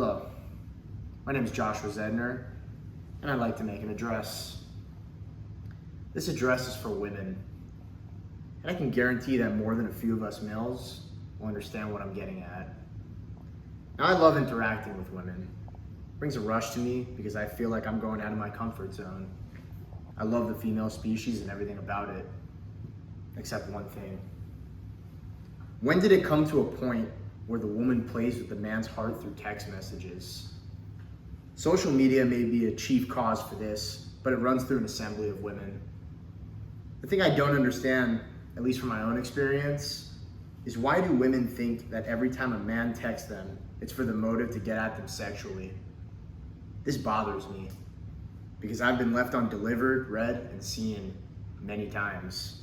Hello, my name is Joshua Zedner, and I'd like to make an address. This address is for women, and I can guarantee that more than a few of us males will understand what I'm getting at. Now, I love interacting with women. It brings a rush to me because I feel like I'm going out of my comfort zone. I love the female species and everything about it, except one thing. When did it come to a point where the woman plays with the man's heart through text messages? Social media may be a chief cause for this, but it runs through an assembly of women. The thing I don't understand, at least from my own experience, is why do women think that every time a man texts them, it's for the motive to get at them sexually? This bothers me, because I've been left undelivered, read, and seen many times.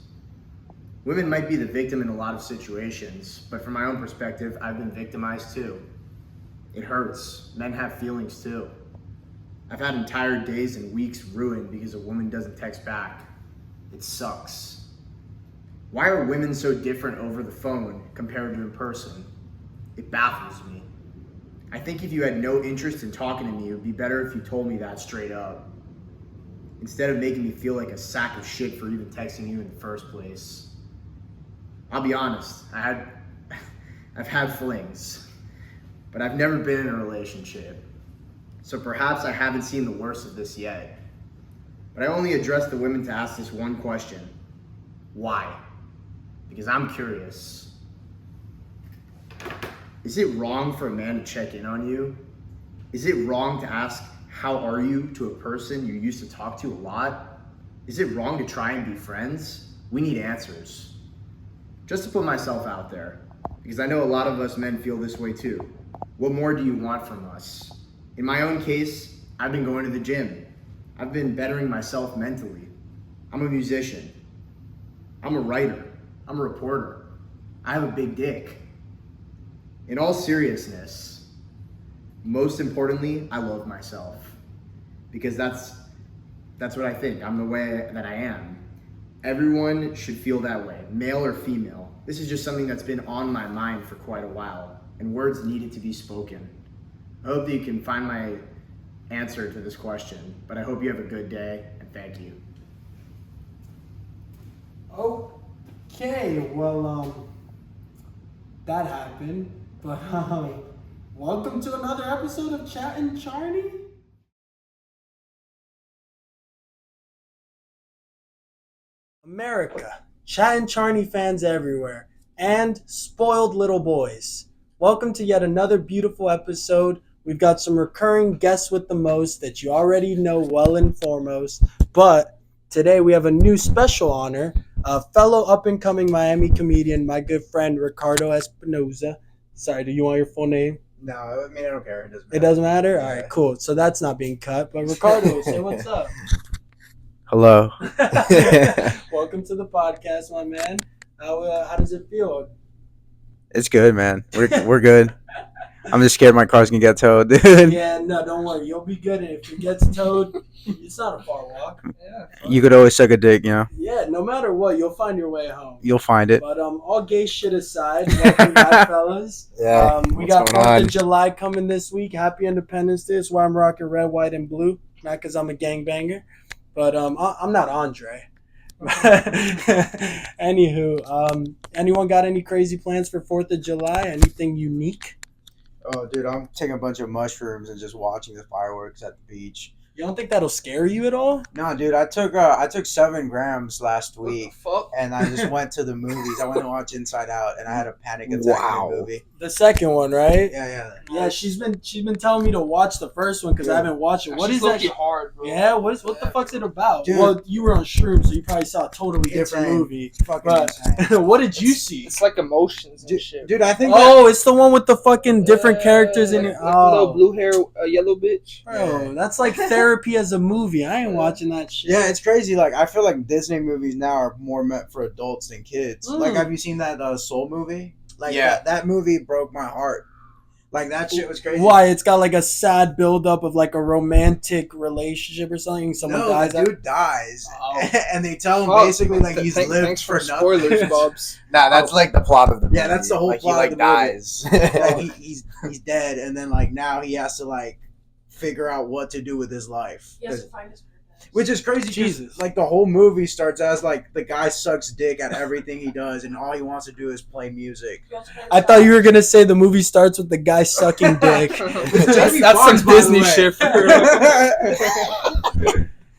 Women might be the victim in a lot of situations, but from my own perspective, I've been victimized too. It hurts. Men have feelings too. I've had entire days and weeks ruined because a woman doesn't text back. It sucks. Why are women so different over the phone compared to in person? It baffles me. I think if you had no interest in talking to me, it would be better if you told me that straight up, instead of making me feel like a sack of shit for even texting you in the first place. I'll be honest, I've had flings, but I've never been in a relationship. So perhaps I haven't seen the worst of this yet. But I only address the women to ask this one question. Why? Because I'm curious. Is it wrong for a man to check in on you? Is it wrong to ask, how are you, to a person you used to talk to a lot? Is it wrong to try and be friends? We need answers. Just to put myself out there, because I know a lot of us men feel this way too. What more do you want from us? In my own case, I've been going to the gym. I've been bettering myself mentally. I'm a musician. I'm a writer. I'm a reporter. I have a big dick. In all seriousness, most importantly, I love myself, because that's what I think. I'm the way that I am. Everyone should feel that way, male or female. This is just something that's been on my mind for quite a while, and words needed to be spoken. I hope that you can find my answer to this question, but I hope you have a good day, and thank you. Okay, well, that happened, but welcome to another episode of Chat'n Charni. America, Chat'n Charni fans everywhere, and spoiled little boys. Welcome to yet another beautiful episode. We've got some recurring guests with the most that you already know well and foremost, but today we have a new special honor, a fellow up-and-coming Miami comedian, my good friend Ricardo Espinoza. Sorry, do you want your full name? No, I mean, I don't care. It doesn't matter? Yeah. All right, cool. So that's not being cut, but Ricardo, say what's up. Hello. Welcome to the podcast, my man. How does it feel? It's good, man. We're good. I'm just scared my car's gonna get towed, dude. Yeah, no, don't worry. You'll be good. And if it gets towed, it's not a far walk. Yeah, You could always suck a dick, you know. Yeah, no matter what, you'll find your way home. You'll find it. But all gay shit aside, welcome back, fellas. Yeah. We got 4th of July coming this week. Happy Independence Day. That's why I'm rocking red, white, and blue. Not because I'm a gangbanger. But I'm not Andrei. Anywho, anyone got any crazy plans for 4th of July? Anything unique? Oh, dude, I'm taking a bunch of mushrooms and just watching the fireworks at the beach. You don't think that'll scare you at all? No, dude, I took 7 grams last week, and I just went to the movies. I went to watch Inside Out, and I had a panic attack in the movie. The second one, right? Yeah. Yeah, she's been telling me to watch the first one because I haven't watched it. What is that? Hard, bro. Yeah, what the fuck's it about? Dude. Well, you were on shrooms, so you probably saw a totally different Insane. movie. Fucking But insane. what did you see? It's like emotions and shit. Dude, I think Oh, it's the one with the fucking different characters in it. Like the little blue hair, yellow bitch. Bro, that's like therapy as a movie. I ain't watching that shit. yeah, it's crazy. Like, I feel like Disney movies now are more meant for adults than kids. Mm. Like, have you seen that Soul movie? Like, Yeah. that movie broke my heart. Like that shit was crazy. Why? It's got like a sad buildup of like a romantic relationship or something. Someone No, dies. the dude dies, Oh. and they tell him Fuck. basically like he's lived Thanks for for nothing. spoilers, Bubs. Nah, that's like the plot of the movie. Yeah, that's the whole like, plot he, of like, the movie. dies. Like he's dead, and then like now he has to like figure out what to do with his life. He has to find his purpose. Which is crazy. Jesus. Like the whole movie starts as like the guy sucks dick at everything he does, and all he wants to do is play music. I thought you were gonna say the movie starts with the guy sucking dick. Jamie That's Foxx, some by the Disney way. shit for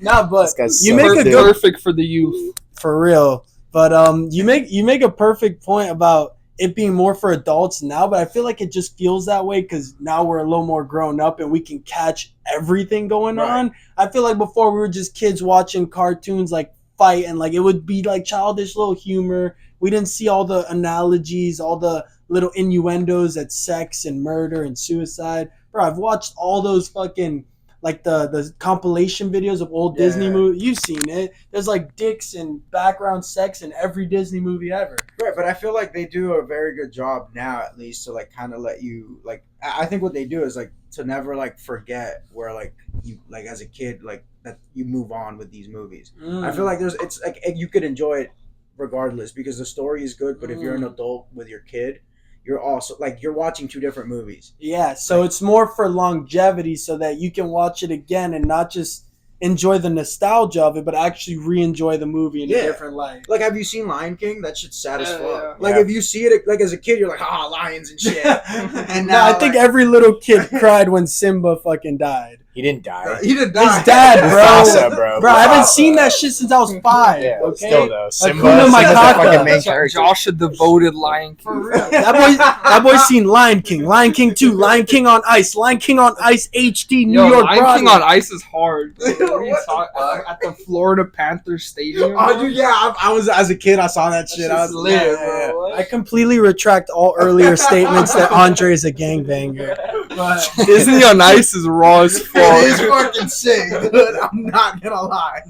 Nah, but This guy's you so make a dick. good perfect for the youth. for real. But you make a perfect point about it being more for adults now. But I feel like it just feels that way because now we're a little more grown up and we can catch everything going Right. on. I feel like before we were just kids watching cartoons like fight and like it would be like childish little humor. We didn't see all the analogies, all the little innuendos at sex and murder and suicide. Bro, I've watched all those fucking like the compilation videos of old Disney Yeah. movies. You've seen it. There's like dicks and background sex in every Disney movie ever. Right, but I feel like they do a very good job now, at least, to like kind of let you like. I think what they do is like to never like forget where like you like as a kid like that you move on with these movies. I feel like it's like you could enjoy it regardless because the story is good. But if you're an adult with your kid, you're also like you're watching two different movies. Yeah, so it's more for longevity so that you can watch it again and not just enjoy the nostalgia of it, but actually re-enjoy the movie in a Yeah. different light. Like, have you seen Lion King? That shit's sad as Yeah, fuck. yeah. Like, Yeah. if you see it like as a kid, you're like, lions and shit. And No, now I think like, every little kid cried when Simba fucking died. He didn't die. he didn't die. His dad, bro. Mufasa, bro. Bro, I haven't Mufasa. seen that shit since I was 5. Yeah, okay? still though. Simba, Hakuna Simba's the Matata. fucking main character. Josh, a devoted Lion King. For real. That boy's seen Lion King, Lion King 2, Lion King on Ice, Lion King on Ice HD, New Yo, York Lion Broadway. King on Ice is hard. What At the Florida Panthers Stadium. Oh, dude, yeah. I was as a kid. I saw that shit. I was lit, yeah. bro. I completely retract all earlier statements that Andrei is a gangbanger. But Disney on Ice is raw as It fuck. is fucking sick, dude. I'm not gonna lie.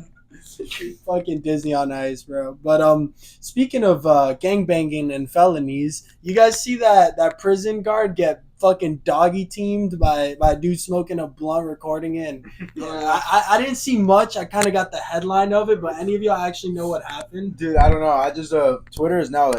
fucking Disney on Ice, bro. But speaking of gangbanging and felonies, you guys see that prison guard get fucking doggy teamed by a dude smoking a blunt recording it? And I didn't see much. I kind of got the headline of it, but any of y'all actually know what happened? Dude, I don't know. I just Twitter is now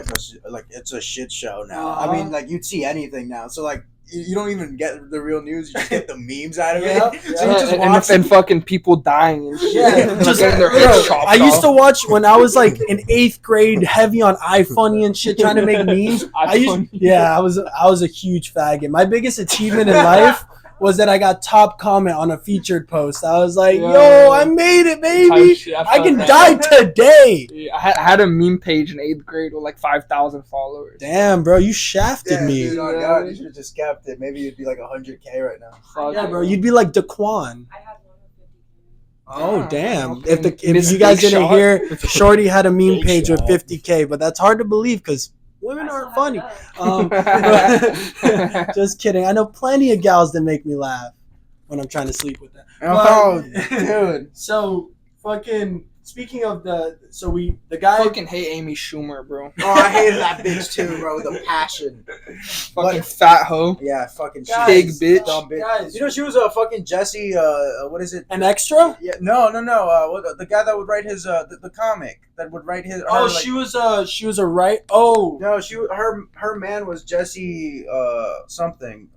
like it's a shit show now. Uh-huh. I mean, like you'd see anything now. So like you don't even get the real news. You just get the memes out of Yep, it. yep. So you just watch and fucking people dying and shit. Yeah, Like, just getting their bro, heads chopped I used off. to watch when I was like in 8th grade, heavy on iFunny and shit, trying to make memes. I was a huge faggot. My biggest achievement in life was that I got top comment on a featured post. I was like, Yeah. yo, I made it, Type baby. shit, I felt can that. die today. Yeah, I had a meme page in 8th grade with like 5,000 followers. Damn, bro, you shafted Yeah, me. dude, oh God, you should have just kept it. Maybe it'd be like 100K right now. Fuck Yeah, it. bro, you'd be like Daquan. I had one with 50. Oh, damn. Okay. If you guys Big didn't shot. hear, Shorty had a meme Big page with shot. 50K, but that's hard to believe because women I aren't still funny. have it up. Just kidding. I know plenty of gals that make me laugh when I'm trying to sleep with them. Oh, But- dude. So fucking speaking of the guy fucking hate Amy Schumer, bro. Oh, I hated that bitch too, bro, with a passion. Fucking fat hoe. Yeah, fucking Guys, Big bitch. dumb bitch. guys, You know, she was a fucking Jesse. What is it? an extra? Yeah, no. The guy that would write his the comic that would write his. Oh, her, like- she was a right. Oh, No, her man was Jesse something.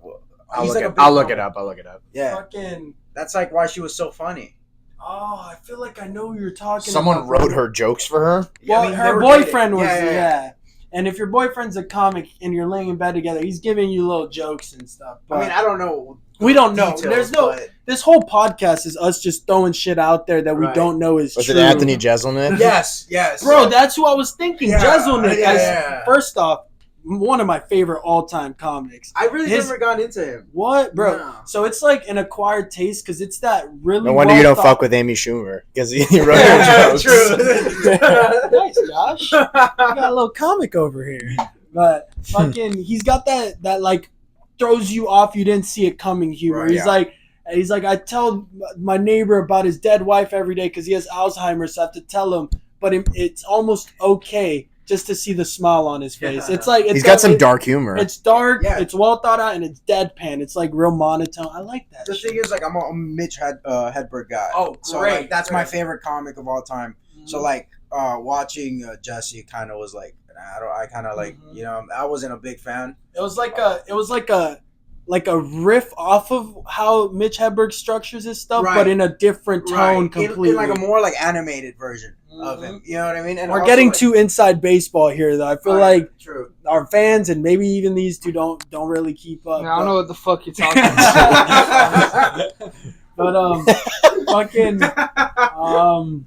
I'll He's look like a it. big I'll look comic. it up. I'll look it up. Yeah, fucking. that's like why she was so funny. Oh, I feel like I know who you're talking Someone about. wrote her jokes for her. Well, I mean, they her were boyfriend dating. was Yeah. And if your boyfriend's a comic and you're laying in bed together, he's giving you little jokes and stuff. But I mean, I don't know. we don't know. details, There's no. but- This whole podcast is us just throwing shit out there that we Right. don't know is Was true. it Anthony Jeselnik? Yes. Bro, that's who I was thinking. Yeah, Jeselnik. yeah. First off, one of my favorite all-time comics. I really His- never got into him. What, bro? No. So it's like an acquired taste because it's that really. No wonder you don't well-thought- fuck with Amy Schumer because he wrote Yeah, her jokes. true. Nice, Josh. You got a little comic over here, but fucking, he's got that like throws you off. You didn't see it coming humor. Right, He's like, I tell my neighbor about his dead wife every day because he has Alzheimer's. So I have to tell him, but it's almost okay just to see the smile on his face. Yeah. It's like He's got some dark humor. It's dark. Yeah. It's well thought out, and it's deadpan. It's like real monotone. I like that. The shit. thing is, like, I'm a Mitch Hedberg guy. Oh, so great, like, that's my great. favorite comic of all time. So like, watching Jesse kind of was like, I kind of like, Mhm. you know, I wasn't a big fan. It was like a riff off of how Mitch Hedberg structures his stuff, Right. but in a different tone completely. in like a more like animated version of him. You know what I mean? And We're also, getting like, too inside baseball here, though. I feel Alright, like true. our fans and maybe even these two don't really keep up. I don't know what the fuck you're talking about. But fucking damn,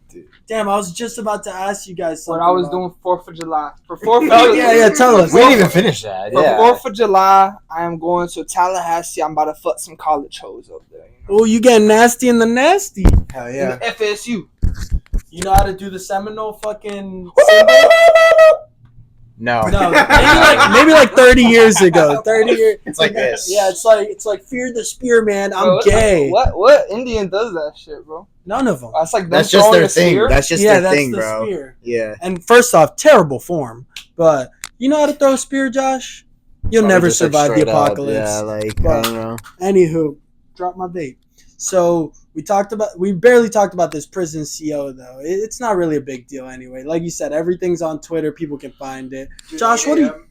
I was just about to ask you guys What something. I was about- doing 4th of July. For 4th of Oh July. yeah, tell us. We didn't even finish that. For Yeah. 4th of July, I am going to Tallahassee. I'm about to fuck some college hoes up there. Oh, you getting nasty in the nasty. Hell In yeah. the FSU. You know how to do the Seminole fucking symbol? No. No, maybe like 30 years ago. 30 years. It's like this. Yeah, it's like fear the spear, man. I'm Bro, gay. What Indian does that shit, bro? None of them. That's like them That's just throwing their a thing. spear. That's just Yeah, their that's thing, the bro. spear. Yeah. And first off, terrible form. But you know how to throw a spear, Josh? You'll Probably never just, like, survive the straight up. apocalypse. Yeah, like, I But- don't know. Anywho, drop my vape. So we barely talked about this prison CO though. It's not really a big deal anyway. Like you said, everything's on Twitter. People can find it. Dude, Josh, 8 what do you? a.m.,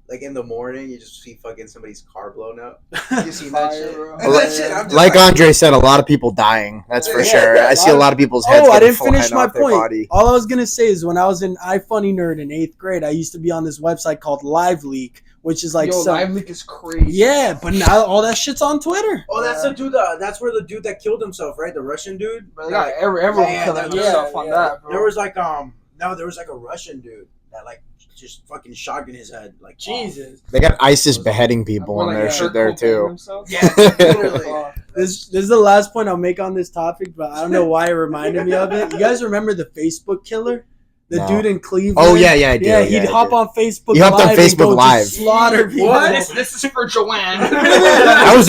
like in the morning, you just see fucking somebody's car blown up. You see that Fire, shit? bro. That shit, I'm just Like Andrei said, a lot of people dying. That's for Yeah, sure. a I see a lot lot of people's heads Oh, I getting didn't finish flying my off their point. body. All I was gonna say is when I was in iFunny Nerd in 8th grade, I used to be on this website called Live Leak, which is like Yo, some, Live Leak is crazy. yeah, but now all that shit's on Twitter. Oh, that's the dude. That's where the dude that killed himself, right? The Russian dude. Bro, they got everyone Yeah, killing that- themselves on yeah. that, bro. There was like there was like a Russian dude that like just fucking shotgun his head like Jesus. They got ISIS beheading people Where, on like, their Kurt shit there Cobain too. himself. Yeah, literally. Oh, This is the last point I'll make on this topic, but I don't know why it reminded me of it. You guys remember the Facebook killer? The No. dude in Cleveland? Oh yeah, yeah, I do. Yeah, he'd I hop do. on Facebook He hopped on Live Facebook and go Live. just slaughter people. This is for Joanne. That was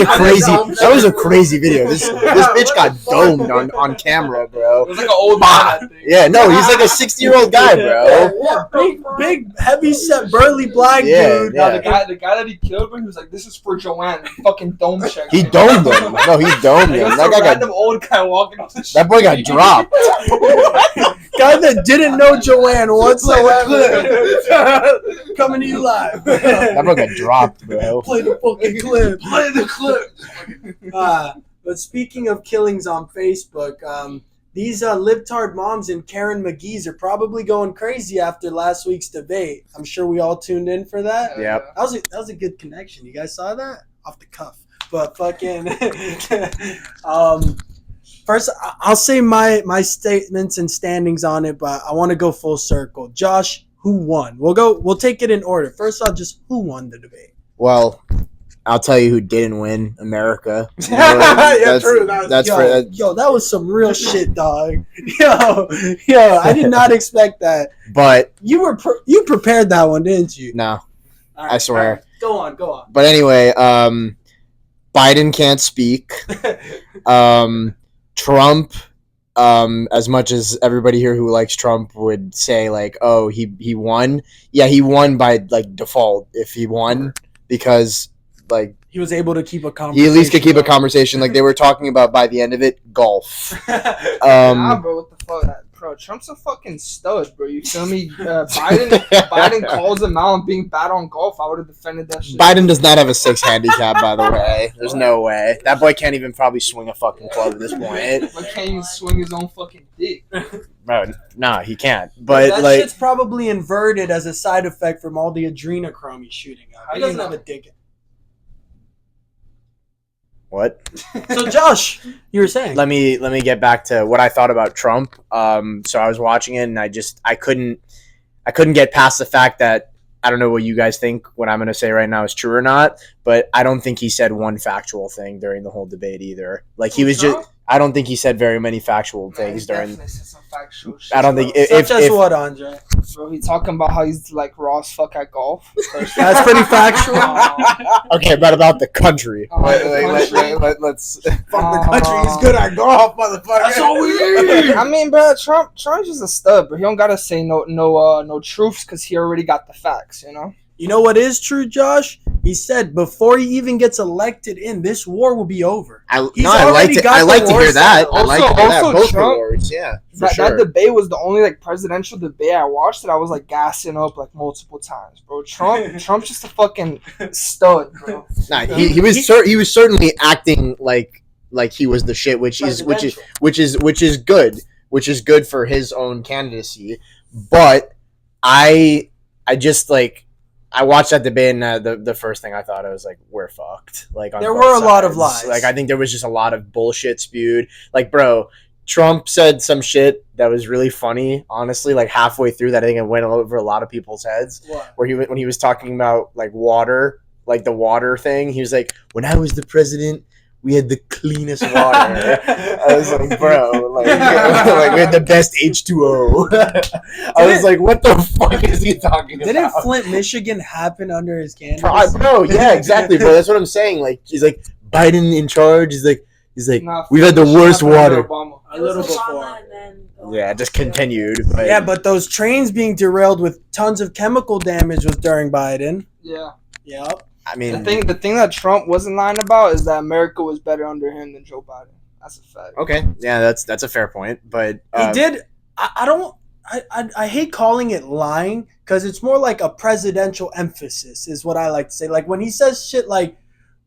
a crazy video. This bitch got domed on camera, It bro. was like an old man, I think. Yeah, no, he's like a 60-year-old guy, bro. Yeah, big, heavy set, burly black Yeah, dude. yeah. The guy that he killed, bro, he was like, "This is for Joanne." Fucking dome check. He domed him. No, he domed Like, him. that's That a guy got random old guy walking off the street. that boy got dropped. Guy that didn't know Joanne whatsoever. Coming to you live. That boy got dropped, bro. Play the fucking clip. Play the clip. But speaking of killings on Facebook, these libtard moms and Karen McGee's are probably going crazy after last week's debate. I'm sure we all tuned in for that. Yep. That was a good connection. You guys saw that? Off the cuff. But fucking first I'll say my statements and standings on it, but I want to go full circle. Josh, who won? We'll take it in order. First off, just who won the debate? Well, I'll tell you who didn't win. America. Yeah, true. That's Yo, that was some real shit, dog. Yo, I did not expect that. but You prepared that one, didn't you? no. All I swear. all right. Go on. But anyway, Biden can't speak. Trump, as much as everybody here who likes Trump would say, like, oh, he won. Yeah, he won by, like, default if he won because, like, He was able to keep a conversation. he at least could keep a conversation. Like, they were talking about by the end of it, golf. Nah, bro, what the fuck? Bro, Trump's a fucking stud, bro. You feel me? Biden calls him out on being bad on golf. I would have defended that shit. Biden does not have a 6 handicap, by the way. There's no way. That boy can't even probably swing a fucking club at this point. Like, can't even swing his own fucking dick. Bro, nah, he can't. But, that like, shit's probably inverted as a side effect from all the adrenochrome he's shooting up. How He do you doesn't know? have a dick. what? So Josh, you were saying. Let me get back to what I thought about Trump. So I was watching it and I couldn't get past the fact that I don't know what you guys think what I'm gonna say right now is true or not, but I don't think he said one factual thing during the whole debate either. Like he was just I don't think he said very many factual Man, things he during. definitely said some factual shit, I don't think bro. if, Such as if what, Andrei? Bro, he talking about how he's like raw as fuck at golf. That's pretty factual. okay, but about the country. Oh, the country. Let's. Fuck the country. He's good at golf, motherfucker. That's all we need. I mean, bro, Trump's just a stud, but he don't gotta say no truths because he already got the facts, you know. You know what is true, Josh? He said before he even gets elected this war will be over. I He's like already to. got I the like to war hear that. settled. I like to hear that. Also, Both Trump- wars, yeah, for That sure. debate was the only like presidential debate I watched that I was like gassing up like multiple times, bro. Trump's just a fucking stud, bro. Nah, he was certainly acting like he was the shit, which is good, which is good for his own candidacy. But I just like. I watched that debate, and the first thing I thought, I was like, we're fucked. Like, on There both were a lot of sides. lies. Like, I think there was just a lot of bullshit spewed. Like, bro, Trump said some shit that was really funny, honestly, like halfway through that I think it went over a lot of people's heads. What? Where when he was talking about, like, water, like the water thing, he was like, when I was the president, we had the cleanest water. I was like, bro, like we had the best H2O. I was like, what the fuck is he talking about? Didn't Flint, Michigan happen under his candidacy? Bro, yeah, exactly, bro. That's what I'm saying. Like, he's like, Biden in charge. He's like, Nah, we've had the worst water. Obama. A little It was Obama before. and then Yeah, it just continued. But Yeah, but those trains being derailed with tons of chemical damage was during Biden. Yeah. Yep. I mean, The thing that Trump wasn't lying about is that America was better under him than Joe Biden. That's a fact. okay, yeah, that's a fair point. But He did. I hate calling it lying because it's more like a presidential emphasis is what I like to say. Like when he says shit like,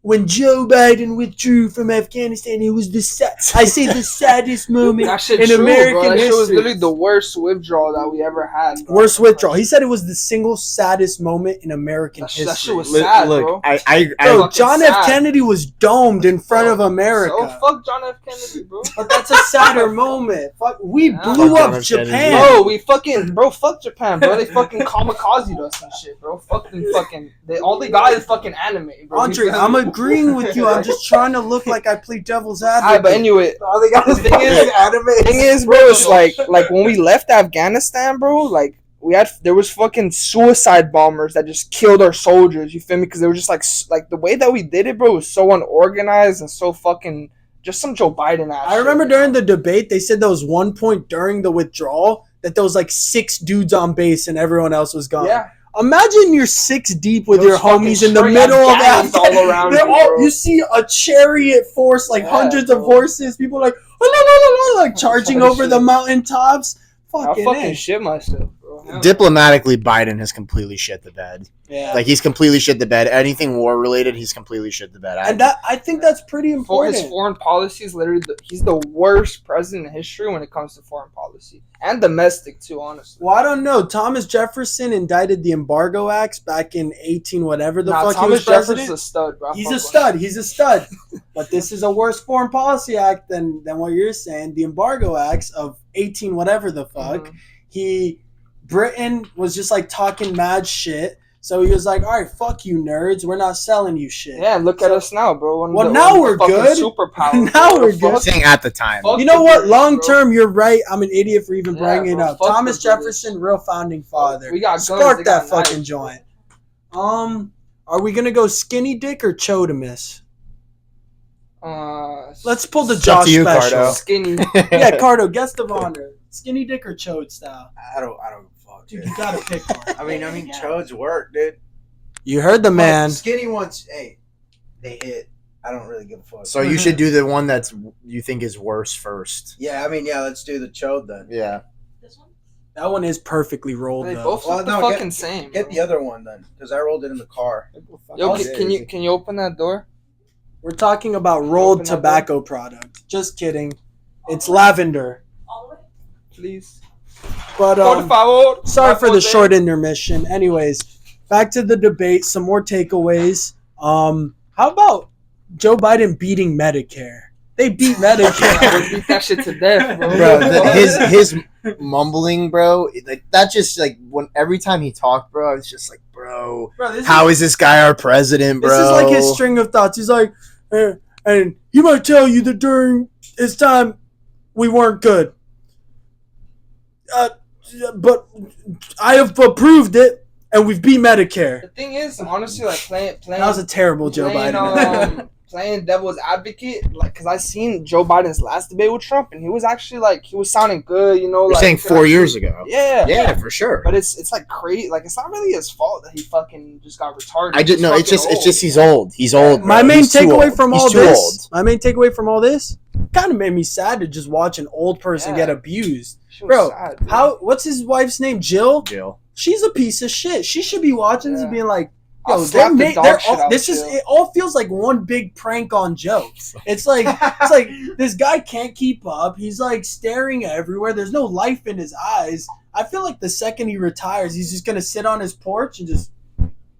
when Joe Biden withdrew from Afghanistan, it was the saddest moment That shit in true, American bro. That shit was history. literally the worst withdrawal that we ever had, bro. Worst withdrawal. He said it was the single saddest moment in American That history. shit was sad, bro. Bro, fucking John F. sad. Kennedy was domed in front of America. So fuck John F. Kennedy, bro. But that's a sadder moment. Fuck, we Yeah. blew Fuck John up F. Kennedy. Japan. Fuck Japan, bro. They fucking kamikazed us and shit, bro. All they got is fucking anime, bro. Andre, I'm agreeing with you. I'm just trying to look like I play devil's Alright, advocate. but anyway, All they got is The thing is- fucking anime. thing is, bro, it's like when we left Afghanistan, bro, like there was fucking suicide bombers that just killed our soldiers. You feel me? Because they were just like the way that we did it, bro, was so unorganized and so fucking just some Joe Biden ass. I remember shit, during the debate, they said there was one point during the withdrawal that there was like 6 dudes on base and everyone else was gone. Yeah. Imagine you're 6 deep with Those your homies fucking in the straight middle of Afghans Afghanistan. all around They're you, all, bro. you see a chariot force, like Yeah, hundreds bro. of horses, people like, "Oh, no, like charging Holy over shit. the mountaintops. I Fucking fucking A. shit myself, bro. Hell. diplomatically, Biden has completely shit the bed. Yeah. Like, he's completely shit the bed. Anything war related, he's completely shit the bed. And that I think that's pretty For important. his foreign policy is literally he's the worst president in history when it comes to foreign policy and domestic too, honestly. Well, I don't know. Thomas Jefferson indicted the embargo acts back in 18 whatever the fuck he Thomas was president. Jefferson's a stud, bro. I He's fuck a with stud. him. He's a stud. But this is a worse foreign policy act than what you're saying. The embargo acts of 18 whatever the fuck. Mhm. Britain was just like talking mad shit. So he was like, all right, fuck you nerds. We're not selling you shit. Yeah, look at us now, bro. Well, now we're good. Superpower. Now we're good. I'm saying at the time. Fuck You know the what? British, Long bro. term, you're right. I'm an idiot for even Yeah, bringing it bro, up. fuck Thomas the British. Jefferson, real founding father. We got guns, Spark they that got fucking knives. joint. Are we gonna go skinny dick or chodamus? Let's pull the It's up Josh to you, special. Cardo. Skinny. Yeah, Cardo, guest of honor. Skinny dick or chode style? I don't fuck, Dude, dude. you gotta pick one. I mean, chodes work, dude. You heard the man. But skinny ones, hey, they hit. I don't really give a fuck. So you should do the one that's you think is worse first. Yeah, I mean, yeah, let's do the chode then. Yeah. This one? That one is perfectly rolled They though. both Well, look no, the get- fucking same. Get bro. the other one then, because I rolled it in the car. Yo, Oh, can you open that door? We're talking about rolled Open that tobacco product. Just kidding. It's lavender. All the way? Please. But Por favor. sorry for the short intermission. Anyways, back to the debate. Some more takeaways. How about Joe Biden beating Medicare? They beat I Medicare. would beat that shit to death, bro. Bro, his mumbling, bro, like that just like when every time he talked, bro, I was just like, bro, Bro, this how is this guy our president, bro? This is like his string of thoughts. He's like, and he might tell you that during It's time we weren't good. But I have approved it, and we've beat Medicare. The thing is, honestly, like playing. That was a terrible Joe Biden. Playing devil's advocate, like, because I seen Joe Biden's last debate with Trump, and he was actually like, he was sounding good, you know. You're like, saying 4 years ago. Yeah. Yeah, for sure. But it's like crazy. Like, it's not really his fault that he fucking just got retarded. I just no. He's It's just fucking he's old. He's old. My bro. main He's too takeaway old. from He's all too this, old. kind of made me sad to just watch an old person Yeah. get abused. She was Bro, sad, dude. what's his wife's name? Jill? Jill. She's a piece of shit. She should be watching this and being like, I'll yo, slap the dog shit out this of is Jill. it all feels like one big prank on Joe. It's like this guy can't keep up. He's like staring everywhere. There's no life in his eyes. I feel like the second he retires, he's just gonna sit on his porch and just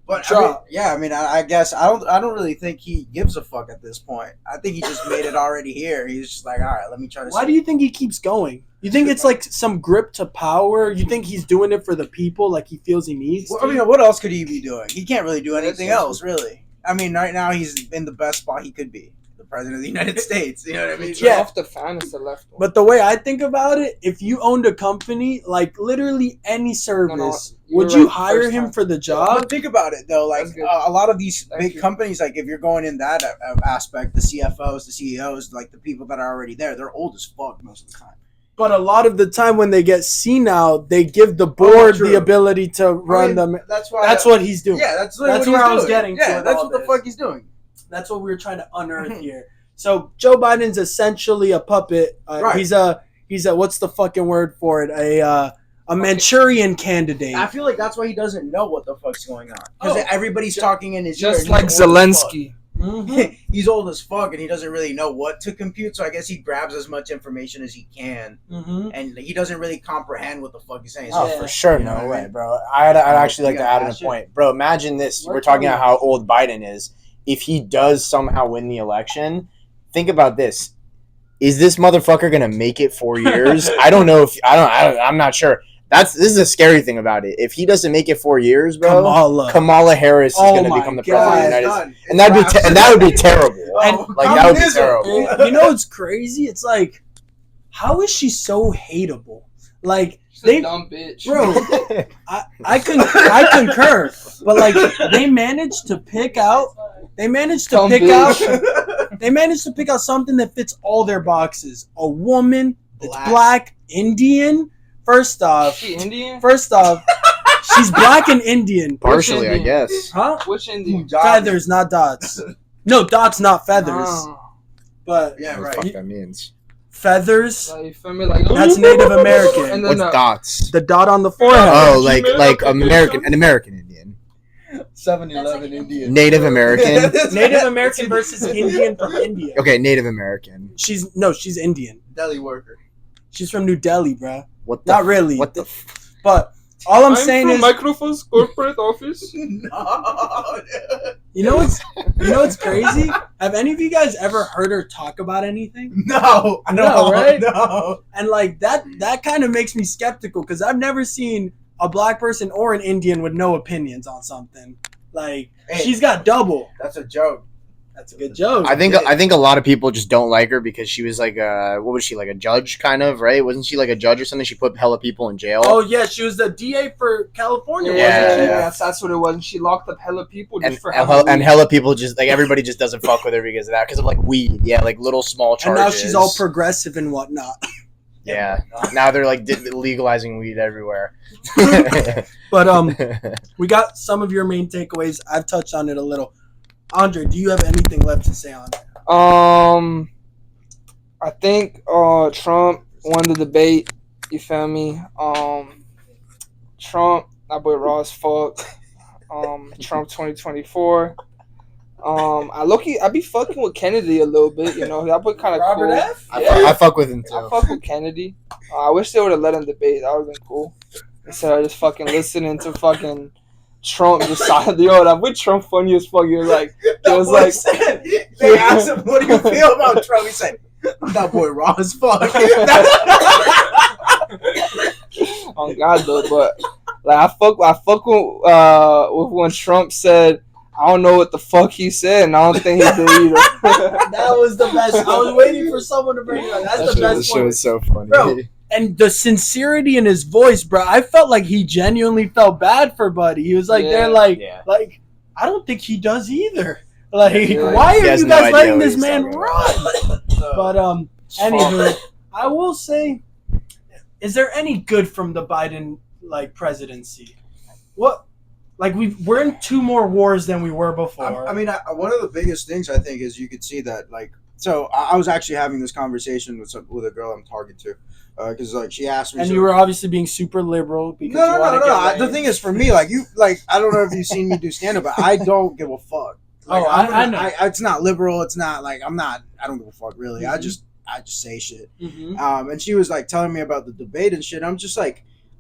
But drop. I guess I don't really think he gives a fuck at this point. I think he just made it already here. He's just like, all right, let me try to. Why do you think he keeps going? You think it's like some grip to power? You think he's doing it for the people, like he feels he needs Well, to? I mean, what else could he be doing? He can't really do anything That's- else, really. I mean, right now he's in the best spot he could be, the president of the United States. You know what I mean? Yeah. Off the fan is the left one. But the way I think about it, if you owned a company, like literally any service, you would were you right the hire first him time. for the job? But think about it though, like That's good. a lot of these Thank big you. companies, like if you're going in that aspect, the CFOs, the CEOs, like the people that are already there, they're old as fuck most of the time. But a lot of the time when they get senile, they give the board true. the ability to run them. That's why. That's what he's doing. Yeah, that's That's what where he's I was doing. getting to Yeah, with that's all what the this. fuck he's doing. That's what we were trying to unearth here. So Joe Biden's essentially a puppet. Right. He's a what's the fucking word for it? A Manchurian candidate. I feel like that's why he doesn't know what the fuck's going on because Oh. everybody's talking in his ear. Just and like he's old as fuck. Zelensky. Mhm. He's old as fuck and he doesn't really know what to compute, so I guess he grabs as much information as he can, Mhm. and he doesn't really comprehend what the fuck he's saying. Oh, Yeah. for sure, You know no what I way, mean? bro. I'd actually like You to got add in a that shit. point, bro. Imagine this: We're we're talking talking about how old Biden is. If he does somehow win the election, think about this: is this motherfucker gonna make it 4 years? I don't know if I'm not sure. This is a scary thing about it. If he doesn't make it 4 years, bro, Kamala. Harris is Oh gonna my become the God. president of the United Done. States, and that would be terrible. And Like that would be communism. terrible. You know what's crazy? It's like, how is she so hateable? Like She's they, a dumb bitch. bro, I concur. But like they managed to pick out. They managed to Dumb pick bitch. out. They managed to pick out something that fits all their boxes. A woman that's Black. black, Indian. First off, She Indian? she's black and Indian. Partially, I Indian? guess. Huh? Which Indian? Feathers, not dots. No, dots, not feathers. Oh. But Yeah, What the right. fuck that means? feathers. Like, you feel me? Like, That's Native American. And What's then, dots? The dot on the forehead. Oh, like an American Indian, 7-Eleven Indian. Native American. Native American versus Indian from India. Okay, Native American. She's Indian. Deli worker. She's from New Delhi, bruh. What the? Not really. What the? But all I'm saying is, Microphone's corporate office. No. you know what's crazy? Have any of you guys ever heard her talk about anything? No. No, right? No. And like that kind of makes me skeptical because I've never seen a black person or an Indian with no opinions on something. Like Hey. she's got double. That's a joke. That's a good joke. I think a lot of people just don't like her because she was like what was she, like a judge kind of, right? Wasn't she like a judge or something? She put hella people in jail. Oh yeah, she was the DA for California, Yeah, wasn't she? yeah. That's what it was. And she locked up hella people just and for and hella people just like everybody just doesn't fuck with her because of that, because of like weed, yeah, like little small And charges. now she's all progressive and whatnot. yeah. Now they're like legalizing weed everywhere. But we got some of your main takeaways. I've touched on it a little. Andre, do you have anything left to say on it? I think Trump won the debate. You feel me? Trump, that boy raw as fuck. Trump 2024. I be fucking with Kennedy a little bit, you know. That boy kind of Robert cool. F? I fuck with him I too. fuck with Kennedy. I wish they would have let him debate. That would have been cool. Instead of just fucking listening to fucking Trump decide, yo, that boy Trump funny as fuck. You're like, it was like, They asked him, "What do you feel about Trump?" He said, "That boy raw as fuck." oh God, though, but like I fuck with when Trump said, I don't know what the fuck he said, and I don't think he did either. That was the best. I was waiting for someone to bring it up. That's the best Shit one. was so funny. Bro, and the sincerity in his voice, bro, I felt like he genuinely felt bad for Buddy. He was like, they're like, like, I don't think he does either. Like, why are you guys letting this man run? But anywho, I will say, is there any good from the Biden presidency? What? Like we're in 2 more wars than we were before. I mean, one of the biggest things I think is you could see that So I was actually having this conversation with a girl I'm talking to, because she asked me. And you were obviously being super liberal because no. The thing is, for me, I don't know if you've seen me do stand up, but I don't give a fuck. I know. It's not liberal. It's not I don't give a fuck really. Mm-hmm. I just say shit. Mm-hmm. And she was telling me about the debate and shit. I'm just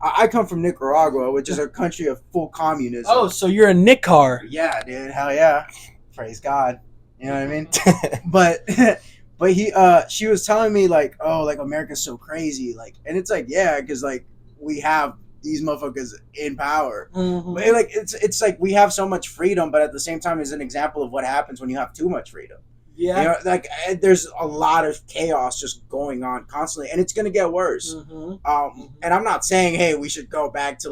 I come from Nicaragua, which is a country of full communism. Oh, so you're a Nicar. Yeah, dude. Hell yeah. Praise God. You know what I mean? But she was telling me America's so crazy. And it's yeah, because we have these motherfuckers in power. Mm-hmm. But it's we have so much freedom, but at the same time, it's an example of what happens when you have too much freedom. Yeah, there's a lot of chaos just going on constantly, and it's gonna get worse. Mm-hmm. And I'm not saying, hey, we should go back to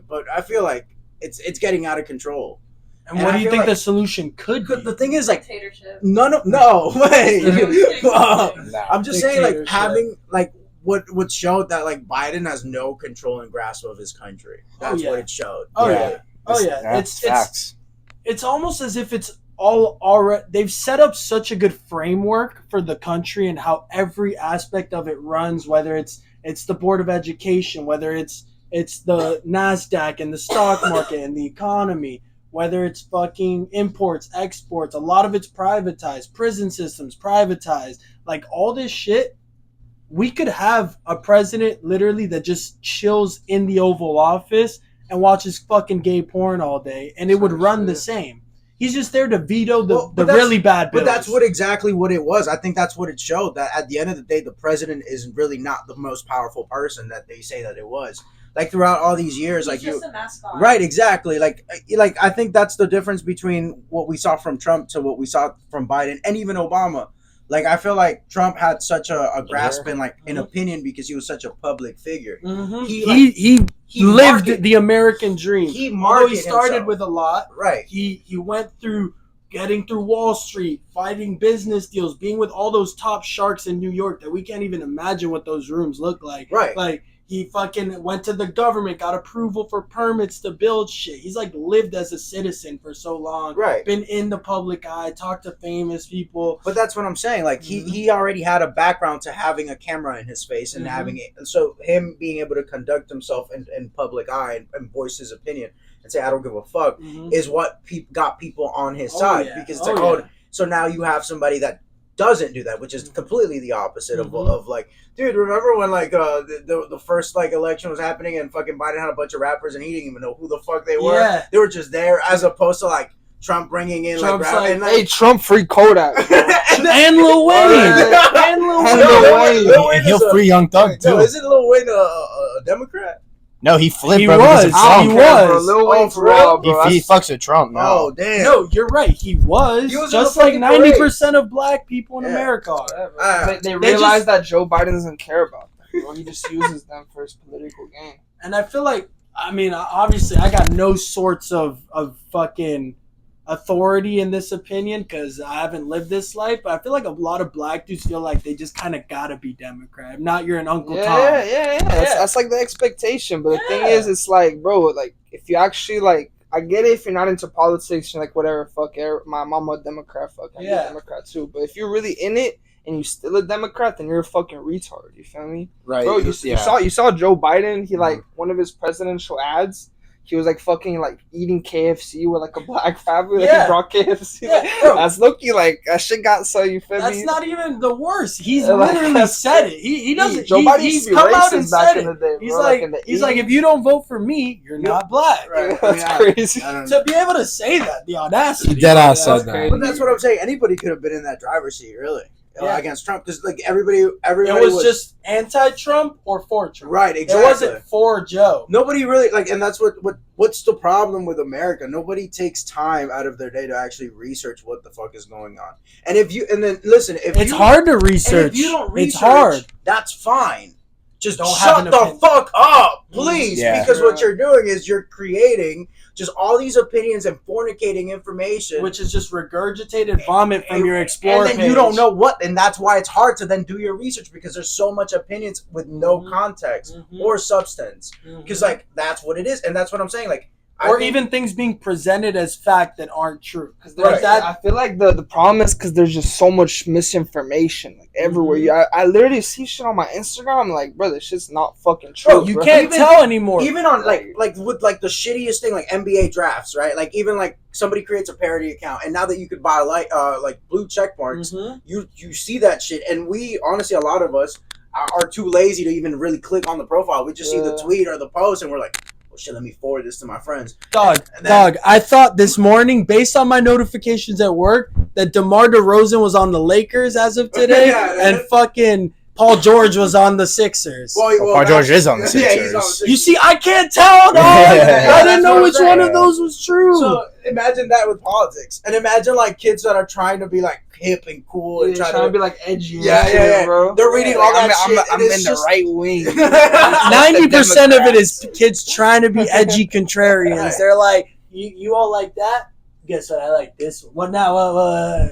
but I feel like it's getting out of control. And what do you think the solution could be? The thing is, dictatorship. No way. I'm just saying, having what showed that Biden has no control and grasp of his country. That's what it showed. It's facts. It's almost as if it's all already. They've set up such a good framework for the country and how every aspect of it runs. Whether it's the Board of Education, whether it's the NASDAQ and the stock market and the economy, whether it's fucking imports, exports. A lot of it's privatized. Prison systems privatized. All this shit. We could have a president literally that just chills in the Oval Office and watches fucking gay porn all day, and it would run the same. He's just there to veto the really bad bills. But that's exactly what it was. I think that's what it showed, that at the end of the day, the president is really not the most powerful person that they say that it was. Throughout all these years, he's just a mascot. Right, exactly. I think that's the difference between what we saw from Trump to what we saw from Biden and even Obama. I feel like Trump had such a grasp in an opinion because he was such a public figure. Mm-hmm. He lived the American dream. He started himself with a lot. Right. He went through getting through Wall Street, fighting business deals, being with all those top sharks in New York that we can't even imagine what those rooms look like. Right. He fucking went to the government, got approval for permits to build shit. He's lived as a citizen for so long. Right. Been in the public eye, talked to famous people. But that's what I'm saying. He already had a background to having a camera in his face and having it. So him being able to conduct himself in public eye and voice his opinion and say, I don't give a fuck, is what got people on his side. Yeah. Because it's so now you have somebody that doesn't do that, which is completely the opposite of dude, remember when the first election was happening and fucking Biden had a bunch of rappers and he didn't even know who the fuck they were. Yeah. They were just there, as opposed to Trump bringing in hey, Trump free Kodak and Lil Wayne Lil Wayne, he'll free Young Thug too. No, isn't Lil Wayne a Democrat? No, he flipped. He bro, was. He was. Lil Wayne for real, bro. He fucks with Trump. No. Oh damn. No, you're right. He was just 90% of black people in America are. They realize that Joe Biden doesn't care about them. Bro. He just uses them for his political gain. And I feel obviously, I got no sorts of fucking authority in this opinion because I haven't lived this life, but I feel like a lot of black dudes feel like they just kind of gotta be Democrat. If not, you're an Uncle Tom. Yeah. That's the expectation. But the thing is, it's bro, if you actually I get it if you're not into politics, you're whatever, fuck, my mama a Democrat, fuck, I'm a Democrat too. But if you're really in it and you still a Democrat, then you're a fucking retard. You feel me? Right. Bro, you saw Joe Biden. He one of his presidential ads. He was fucking eating KFC with a black family. He brought KFC. That's low-key, that shit got so, you feel me? That's not even the worst. He's literally said it. He doesn't. Joe Biden He's come out and said it. Day, he's like, if you don't vote for me, you're not black. Right. That's crazy. To be able to say that, the audacity. Dead ass said that. But that's what I'm saying. Anybody could have been in that driver's seat, really. against Trump because like everybody It was just anti-Trump or for Trump. right. Exactly. It wasn't for Joe. Nobody really like, and that's what's the problem with America? Nobody takes time out of their day to actually research what the fuck is going on. And It's hard to research. And if you don't research, it's hard. That's fine. Just Don't have shut an the opinion. fuck up, please, Yeah. because what you're doing is you're creating just all these opinions and fornicating information, Which is just regurgitated vomit from your Explorer and then page. you don't know what, and that's why it's hard to then do your research because there's so much opinions with no context or substance. Because like that's what it is, and that's what I'm saying. Like, even things being presented as fact that aren't true. Because Right. I feel like the problem is because there's just so much misinformation like everywhere. I literally see shit on my Instagram. I'm like, bro, this shit's not fucking true. Bro, You bro. can't tell anymore. even on like with like the shittiest thing like NBA drafts, right? Like even like somebody creates a parody account, and now that you could buy like blue check marks, you see that shit, and we honestly a lot of us are too lazy to even really click on the profile. We just see the tweet or the post, and we're like, well, shit, let me forward this to my friends. Dog, I thought this morning, based on my notifications at work, that DeMar DeRozan was on the Lakers as of today, Yeah, and fucking Paul George was on the Sixers. Paul George is on the Yeah, he's on the Sixers. Sixers. You see, I can't tell, dog. I didn't know which one of those was true. So imagine that with politics, and imagine like kids that are trying to be like hip and cool and trying to be like edgy. and Yeah, shit, yeah. bro. They're reading all that I'm, shit. I'm and it's in the just- right wing. 90% of it is kids trying to be edgy contrarians. They're like, you all like that? Guess what? I like this one. What now?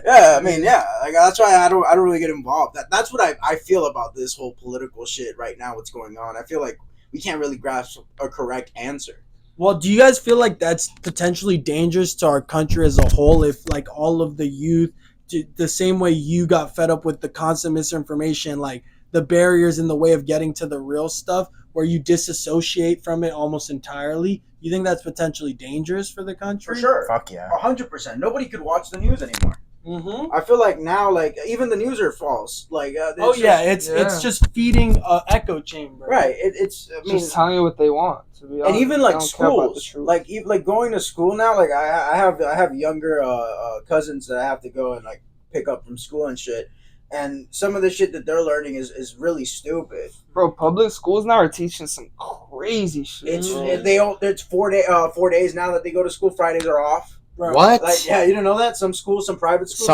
Yeah, I mean, yeah, like that's why I don't really get involved. That's what I feel about this whole political shit right now. What's going on? I feel like we can't really grasp a correct answer. Well, do you guys feel like that's potentially dangerous to our country as a whole if, like, all of the youth, the same way you got fed up with the constant misinformation, like the barriers in the way of getting to the real stuff, where you disassociate from it almost entirely? You think that's potentially dangerous for the country? For sure. Fuck yeah. 100%. Nobody could watch the news anymore. Mm-hmm. I feel like now, like even the news are false. Like, It's just feeding an echo chamber. right. It's I mean, Just telling you what they want. To be honest. and even They like don't care about the schools, truth. like even like going to school now. Like I have younger cousins that I have to go and like pick up from school and shit. And some of the shit that they're learning is really stupid. Bro, public schools now are teaching some crazy shit. It's 4 days now that they go to school. Fridays are off. Bro. What? Like, yeah, you didn't know that? Some private schools.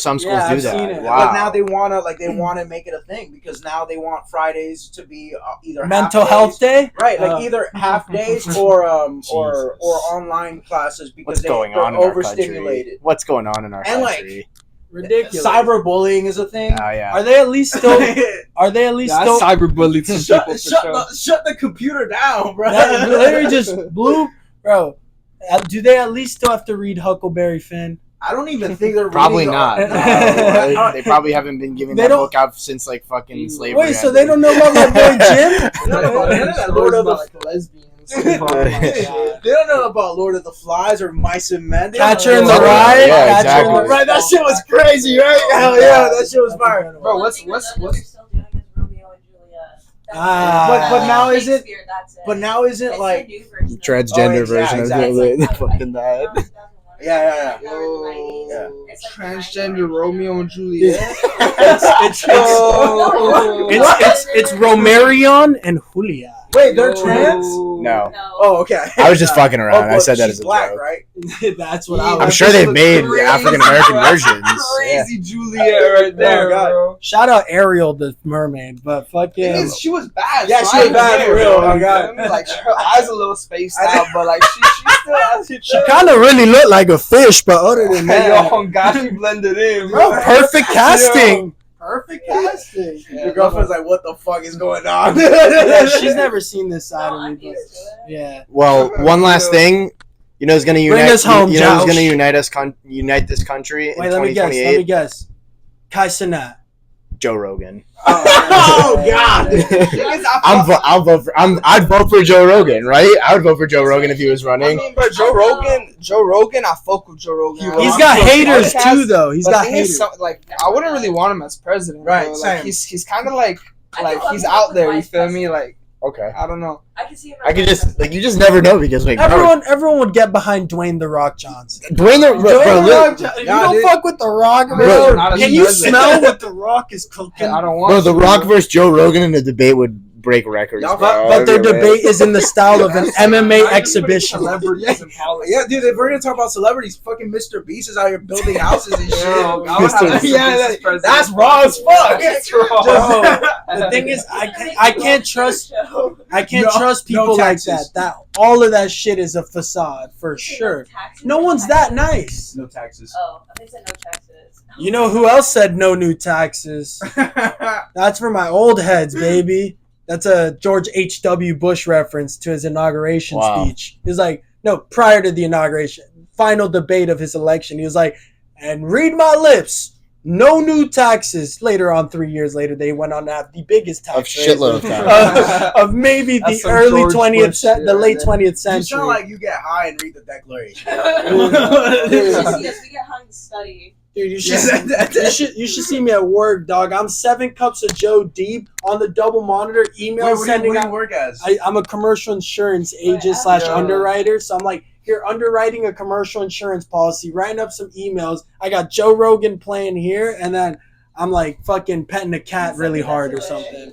Some schools Yeah, do I've seen that. it. Wow. But now they wanna make it a thing because now they want Fridays to be either Mental half health days, day? right? Like either half days or Jesus. online classes because What's going on in they're our country? overstimulated. What's going on in our And, like, country? Ridiculous. Cyberbullying is a thing. Oh yeah. Are they at least still? Are they at least Yeah, still? cyberbullied some people for sure. Shut the computer down, bro. That literally just blew, bro. Do they at least still have to read Huckleberry Finn? I don't even think they're Probably reading not. the- No, they probably haven't been giving They that don't- book out since like fucking slavery. Wait, so they don't know about my boy Jim? They don't know about none of that Lord of the like lesbians. They don't know about Lord of the Flies or Mice and Men. They don't Catcher know in the about- Rye. Yeah, Catcher in exactly. the Right, that shit was crazy, right? Hell yeah, that shit was fire. Bro, what's They're still doing is Romeo and Juliet. But now is it? Shakespeare, that's it. But now is it It's like? the new version of it. transgender Oh, version exactly. of the fucking that. Yeah. Yeah. transgender Romeo and Juliet? It's Romarion and Julia. Wait, they're trans? No. Oh, okay. I was just fucking around. I but said that she's as a black, joke. right? That's what I I'm was. sure they've made Crazy, African American bro. versions. Yeah. Crazy Juliet right there, Oh, God. bro. Shout out Ariel the mermaid, but fucking. She was bad. Yeah, so she I was bad didn't for care, real. bro. Oh, God. You know what I mean? Like her eyes a little spaced out, but like she still has She kind of really looked like a fish, but other than Hey, that, yo, God, she blended in, bro, bro. perfect casting. Perfect casting. Your girlfriend's like, what the fuck is going on? Yeah, she's never seen this side of me, but yeah. Well, one last thing. You know who's gonna unite? Bring us home, you know who's Josh. gonna unite this country in Wait, let me 2028? guess. Kai Cenat. Joe Rogan. Oh, God. I'd vote for Joe Rogan, right? I would vote for Joe Rogan if he was I running. mean, but Joe Rogan, I fuck with Joe Rogan. He's got haters Podcast, too, though. He's but got the thing is, haters. like, I wouldn't really want him as president. Right, bro. same. Like, he's kind of like he's out there. You feel me? Like Okay. I don't know. I can see him. I could just you just never know because like Everyone would get behind Dwayne the Rock Johnson. Dwayne the Rock. You don't fuck with the Rock, Bro, bro. not Can as you does it. smell what the Rock is cooking? I don't want. Bro, The to, Rock bro. versus Joe Rogan in a debate would break records. Y'all- bro. But their Everywhere. debate is in the style of an That's MMA like, exhibition. Celebrities and politics. Yeah, dude, if we're gonna talk about celebrities, fucking Mr. Beast is out here building houses and shit. Yo, I would have Mr. Mr. Yeah, Beast as president. that's raw as fuck. That's raw. Bro, the thing is, I can't trust No- trust no people like taxes. that. That all of that shit is a facade for sure. No one's that nice. No taxes. Oh, I think said no taxes. You know who else said no new taxes? That's for my old heads, baby. That's a George H.W. Bush reference to his inauguration Wow. speech. He was like, no, prior to the inauguration, final debate of his election, he was like, and read my lips, no new taxes. Later on, 3 years later, they went on to have the biggest Of tax raise shitload of taxes. of maybe That's the some early George 20th, Bush shit the right late there. 20th You century. sound like you get high and read the Declaration. Yes, we get high and study. Dude, you should, Yeah, you should see me at work, dog. I'm 7 cups of Joe deep on the double monitor, email Wait, what sending do you out. work as? I'm a commercial insurance agent Right, / yeah. underwriter. So I'm like, here, underwriting a commercial insurance policy, writing up some emails. I got Joe Rogan playing here, and then I'm like fucking petting a cat really hard or something.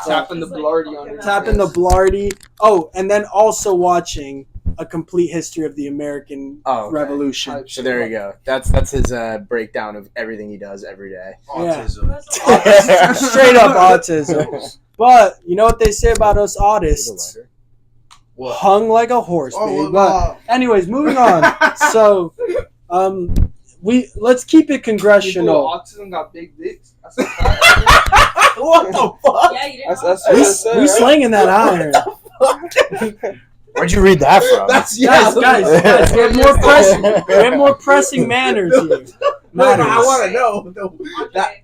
Tapping the blarty on it. Tapping the blarty. Oh, and then also watching a complete history of the American Oh, okay. Revolution. Type So shit. there you go. That's his breakdown of everything he does every day. Autism. Straight up autism. But you know what they say about us autists? What? Hung like a horse, baby. Oh, But anyways, moving on. So, let's keep it People congressional. with autism got big dicks. That's a fact. What the fuck? Yeah, you didn't That's know? what it said, We right? slinging that iron. Where'd you read that from? That's Guys, we have more pressing manners here. No, I Matters. want to know. No, that,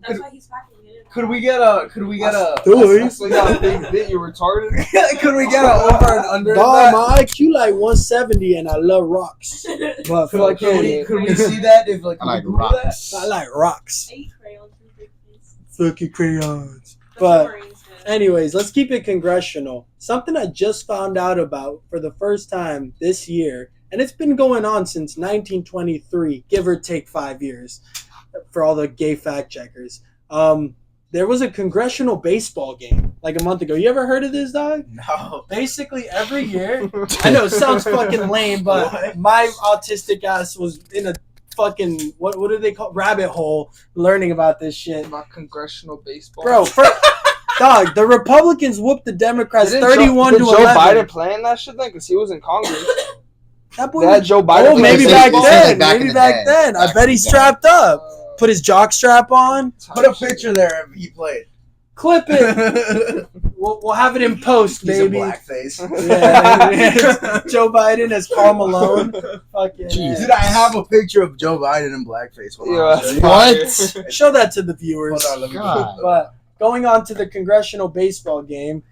That's why he's packing it in. could we get a That's what got a big dick. You retarded. could we get a over and under? Dog, that? my IQ like 170 and I love rocks. But Could, like, fucking, could we see that? If like, I like could we Google rocks. I like rocks. I eat crayons from big kids. Fucking crayons. That's But- what Marines do. Anyways, let's keep it congressional. Something I just found out about for the first time this year, and it's been going on since 1923, give or take 5 years, for all the gay fact checkers. There was a congressional baseball game like a month ago. You ever heard of this, dog? No. Basically every year. I know it sounds fucking lame, but What? my autistic ass was in a fucking what do they call rabbit hole learning about this shit. About congressional baseball. Bro, dog, the Republicans whooped the Democrats Didn't 31 Joe, to did Joe 11. Biden playing that shit then? Because he was in Congress. That boy They had Joe Biden. oh, maybe It back seems then. like back in Maybe the back day. then. I Back bet in he's the day. strapped up. Put his jock strap on. Put a picture there if he played. Clip it. We'll have it in post, He's a baby. blackface. Yeah, Joe Biden as Karl Malone. Fucking Dude, I have a picture of Joe Biden in blackface. Hold on, I'll show you. What? Show that to the viewers. Hold on, let me God. But going on to the congressional baseball game,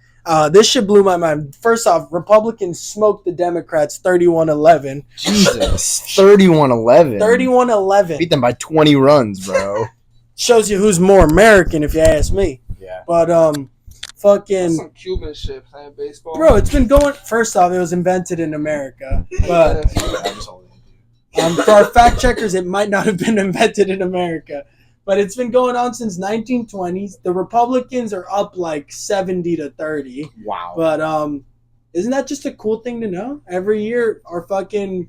this shit blew my mind. First off, Republicans smoked the Democrats 31-11. Jesus. 31-11. 31-11. Beat them by 20 runs, bro. Shows you who's more American, if you ask me. Yeah. But That's fucking some Cuban shit playing baseball. bro, it's been going. First off, it was invented in America, but for our fact checkers, it might not have been invented in America. But it's been going on since 1920s. The Republicans are up like 70-30. Wow. But isn't that just a cool thing to know? Every year, our fucking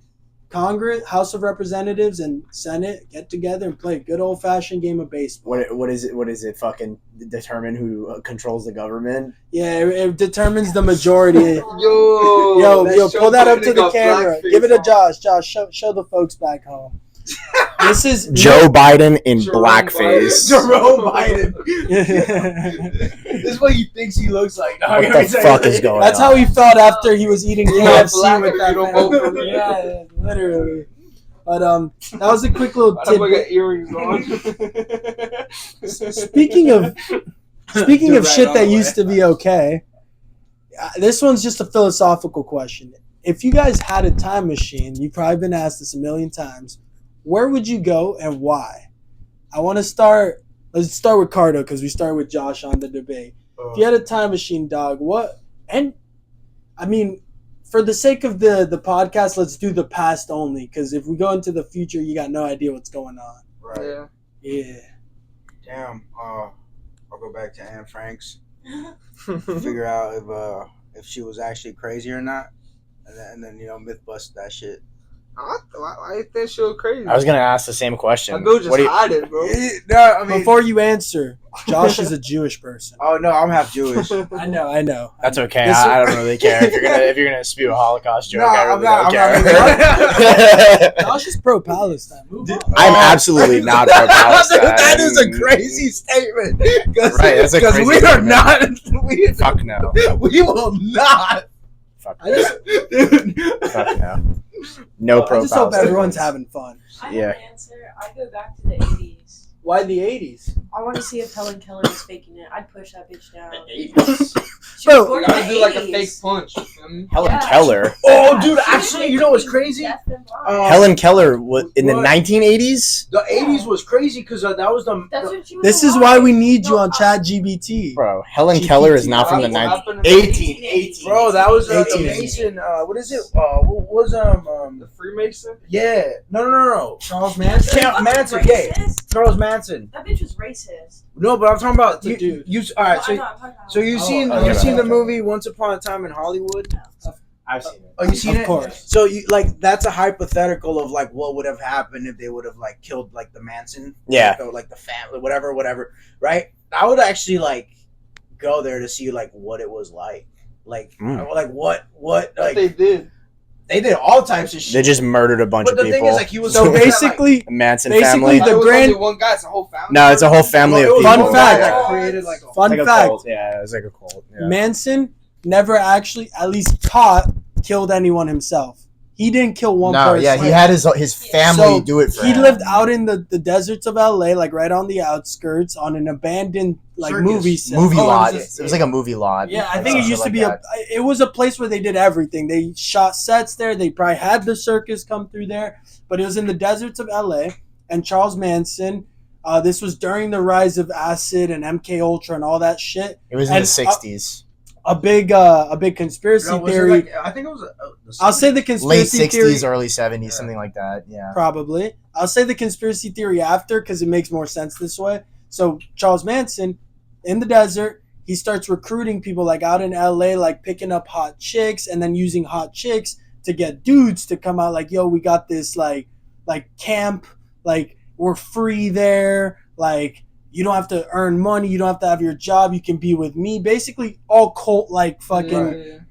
Congress, House of Representatives, and Senate get together and play a good old fashioned game of baseball. What is it? What is it? Fucking determine who controls the government? Yeah, it determines the majority. Yo, Yo, pull that up to the camera. Give it a Josh. Josh, show the folks back home. This is Joe Biden in Jerome blackface. Jerome Biden. That's This is what he thinks he looks like. No, What the fuck is going on? how he felt after he was eating Yeah, KFC black with if that you don't vote for man. me. Yeah, literally. But that was a quick little I got tidbit. earrings on. Speaking of Right shit on that the used to be okay, this one's just a philosophical question. If you guys had a time machine, you've probably been asked this a million times. Where would you go and why? I want to start. Let's start with Cardo because we started with Josh on the debate. If you had a time machine, dog, what And I mean, for the sake of the podcast, let's do the past only, because if we go into the future, you got no idea what's going on. Right. Yeah. Yeah. Damn. I'll go back to Anne Frank's. Figure out if she was actually crazy or not, and then myth bust that shit. I think she was crazy. I was gonna ask the same question. That dude just What do you- hiding, bro. No, I mean. Before you answer, Josh is a Jewish person. Oh no, I'm half Jewish. I know. That's okay. This- I don't really care if you're gonna spew a Holocaust joke. No, I I'm really not- don't care. Josh is pro Palestine. Move on. I'm absolutely not pro Palestine. That is a crazy statement. Right, that's a Because crazy we are statement. not. Fuck no. We will not. Fuck I no. just, Dude. Fuck no. No I pro just hope Palestine. everyone's having fun. I have Yeah. an answer. I go back to the 80s. Why the 80s? I want to see if Helen Keller is faking it. I'd push that bitch down. She Bro, was born in Gotta the do like a 80s. fake punch. You feel me? Helen Yeah. Keller. Oh, dude, She was actually, you know what's faking crazy? death and life. Helen Keller was in the What? 1980s. The 80s was crazy because that was That's the when she was This is alive. why we need you No, on ChatGPT. Bro, Helen GPT. Keller is not from the What 19. happened in the 18. bro. That was the 18. Mason. What is it? What was The Freemason? Yeah. No. Charles Manson. Fucking Manson. Yeah. racist. Charles Manson. That bitch was racist. No, but I'm talking about That's a dude. You. All right. No, I So know, I'm talking about so you've seen okay. you've seen the movie Once Upon a Time in Hollywood? I've seen it. Oh, you seen Of it? course. So you like that's a hypothetical of like what would have happened if they would have like killed like the Manson, Yeah. like the family, whatever, right? I would actually like go there to see like what it was like like what like They did. they did all types of shit. They just murdered a bunch but of the people. thing is like he was So so basically, The Manson basically family. the The was grand- only one guy. It's a whole family. No, it's a whole family of people. Fun fact. that created like a fun It's like a fact, cult. Yeah, it was like a cult. Yeah. Manson never actually, at least caught, killed anyone himself. He didn't kill one No, person. yeah, he had his family So, do it for He him. lived out in the deserts of LA, like right on the outskirts, on an abandoned like Circus. movie set. Movie Oh, lot. it It was like a movie lot. Yeah, I Or think it some used to shit be like it was a place where they did everything. They shot sets there. They probably had the circus come through there, but it was in the deserts of LA. And Charles Manson, this was during the rise of acid and MK Ultra and all that shit. It was in And, the 60s. A big conspiracy No, was it theory. like, I think it was I'll say the Late conspiracy 60s, theory. early 70s, something like that. Yeah. Probably. I'll say the conspiracy theory after because it makes more sense this way. So Charles Manson, in the desert, he starts recruiting people like out in LA, like picking up hot chicks and then using hot chicks to get dudes to come out like, yo, we got this like camp, like we're free there, like you don't have to earn money, you don't have to have your job, you can be with me. Basically all cult like fucking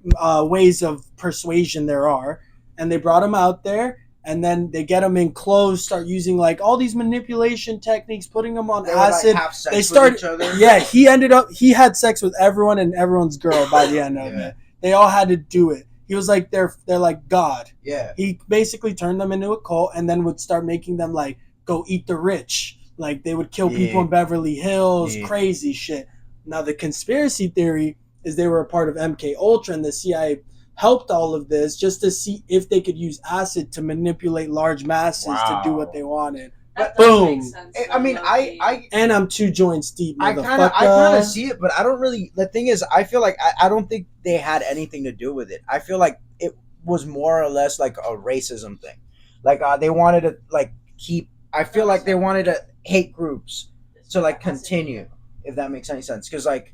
ways of persuasion there are. And they brought him out there. And then they get him in clothes, start using like all these manipulation techniques, putting him on acid. They started, each other. yeah. He had sex with everyone and everyone's girl by the end of it. They all had to do it. He was like they're like God. Yeah. He basically turned them into a cult and then would start making them like go eat the rich. Like they would kill people in Beverly Hills, crazy shit. Now the conspiracy theory is they were a part of MK Ultra and the CIA helped all of this just to see if they could use acid to manipulate large masses to do what they wanted. That But does boom. make sense, I mean, though, I And I'm 2 joints deep, I kind motherfucker. of see it, but I don't really. The thing is, I feel like I don't think they had anything to do with it. I feel like it was more or less like a racism thing. Like they wanted to like keep. I feel like they wanted to hate groups to like continue, if that makes any sense. Because like,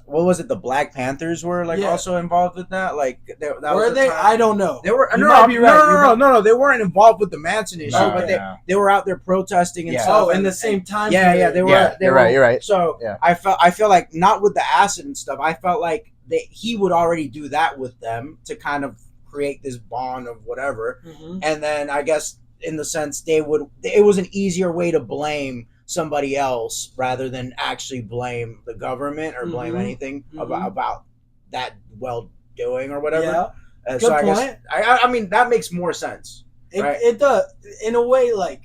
what was it? The Black Panthers were like also involved with that. Like, that Were was the they? time. I don't know. They were. You No, might be right. no. They weren't involved with the Manson issue, No, but yeah. they were out there protesting and Yeah. stuff. Oh, in and- the same time. Yeah, period. they were. Yeah, they you're were, right, you're right. So Yeah. I feel like not with the acid and stuff. I felt like he would already do that with them to kind of create this bond of whatever. Mhm. And then I guess in the sense it was an easier way to blame somebody else rather than actually blame the government or blame Mhm. anything Mhm. about that well doing or whatever. Yeah. So Good I guess point. I mean that makes more sense. Right. It does in a way. Like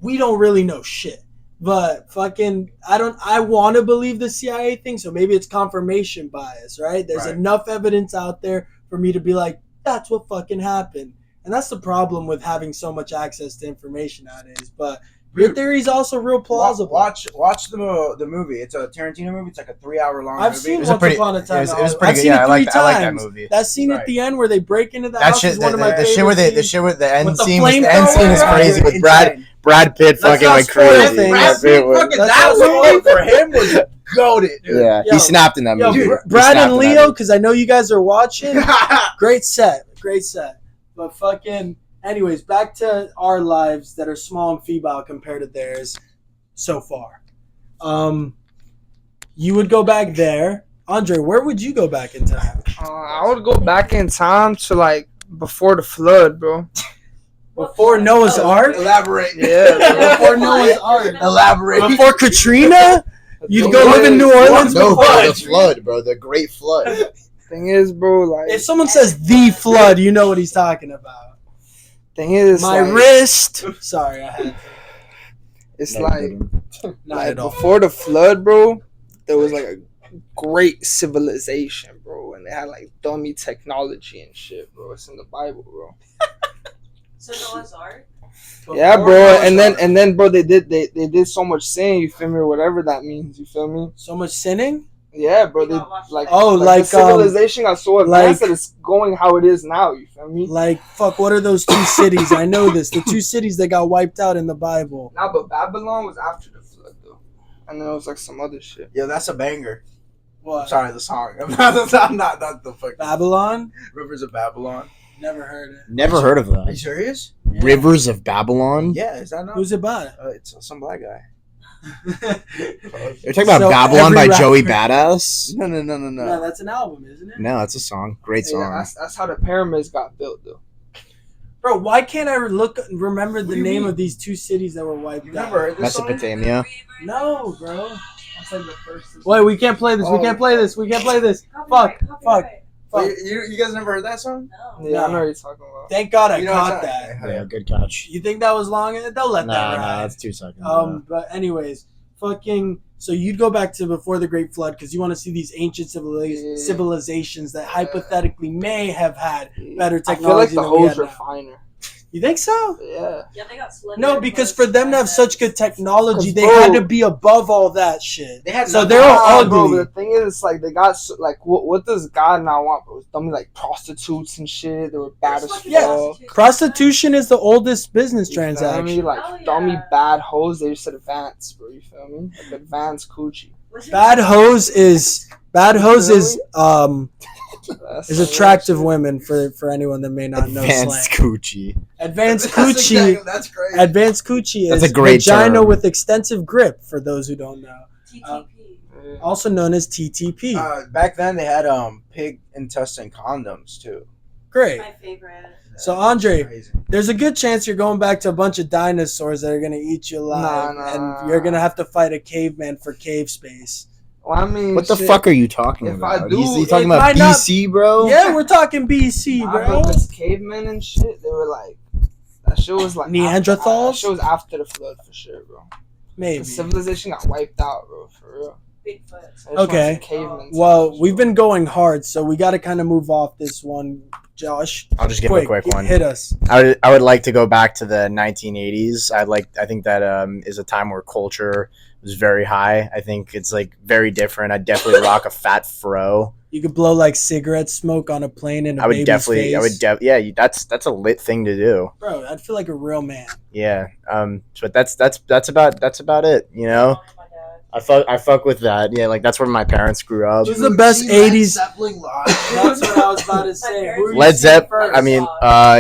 we don't really know shit, but fucking I want to believe the CIA thing. So maybe it's confirmation bias, right? There's Right. enough evidence out there for me to be like, that's what fucking happened. And that's the problem with having so much access to information nowadays. But Your theory's also real plausible. Watch the movie. It's a Tarantino movie. It's like a 3-hour long I've movie. seen was a Once pretty- Upon a Time. it was I've pretty good. seen Yeah, it I three like that times. movie. That scene at Right. the end where they break into the That house shit, is one of my the favorite shit where scenes. the end With the scene was flamethrower? crazy with Insane. Brad Pitt Let's fucking not went spoil crazy. things. Brad Pitt fucking Let's that not movie for him was goated. Yeah, Yo, he snapped in that Yo, movie. He Brad snapped and in that Leo, movie. because I know you guys are watching. Great set. But fucking, anyways, back to our lives that are small and feeble compared to theirs so far. You would go back there. Andre, where would you go back in time? I would go back in time to like before the flood, bro. Before Noah's Ark? Elaborate. Yeah. Before Noah's Ark. Elaborate. Before Katrina? You'd go live in New Orleans No, before? bro, the flood, bro, the Great Flood. Thing is, bro, like If someone says the flood, you know what he's talking about. thing is, My like, wrist. Sorry, I had to. it's No, like, you didn't. Not like at all. before the flood, bro. There was like a great civilization, bro, and they had like dummy technology and shit, bro. It's in the Bible, bro. So Noah's Ark? Yeah, bro, and then, bro, they did so much sin, you feel me, or whatever that means, you feel me? So much sinning? Yeah, bro, You they gotta watch like Oh, like, the civilization got so advanced like- that it's going how it is now, you feel me? Like, fuck, what are those two cities? I know this. The two cities that got wiped out in the Bible. Nah, but Babylon was after the flood though, and then it was like some other shit. Yo, that's a banger. What? Sorry, the song. I'm not the fucking Babylon? Rivers of Babylon. Never heard it. Never heard of Are you that. serious? Yeah. Rivers of Babylon. Yeah, is that not? Who's it by? It's some black guy. You're talking about So Babylon every by rapper- Joey Badass. No. No, that's an album, isn't it? No, that's a song. Great Yeah, song. that's how the pyramids got built though. Bro, why can't I remember What the do you name mean? of these two cities that were wiped You out? never heard this song? Mesopotamia. No, bro. That's like the first. Wait, we can't play this. We Oh. can't play this. We can't play this. Copyright, Fuck. copyright. Fuck. You guys never heard that song? No. Yeah, I know what you're talking about. Thank God I You know what I'm caught talking- that. Yeah, good catch. You think that was long? They'll let that Nah, ride. that's 2 seconds. But anyways, fucking. So you'd go back to before the Great Flood because you want to see these ancient Yeah. civilizations that hypothetically may have had better I feel like technology the than we hoes had are now. finer. You think so? Yeah. Yeah, they got slender. No, because clothes, for them to have such good technology, 'Cause, they bro- had to be above all that shit. They had So nothing. they're all Nah, bro, ugly. but the thing is, like, they got like, what does God now want, bro? Dummy like prostitutes and shit. They were bad as fuck. Yeah. Prostitution is the oldest business You feel me? transaction. Like Oh, yeah. dummy bad hoes. They just said advance, bro. You feel me? Like advanced coochie. Bad hose is Really? is That's attractive women for anyone that may not know Advanced slang. coochie. Advanced That's coochie. exactly- That's crazy. Advanced coochie That's is a great vagina term. with extensive grip. For those who don't know, TTP. Yeah. also known as TTP. Back then they had pig intestine condoms too. Great. My favorite. So, Andre, Crazy. there's a good chance you're going back to a bunch of dinosaurs that are gonna eat you alive, Nah. and you're gonna have to fight a caveman for cave space. Well, I mean, What the shit. fuck are you talking If I about? do, He's it talking might about not- BC, bro? Yeah, we're talking BC, Nah, bro. but this cavemen and shit, they were like, that shit was like Neanderthals? That shit was after the flood for sure, bro. Maybe. The civilization got wiped out, bro, for real. Bigfoot. I just want Okay. some cavemen Well, times, we've bro. been going hard, so we got to kind of move off this one. Josh, I'll just give a quick one. hit us. I would like to go back to the 1980s. I think that is a time where culture was very high. I think it's like very different. I'd definitely rock a fat fro. You could blow like cigarette smoke on a plane in a I would baby's definitely. face. I would. Yeah. That's a lit thing to do. Bro, I'd feel like a real man. Yeah. But that's about it. You know. I fuck with that. Yeah. Like that's where my parents grew up. Who's the best 80s? Zeppelin live. That's what I was about to say. Who are you Led seeing Zepp. first? I mean,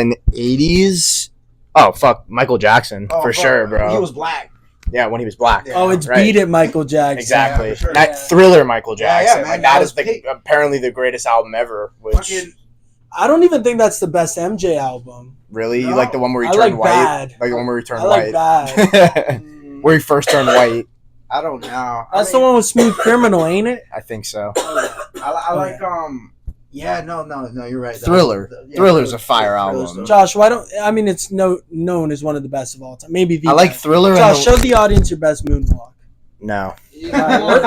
in the 80s. Oh fuck, Michael Jackson Oh, for sure, bro. He was black. Yeah, when he was black. Yeah. Oh, it's Right. Beat It, Michael Jackson. Exactly. Yeah, for sure. That Yeah. Thriller Michael Yeah, yeah, Jackson. man, like that that was is the peak. apparently the greatest album ever. Which Fucking I don't even think that's the best MJ album. really you No. like the one where he I turned like white? Bad. Like the one where he I turned like white. Bad. Where he first turned white. I don't know. That's the one with Smooth Criminal, ain't it? I think so. I like Yeah, no, you're right. Thriller. Thriller's a fire Thriller's album. dope. Josh, why don't I mean it's known as one of the best of all time. Maybe the I like best. Thriller. Josh, and show the audience your best moonwalk. no,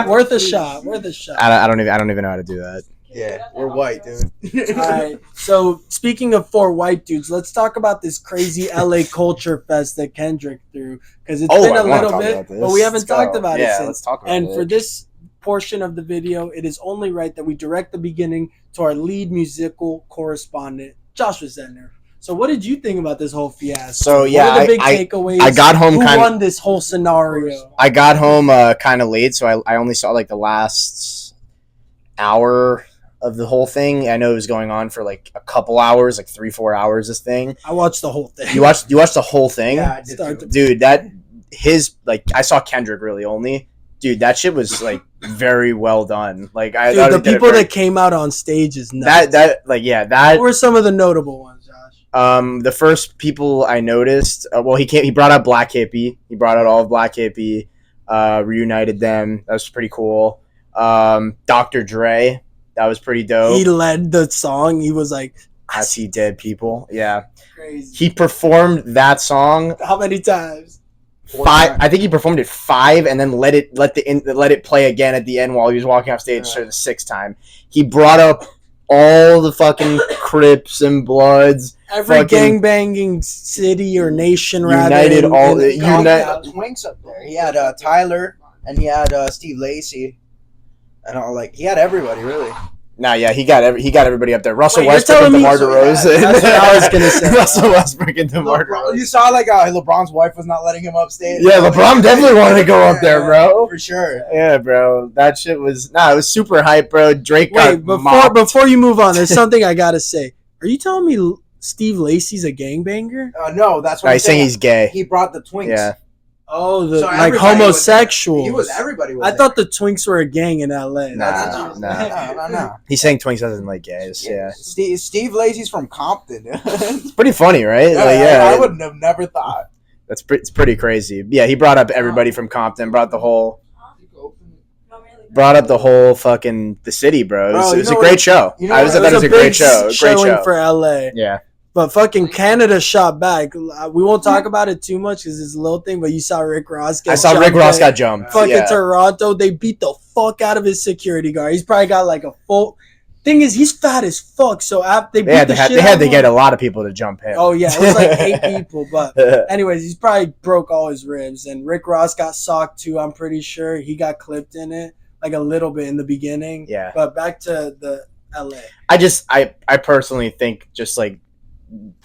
Worth a shot. Worth a shot. I don't even know how to do that. Yeah, we're white, dude. All right. So speaking of 4 white dudes, let's talk about this crazy LA culture fest that Kendrick threw because it's been I a wanna little talk bit, about this. but we haven't Let's go. talked about it Yeah, since. let's talk about And it. for this portion of the video, it is only right that we direct the beginning to our lead musical correspondent, Joshua Zedner. So what did you think about this whole fiasco? So, yeah, what are the big takeaways? I got home Who kind won this whole scenario? I got home kind of late, so I only saw like the last hour of the whole thing. I know it was going on for like a couple hours, like 3-4 hours. This thing. I watched the whole thing. You watched the whole thing, Yeah, I did Start too. to- dude. That his like I saw Kendrick really only. Dude, that shit was like very well done. Like I Dude, thought the he did it people very- that came out on stage is nuts. that like yeah What that were some of the notable ones, Josh? the first people I noticed well he brought out Black Hippie. He brought out all of Black Hippie, reunited them. That was pretty cool. Dr. Dre, that was pretty dope. He led the song. He was like, I see dead people. Yeah, crazy. he performed that song How many times? 5. I think he performed it 5, and then let it play again at the end while he was walking off stage for the 6th time. He brought up all the fucking Crips and Bloods. Every Fucking- gangbanging city or nation, rather. United all- in- Unite- Got Twinks up there. He had Tyler and he had Steve Lacy, and all like he had everybody really. Nah, yeah, he got everybody up there. Russell Wait, you're Westbrook and telling me- DeMar so, DeRozan. that's what I was gonna say. Russell Westbrook and DeMar LeBron, you DeRozan. saw like LeBron's wife was not letting him upstage. Yeah, LeBron definitely wanted to go up there, bro. For sure. Yeah, bro, that shit was it was super hype, bro. Drake Wait, got mopped. before you move on, there's something I gotta say. Are you telling me Steve Lacy's a gangbanger? No, that's what No, I'm he's saying he's gay. He brought the Twinks. Yeah. Oh, So like everybody was homosexuals. He was everybody. Was I thought the Twinks were a gang in LA. Nah. No. He's saying Twinks doesn't like gays. Yeah. Steve Lacy's from Compton. It's pretty funny, right? Yeah, Like, I would have never thought. it's pretty crazy. Yeah, he brought up everybody from Compton, brought up the whole fucking the city, bro. Bro, It you was a know great what- show. you know I what- thought it was a great show. Great showing show. for LA. Yeah. But fucking Canada shot back. We won't talk about it too much because it's a little thing. But you saw Rick Ross get I saw Rick jumped Ross in got jumped. fucking Yeah. Toronto. They beat the fuck out of his security guard. He's probably got like a full. Thing is, he's fat as fuck. So after They had to out of get a him. lot of people to jump him. Oh yeah, it was like 8 people. But anyways, he's probably broke all his ribs. And Rick Ross got socked too. I'm pretty sure he got clipped in it like a little bit in the beginning. Yeah. But back to the LA. I personally think just like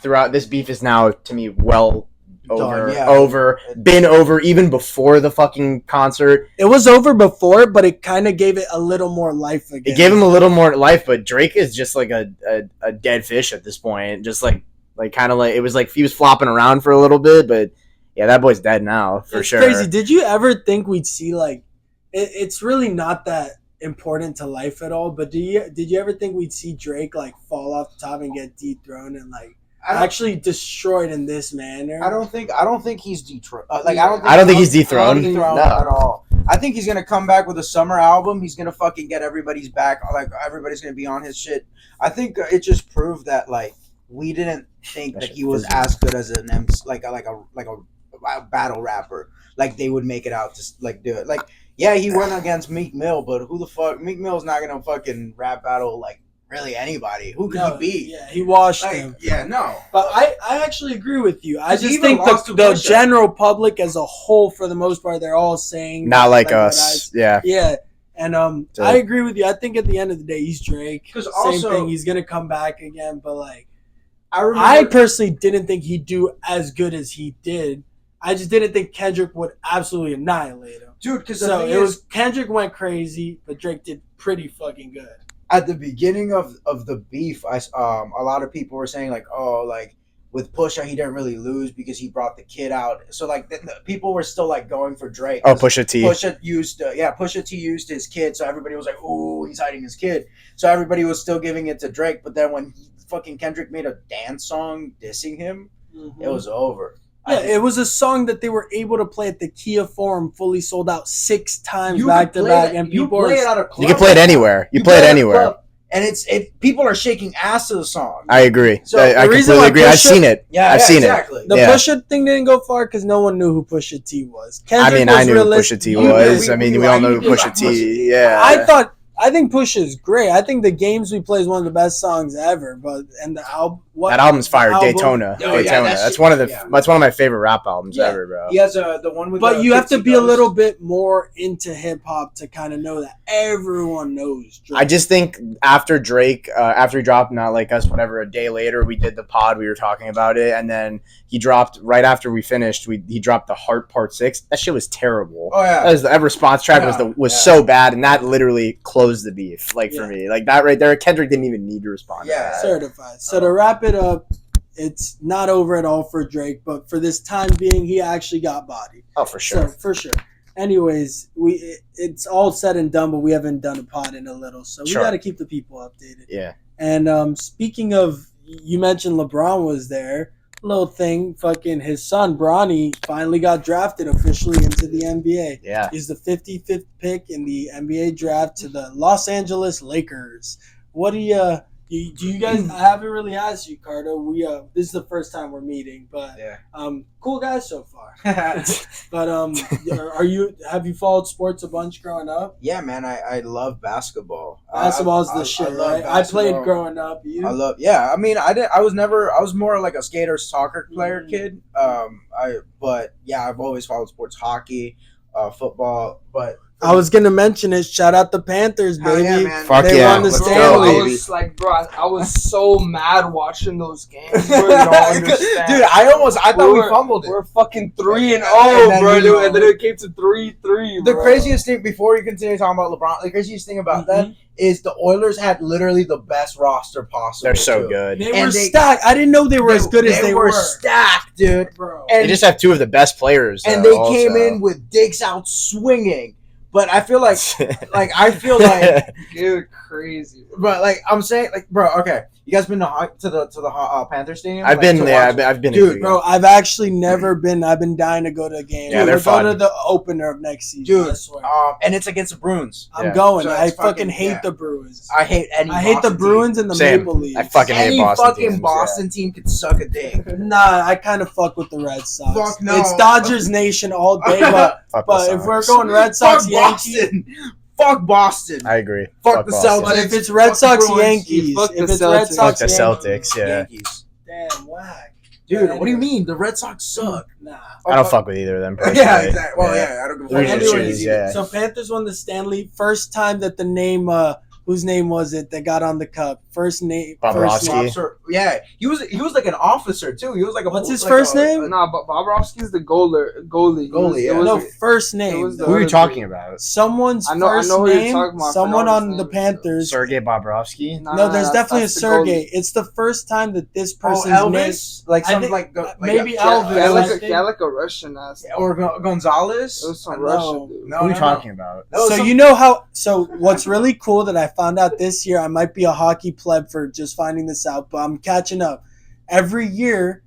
throughout this beef is now to me well over, Done, yeah. been over even before the fucking concert. It was over before, but it kind of gave it a little more life again. It gave him a little more life, but Drake is just like a dead fish at this point. Just like kind of like it was like he was flopping around for a little bit, but yeah, that boy's dead now for It's sure. crazy. Did you ever think we'd see like? It's really not that important to life at all. But did you ever think we'd see Drake like fall off the top and get dethroned and like actually destroyed in this manner? I don't think he's dethroned. I don't think he's dethroned. At No. all. I think he's gonna come back with a summer album. He's gonna fucking get everybody's back. Like everybody's gonna be on his shit. I think it just proved that like we didn't think that he was as good as an MC, like a battle rapper. Like they would make it out to like do it. Like yeah, he went against Meek Mill, but who the fuck? Meek Mill's not gonna fucking rap battle like really anybody. Who could No, he be? Yeah, he washed Like, him. yeah, no. But I actually agree with you. I 'Cause he just even think lost the to Pusha. general public as a whole, for the most part, they're all saying Not like what us. Yeah. Yeah, and So- I agree with you. I think at the end of the day, he's Drake. 'Cause Same also- thing. He's gonna come back again, but like, I remember. I personally didn't think he'd do as good as he did. I just didn't think Kendrick would absolutely annihilate him. dude, because the So thing it is, was Kendrick went crazy, but Drake did pretty fucking good. at the beginning of the beef, a lot of people were saying like, oh, like with Pusha, he didn't really lose because he brought the kid out. So like the people were still like going for Drake. Oh, Pusha T. Pusha T used his kid, so everybody was like, "Ooh, he's hiding his kid." So everybody was still giving it to Drake, but then when fucking Kendrick made a dance song dissing him, it was over. Yeah, it was a song that they were able to play at the Kia Forum, fully sold out 6 times You back could to play back, it- and you people play it are. at a club. You can play it anywhere. You play it at a anywhere. club, and people are shaking ass to the song. I agree. So I the reason completely why agree. I've Pusha- seen it. yeah, I've yeah, seen exactly. The Yeah. Pusha thing didn't go far because no one knew who Pusha T was. I Kendrick mean, was I knew who realistic. Pusha T You knew, was. we I mean, knew, we all I know knew who Pusha like T. Pusha. Yeah. I I think Push is great. I think the Games We Play is one of the best songs ever. But and the album, That album's fire. Daytona. Oh, yeah, Daytona. that's That's one of the. yeah. That's one of my favorite rap albums Yeah. ever, bro. He has the one with. But the you have to Pixie be a Ghost. little bit more into hip hop to kind of know that everyone knows Drake. I just think after Drake, after he dropped Not Like Us, whatever, a day later, we did the pod, we were talking about it, and then he dropped, right after we finished, he dropped The Heart Part 6. That shit was terrible. Oh yeah. That was the response track was so bad, and that literally closed the beef, for me. Like, that right there, Kendrick didn't even need to respond to that. Certified. So to wrap it up, it's not over at all for Drake, but for this time being, he actually got bodied. Oh, for sure. So, for sure. Anyways, it's all said and done, but we haven't done a pod in a little, so we Sure. got to keep the people updated. Yeah. And speaking of, you mentioned LeBron was there. Little thing, fucking his son Bronny finally got drafted officially into the NBA. Yeah. He's the 55th pick in the NBA draft to the Los Angeles Lakers. What do you guys? I haven't really asked you, Cardo. This is the first time we're meeting, but cool guys so far. But have you followed sports a bunch growing up? Yeah, man, I love basketball. Basketball's the shit, love right? I played basketball. growing up. You? I love. Yeah, I mean, I was more like a skater, soccer player kid. But yeah, I've always followed sports, hockey, football. But I was gonna mention it. Shout out the Panthers, Hell baby. yeah, man. Fuck They yeah. won the Let's go, Stanley. I baby. was like, bro, I was so mad watching those games. Bro, you don't understand. Dude, I thought we fumbled it. We're fucking 3-0, And then bro. you- And then it came to 3-3. The bro. craziest thing, before you continue talking about LeBron, the craziest thing about that is the Oilers had literally the best roster possible. They're so too. good. They And were they- stacked. I didn't know they were as good as they were. stacked, dude. Bro. And They just have two of the best players. and though, they also. came in with dicks out swinging. But I feel like, You're crazy. Bro. but like I'm saying, like, bro, okay, you guys been to the Panther Stadium? I've Like, been to there. watch it? I've been. Dude, in Bro, I've actually never been. I've been dying to go to a game. Yeah, they're We're going to fun. the opener of next season. Dude, I swear. and it's against the Bruins. I'm yeah. going. So I it's fucking fucking- hate yeah. the Bruins. I hate any. I hate the Boston Bruins and the Same. Maple Leafs. I fucking hate Any Boston fucking teams, Boston team could suck a dick. Nah, I kind of fuck with the Red Sox. Fuck no. It's Dodgers Nation all day, but Fuck the but if we're Sox. going Red Sox Fuck Yankees, Boston. Fuck Boston. I agree. Fuck the Boston. but Celtics. if it's Red Fuck the Sox Bruins. Yankees, Fuck if the it's Red Celtics. Sox Fuck the Yankees, Celtics, yeah. Yankees. damn whack. Dude, But what do you anyway, mean? The Red Sox suck. Nah. I don't fuck with either of them. Personally. Yeah, exactly. Well, yeah, I don't give a They're fuck. just Anyways, shitty, yeah. So Panthers won the Stanley. First time that the name, whose name was it that got on the cup? First name. Bobrovsky. Officer, yeah, he was like an officer too. He was like a What's his like first a- name? Nah, but Bobrovsky's the goalie. Goalie, yeah. No, first name. was the- Who are you talking about? Someone I know first who you're name. talking about. I Someone forgot on his the name. Panthers. Sergei Bobrovsky. No, there's definitely a that's the Sergey. goalie. It's the first time that this Oh, person's name. Elvis, like I something think- like maybe yeah, Elvis. Yeah, I like think- a, yeah, like a Russian ass. or Gonzalez. It was some No. Russian dude. No, Who are you no, talking about? No, So some- you know how? So what's really cool that I found out this year? I might be a hockey pleb for just finding this out, but I'm catching up. Every year,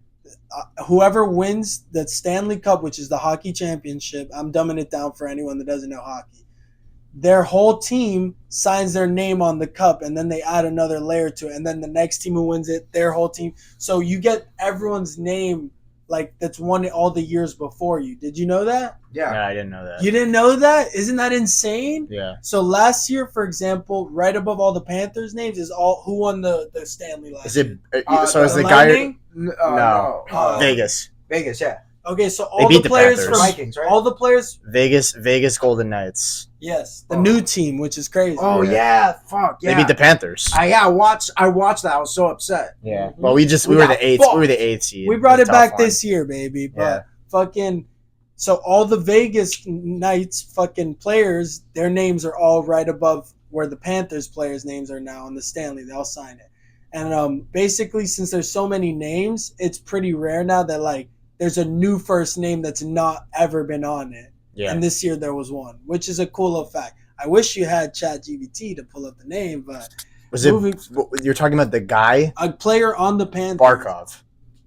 whoever wins the Stanley Cup, which is the hockey championship, I'm dumbing it down for anyone that doesn't know hockey. Their whole team signs their name on the cup, and then they add another layer to it, and then the next team who wins it, their whole team. So you get everyone's name like that's won it all the years before you. Did you know that? yeah. Yeah, I didn't know that. You didn't know that? Isn't that insane? Yeah. So last year, for example, right above all the Panthers' names is all who won the Stanley last Is year. it? So is the guy? Lightning? No. Vegas. Vegas, yeah. Okay, so They all beat the the players Panthers. from Vikings, right? all the players, Vegas Golden Knights. yes, the Oh. new team, which is crazy. Oh Yeah. yeah, fuck yeah. They beat the Panthers. I watched that. I was so upset. Yeah. Well, we We were got the eighth. fucked. We were the eighth seed. We brought was it a tough back one. this year, baby. But Yeah. fucking, so all the Vegas Knights fucking players, their names are all right above where the Panthers players' names are now on the Stanley. They all sign it. And basically, since there's so many names, it's pretty rare now that like there's a new first name that's not ever been on it. Yeah. And this year there was one, which is a cool little fact. I wish you had ChatGPT to pull up the name, but Was it? moving- You're talking about the guy a player on the Panthers. Barkov,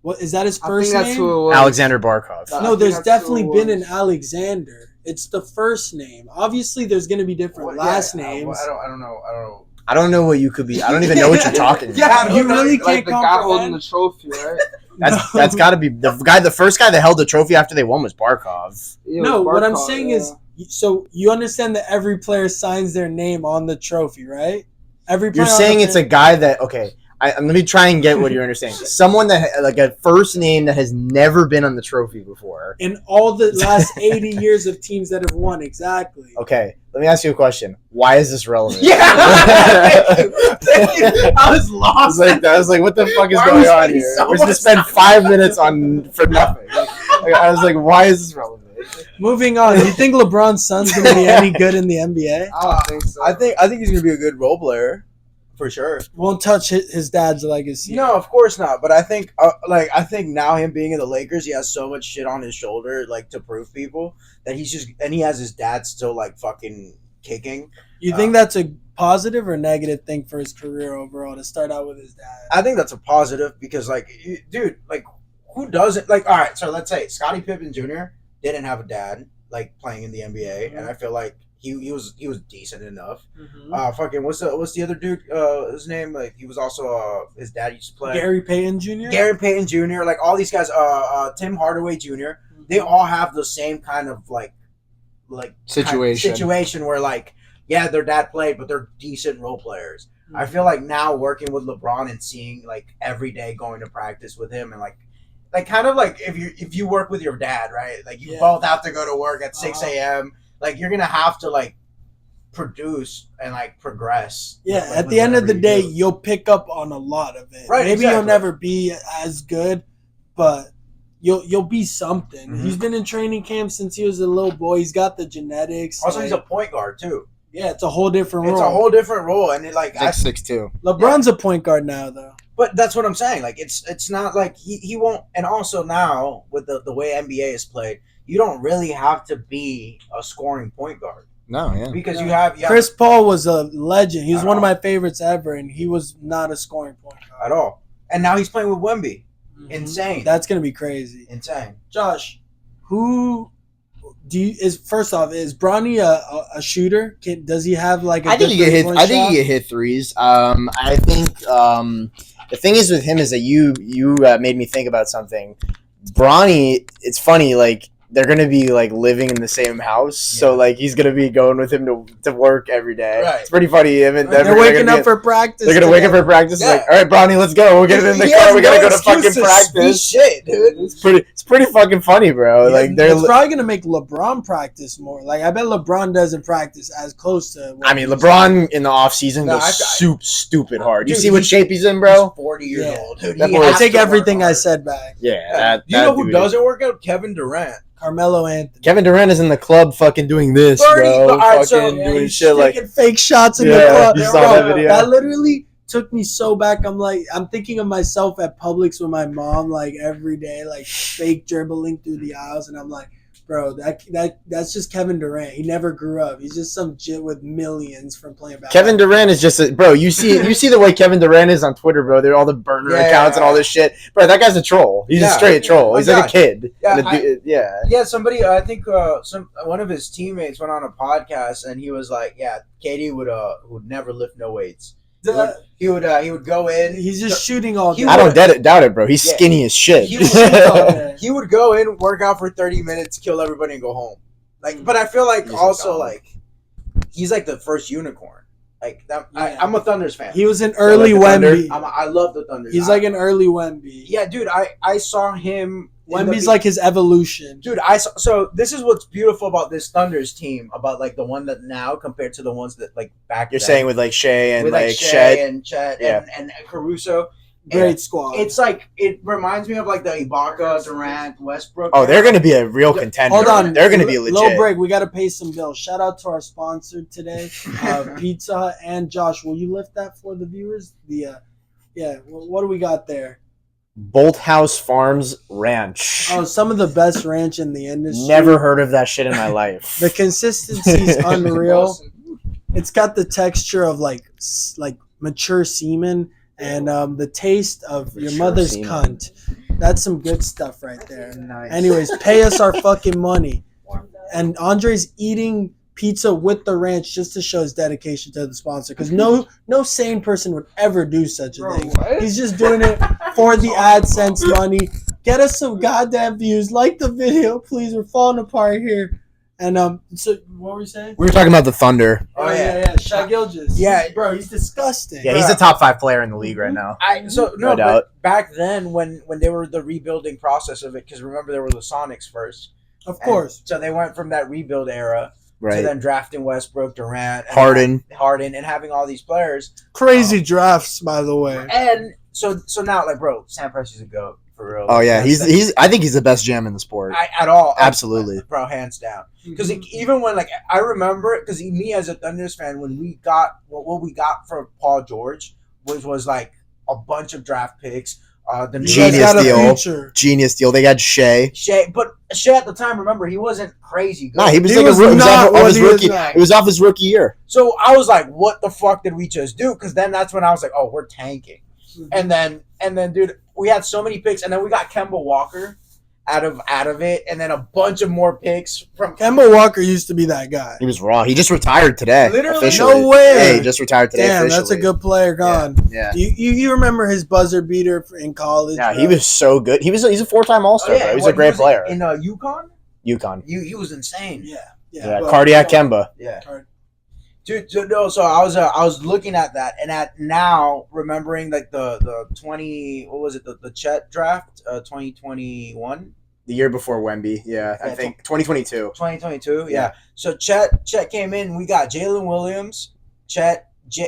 What is that? His I first think that's name? who it was. Alexander Barkov. I No, think there's that's definitely who it been was. an Alexander. It's the first name. Obviously, there's going to be different last names. I don't know. I don't know what you could be. I don't even know what you're talking about. Yeah, You really Like can't the guy comprehend. holding the trophy, right? That's got to be the guy. The first guy that held the trophy after they won was Barkov. Yeah, No, what I'm Barkov, saying yeah. is So you understand that every player signs their name on the trophy, right? Every player You're on saying the it's a guy that okay. Let me try and get what you're understanding. Someone that like a first name that has never been on the trophy before. in all the last 80 years of teams that have won, exactly. Okay, let me ask you a question. Why is this relevant? Yeah, I was lost. I was like, what the fuck is Why going was on he here? so We're just spend much 5 minutes for nothing. I was like, why is this relevant? Moving on, you think LeBron's son's going to be any good in the NBA? I don't think so. I think he's gonna be a good role player, for sure. Won't touch his dad's legacy. No, of course not. But I think, I think now him being in the Lakers, he has so much shit on his shoulder, like to prove people that he has his dad still like fucking kicking. You think that's a positive or negative thing for his career overall to start out with his dad? I think that's a positive because, like, dude, like, who doesn't like? All right, so let's say Scottie Pippen Jr. didn't have a dad like playing in the NBA, and I feel like he was decent enough. Fucking what's the other dude? His name, like, he was also his dad used to play Gary Payton Jr.? Gary Payton Jr. Like all these guys, Tim Hardaway Jr. They all have the same kind of like situation where like, yeah, their dad played, but they're decent role players. I feel like now working with LeBron and seeing like every day going to practice with him and like kind of like if you work with your dad, right? Like you both have to go to work at 6 a.m. Like you're gonna have to like produce and like progress. Yeah, at the end of the day, you'll pick up on a lot of it. Right, Maybe exactly. you'll never be as good, but you'll be something. Mhm. He's been in training camp since he was a little boy. He's got the genetics. Also, like, he's a point guard too. yeah, it's a whole different role. It's a whole different role, and it like Like 6'2". LeBron's a point guard now, though. But that's what I'm saying. Like it's not like he won't. And also now with the way NBA is played, you don't really have to be a scoring point guard No, yeah. because you have Chris Paul was a legend. He was one of my favorites ever, and he was not a scoring point guard at all. And now he's playing with Wemby. Mhm. Insane. That's gonna be crazy. Insane. Josh, who first off, is Bronny a shooter? Does he have like a I think good he get hit. three-point I think shot? he get hit threes. I think the thing is with him is that you made me think about something. Bronny, it's funny. Like they're gonna be like living in the same house, so like he's gonna be going with him to work every day. Right. It's pretty funny. They're waking up for practice. They're gonna wake up for practice. Yeah. Like, all right, Bronny, let's go. We'll get in the car. We gotta go to fucking practice. Shit, dude. It's pretty fucking funny, bro. Like they're. It's probably gonna make LeBron practice more. Like I bet LeBron doesn't practice as close to. I mean, LeBron in the off season No, goes stupid hard. You Dude, see what shape he's in, bro? He's 40 years Yeah. old, dude. That He boy- I has take to work everything I hard. said back. Yeah. You know who dude. doesn't work out? Kevin Durant. Carmelo Anthony. Kevin Durant is in the club fucking doing this, 30, bro. all right, so- Fucking Yeah, doing he's shit like. taking fake shots in the Yeah, club. you saw Bro, that video? That literally took me so back. I'm thinking of myself at Publix with my mom, like every day, like fake dribbling through the aisles, and I'm like, bro, that's just Kevin Durant. He never grew up. He's just some jit with millions from playing basketball. Kevin Durant is just bro. You see the way Kevin Durant is on Twitter, bro. They're all the burner Yeah, accounts and all this shit, bro. That guy's a troll. He's a Yeah. straight troll. Oh, He's like God. a kid. Yeah, And yeah. Yeah, somebody. I think one of his teammates went on a podcast and he was like, "Yeah, KD would never lift no weights. He would go in. He's just shooting all day. He I don't doubt it, bro. He's Yeah. skinny as shit. He would, he would go in, work out for 30 minutes, kill everybody, and go home. Like, but I feel like He's a also dog. like he's like the first unicorn. Like that, Yeah. I'm a Thunders fan. He was an early like the Thunder? Wemby. I love the Thunders. He's like an early Wemby. yeah, dude. I saw him. in the Wemby's like his evolution. Dude, so this is what's beautiful about this Thunders team, about like the one that now compared to the ones that like back. You're then, saying with like Shea and with like Shea Shed. and Chet Yeah. and Caruso. Great squad. It's like it reminds me of like the Ibaka, Durant, Westbrook. Oh, they're gonna be a real contender. Hold on, They're gonna be legit. Low break. We got to pay some bills. Shout out to our sponsor today, Pizza Hut. And Josh, will you lift that for the viewers? What do we got there? Bolt House Farms Ranch. Oh, some of the best ranch in the industry. Never heard of that shit in my life. The consistency is unreal. It's got the texture of like mature semen, and the taste of your Mature mother's semen. cunt. That's some good stuff right there. Nice. Anyways, pay us our fucking money. And Andre's eating pizza with the ranch just to show his dedication to the sponsor. Because no sane person would ever do such a thing. He's just doing it for the AdSense money. Get us some goddamn views. Like the video, please. We're falling apart here. And so what were we saying? We were talking about the Thunder. Oh yeah. Shai Gilgeous. Yeah. Bro, he's disgusting. Yeah, he's a top 5 player in the league right now. No doubt. but back then when they were the rebuilding process of it, because remember there were the Sonics first. Of course. So they went from that rebuild era to Right. then drafting Westbrook, Durant, Harden, and having all these players. Crazy drafts, by the way. And so now, like, bro, Sam Presti's a goat for real. Oh yeah, Like, he's. I think he's the best jam in the sport. at all. Absolutely. Bro, hands down. Because even when, like, I remember, because me as a Thunders fan, when we got what we got for Paul George was like a bunch of draft picks. The Genius got a deal. future. Genius deal. They got Shea. But Shea at the time, remember, he wasn't crazy good. Nah, he was He like was it was not off what his he is rookie. now. It was off his rookie year. So I was like, what the fuck did we just do? Because then that's when I was like, oh, we're tanking. And then, dude, we had so many picks, and then we got Kemba Walker out of it, and then a bunch of more picks from Kemba Walker used to be that guy. He was raw. He just retired today. Literally? Officially. No way. Yeah, he just retired today. Damn, officially. that's a good player gone. Yeah. You remember his buzzer beater in college? Yeah, bro? he was so good. He's a 4-time All-Star. Bro. He's a great player. In UConn? UConn. He was insane. Yeah, but- cardiac Kemba. Yeah. Dude, so I was looking at that, and at now remembering like the 20, what was it, the Chet draft, 2021, The year before Wemby. Yeah, I Yeah, think 2022. 2022. Yeah. So Chet came in. We got Jalen Williams,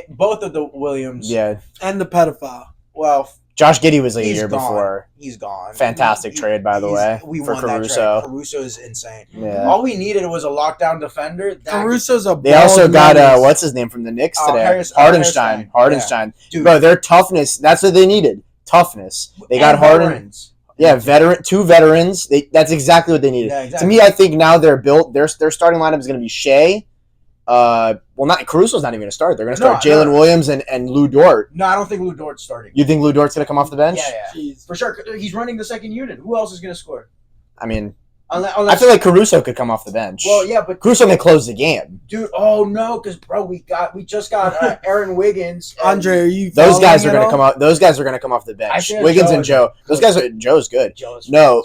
both of the Williams. Yeah, And the pedophile. Well, Josh Giddey was like a he's year gone. before. He's gone. Fantastic trade, by the way, We for won that Caruso. trade. Caruso is insane. Yeah. All we needed was a lockdown defender. Caruso's a They also bald got menace. what's his name from the Knicks today? Hardenstein. Hardenstein. Dude, Bro, their toughness. That's what they needed. Toughness. They got and Harden. veterans. Yeah, two veterans. That's exactly what they needed. Yeah, exactly. To me, I think now they're built. Their starting lineup is going to be Shea. Not Caruso's not even going to start. They're going to start No, Jalen Williams and Lou Dort. No, I don't think Lou Dort's starting. You think Lou Dort's going to come off the bench? Yeah. Jeez. For sure. He's running the second unit. Who else is going to score? I mean, Unless, I feel like Caruso could come off the bench. well, yeah, but Caruso can close the game. dude, oh no, because bro, we just got Aaron Wiggins. and Andre, are you Those guys are following going at to come all? out. Those guys are going to come off the I bench. think Wiggins Joe and is- Joe. Those guys are. Joe's good. Joe's No,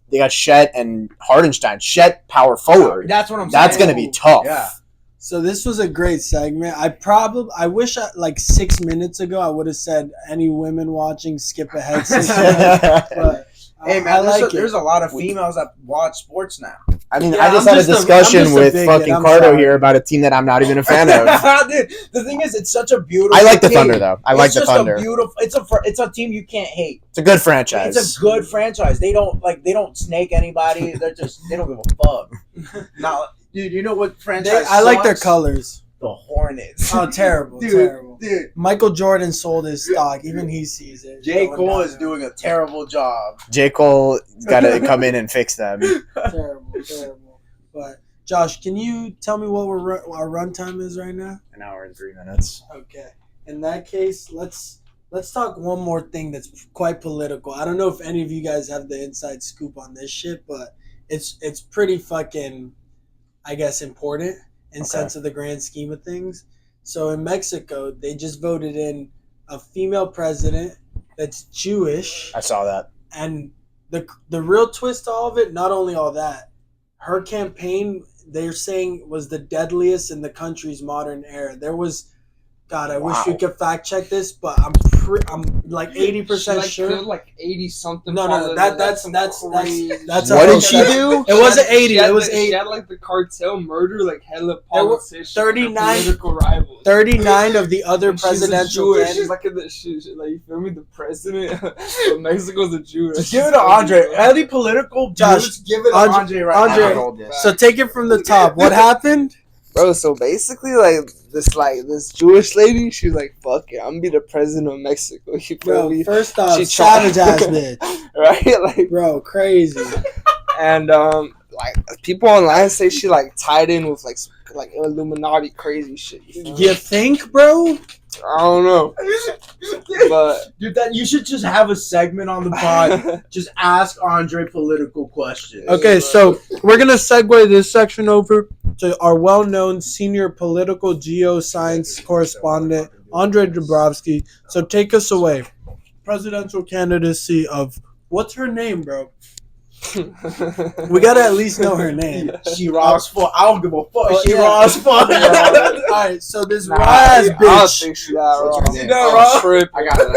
they got Shet and Hardenstein. Shet power forward. That's what I'm saying. That's going to be tough. Yeah. So this was a great segment. I wish like 6 minutes ago I would have said any women watching skip ahead 6 minutes. But Hey man, I like there's it. a lot of females that watch sports now. I mean, Yeah, I just I'm had a just a- I'm discussion just a with bigot, fucking I'm Cardo sorry. here about a team that I'm not even a fan of. Dude, the thing is, it's such a beautiful. I like the team. Thunder though. I like the just Thunder. A beautiful. It's a team you can't hate. It's a good franchise. It's a good franchise. They don't snake anybody. They don't give a fuck. Now, dude, you know what franchise? I like their sucks? colors. The Hornets. Oh, terrible, Dude, terrible. Dude, Michael Jordan sold his stock. Even he sees it. J. Going Cole down. is doing a terrible job. J. Cole got to come in and fix them. terrible. But Josh, can you tell me what our runtime is right now? An hour and 3 minutes. Okay. In that case, let's talk one more thing that's quite political. I don't know if any of you guys have the inside scoop on this shit, but it's pretty fucking, I guess, important in sense of the grand scheme of things. So in Mexico, they just voted in a female president that's Jewish, I saw that. and the real twist to all of it, not only all that, her campaign, they're saying, was the deadliest in the country's modern era. There was, God, I wish we could fact check this, but I'm like 80% sure. Like 80 something. No, that's crazy. that's What a- did she do? It wasn't 80. It was She 80. had like the cartel murder, like hella There were politicians, 39 political rivals. 39 of the other And she's a presidential Jew, candidates. she's like like you feel me? The president of Mexico's a Jew. Just give it to Andre. Any political Josh, dudes, give it to Andre- Andre right Andre. now. Hold this. So take it from the top. What happened? Bro, so basically, this Jewish lady, she's like, "Fuck it, I'm gonna be the president of Mexico." You feel Bro, me? first off, She savage tried- ass bitch. Right? Like, Bro, crazy. and like people online say she like tied in with like Illuminati crazy shit. You feel me? You think, bro? I don't know, but Dude, that you should just have a segment on the pod. Just ask Andre political questions. Okay, so we're going to segue this section over to our well-known senior political geoscience correspondent, Andrei Dubrovski. So take us away. Presidential candidacy of, what's her name, bro? We gotta at least know her name. She raw as fuck. I don't give a fuck. Oh, She yeah. raw as fuck. Alright, so this raw ass I don't bitch. think she got What's wrong. her name? She got Oh, wrong. Tripping. I got it.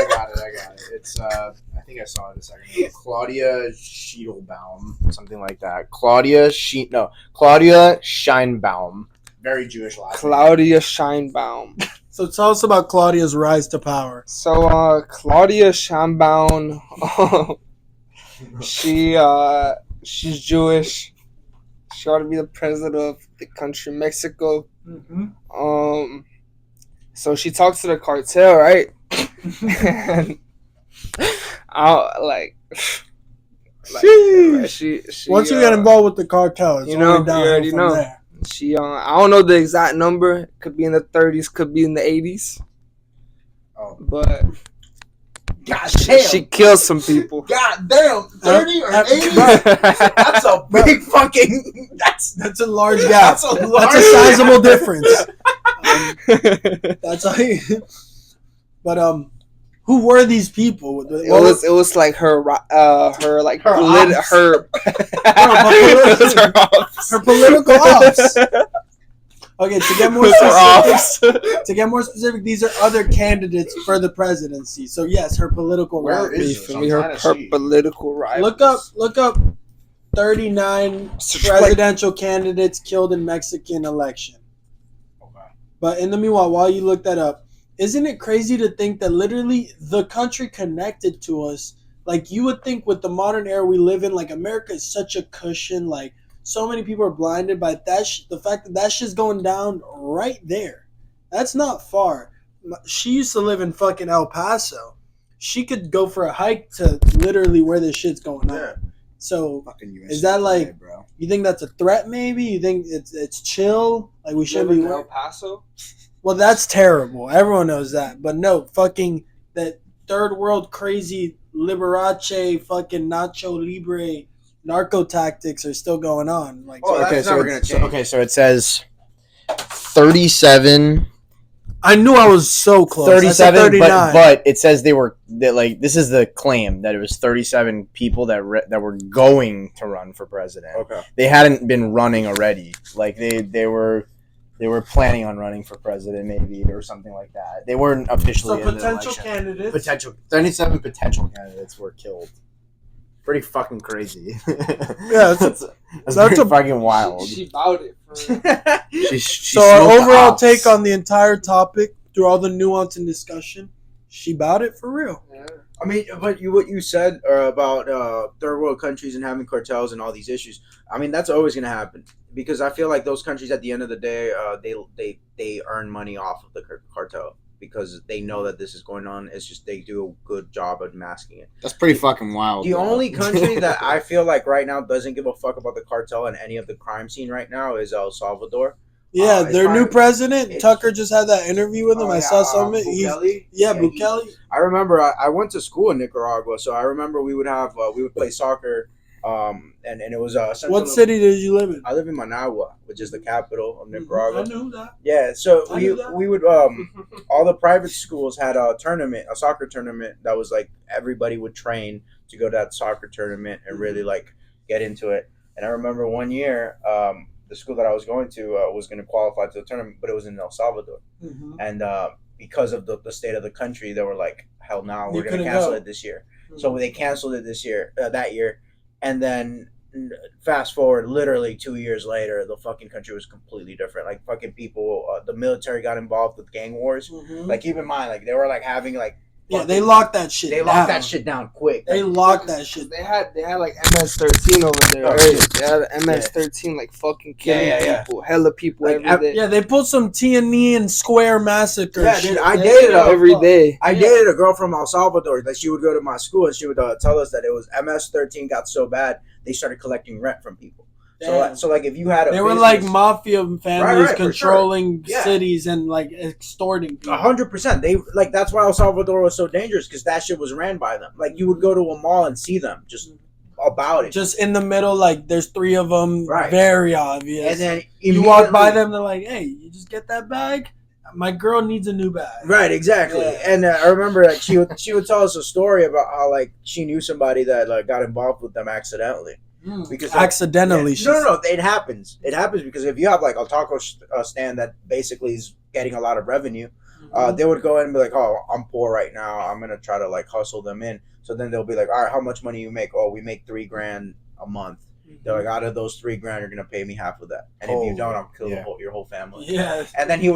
It's I think I saw it a second ago. Claudia Scheinbaum, something like that. Claudia Sheinbaum. Very Jewish last name. Claudia Sheinbaum. So tell us about Claudia's rise to power. So Claudia Sheinbaum, she's Jewish. She ought to be the president of the country Mexico. So she talks to the cartel, right? And she Once you get involved with the cartel, it's you know, only downhill you already from know. there. She I don't know the exact number. It could be in the 30s, could be in the 80s. Oh. But God damn. she kills some people. God damn. 30 or 80? Bruh, That's a big fucking. that's a large gap. That's a That's a sizable difference. That's how you, but who were these people? It was like her like Her ops. her It was her ops. her political ops. Okay, to get more specific, these are other candidates for the presidency. So yes, her political Where rivals. is For me, her political rivals. Look up 39 So, like- presidential candidates killed in Mexican election. Okay. But in the meanwhile, while you look that up, isn't it crazy to think that literally the country connected to us? Like, you would think with the modern era we live in, like, America is such a cushion. Like, so many people are blinded by that the fact that that shit's going down right there. That's not far. She used to live in fucking El Paso. She could go for a hike to literally where this shit's going on. Yeah. So, Fucking is that like, bro? you think that's a threat maybe? You think it's chill? Like, we shouldn't be Living in El worried? Paso. Well, that's terrible. Everyone knows that. But no, fucking that third world crazy Liberace fucking Nacho Libre narco tactics are still going on. Like, Oh, that's never gonna change. So it says 37. I knew I was so close. I said 37, 39. but it says this is the claim that it was 37 people that were going to run for president. Okay. They hadn't been running already. Like they were planning on running for president maybe or something like that. They weren't officially so in the potential election. candidates. Potential 37 potential candidates were killed. Pretty fucking crazy. Yeah, that's a- fucking wild. She bought it. She So our smoked the overall ops. take on the entire topic through all the nuance and discussion, she bought it for real. I mean, but what you said about third world countries and having cartels and all these issues, I mean, that's always going to happen because I feel like those countries at the end of the day, they earn money off of the cartel because they know that this is going on. It's just they do a good job of masking it. That's pretty fucking wild. The only country that I feel like right now doesn't give a fuck about the cartel and any of the crime scene right now is El Salvador. Yeah, It's their new fine. president, It's- Tucker, just had that interview with him. Oh, I yeah, saw some of it. Bukele? Yeah, Yeah, Bukele. I remember I went to school in Nicaragua, so I remember we would play soccer, and it was What city did you live in? I live in Managua, which is the capital of I Nicaragua. knew that. Yeah, so I knew that. we would all the private schools had a soccer tournament that was like everybody would train to go to that soccer tournament and really like get into it. And I remember one year, the school that I was going to was going to qualify to the tournament, but it was in El Salvador, Mm-hmm. and because of the state of the country, they were like, "Hell no, You we're going to couldn't cancel go. it this year." So they canceled it that year, and then fast forward, literally 2 years later, the fucking country was completely different. Like fucking people, the military got involved with gang wars. Mhm. Like keep in mind, like they were like having like Yeah, they locked that shit. they locked down. that shit down quick. They locked that shit. They had like MS-13 over there. Oh, Right? shit. They had MS-13 like fucking killing Yeah. people, hella people Like, every day. Yeah, they pulled some Tiananmen Square massacre. Yeah, shit. dude, I They- dated oh, every fuck. day. I dated a girl from El Salvador that she would go to my school and she would tell us that it was MS-13 got so bad they started collecting rent from people. Damn. So like if you had a They were business, like mafia families Right, for sure. controlling Yeah. cities and like extorting people. 100%. They like that's why El Salvador was so dangerous because that shit was ran by them. Like you would go to a mall and see them just about it, Just in the middle, like there's three of them, Right. very obvious. and then you walk by immediately- them, they're like, "Hey, you just get that bag. My girl needs a new bag." Right, exactly. Yeah. And I remember like she would tell us a story about how like she knew somebody that like got involved with them accidentally. Because accidentally. No, it happens. It happens because if you have like a taco stand that basically is getting a lot of revenue, they would go in and be like, "Oh, I'm poor right now. I'm gonna try to like hustle them in." So then they'll be like, "All right, how much money you make? Oh, we make $3,000 a month." They're like, out of those $3,000, you're gonna pay me half of that, and if you don't, I'll kill your whole family. Yeah. And then they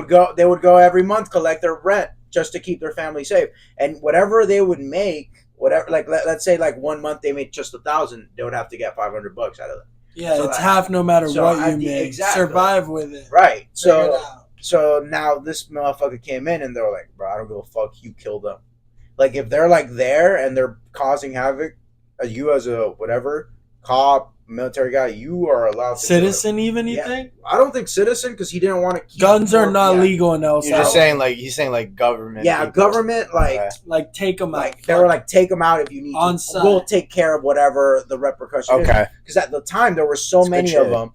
would go every month collect their rent just to keep their family safe, and whatever they would make, whatever, like let's say like 1 month they make just 1,000, they would have to get $500 out of it. Yeah, So it's half no matter what you make. exactly. Survive with it. Right. Figure it out. So now this motherfucker came in and they were like, bro, I don't give a fuck. You kill them. Like if they're like there and they're causing havoc, you as a whatever cop, military guy, you are allowed to citizen even, you think? I don't think citizen because he didn't want to keep guns are not legal in El Salvador. You're just saying like he's saying like government. Yeah, people. government like take them like out. they were like take them out if you need On to. site. We'll take care of whatever the repercussion is. Okay. Because at the time there were so That's many good of shit. them.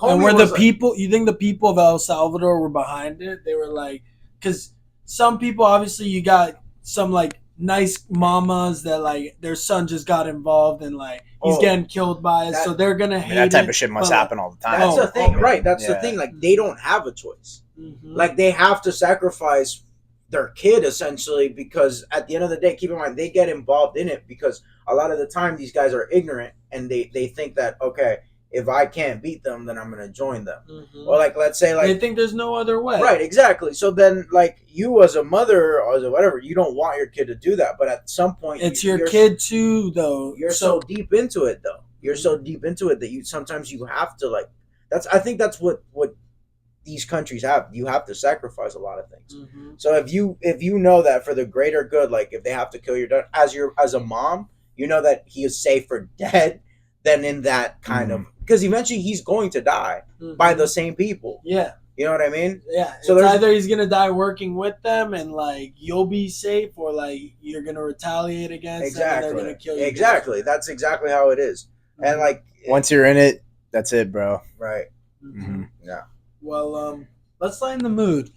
And Homie were was the like- people, you think the people of El Salvador were behind it? They were like, because some people, obviously, you got some like nice mamas that like their son just got involved and like he's getting killed by it, so they're gonna hate that type it, of shit must but, happen all the time. That's the thing, man. right? That's the Yeah. thing. Like they don't have a choice. Mhm. Like they have to sacrifice their kid essentially because at the end of the day, keep in mind they get involved in it because a lot of the time these guys are ignorant and they think that okay, if I can't beat them, then I'm gonna join them. Mhm. Or like let's say like they think there's no other way. right, exactly. So then like you as a mother or as a whatever, you don't want your kid to do that, but at some point It's you're your kid too, though. You're so deep into it though. You're so deep into it that you sometimes you have to like I think that's what these countries have. You have to sacrifice a lot of things. Mhm. So if you know that for the greater good, like if they have to kill your dad as a mom, you know that he is safer dead than in that kind of because eventually he's going to die by the same people. Yeah. You know what I mean? Yeah. So So there's- either he's gonna die working with them and like you'll be safe, or like you're gonna retaliate against them and they're gonna kill you. Exactly. That's exactly how it is. And like Once you're in it, that's it, bro. right. Mm-hmm. Yeah. Well, let's lighten the mood.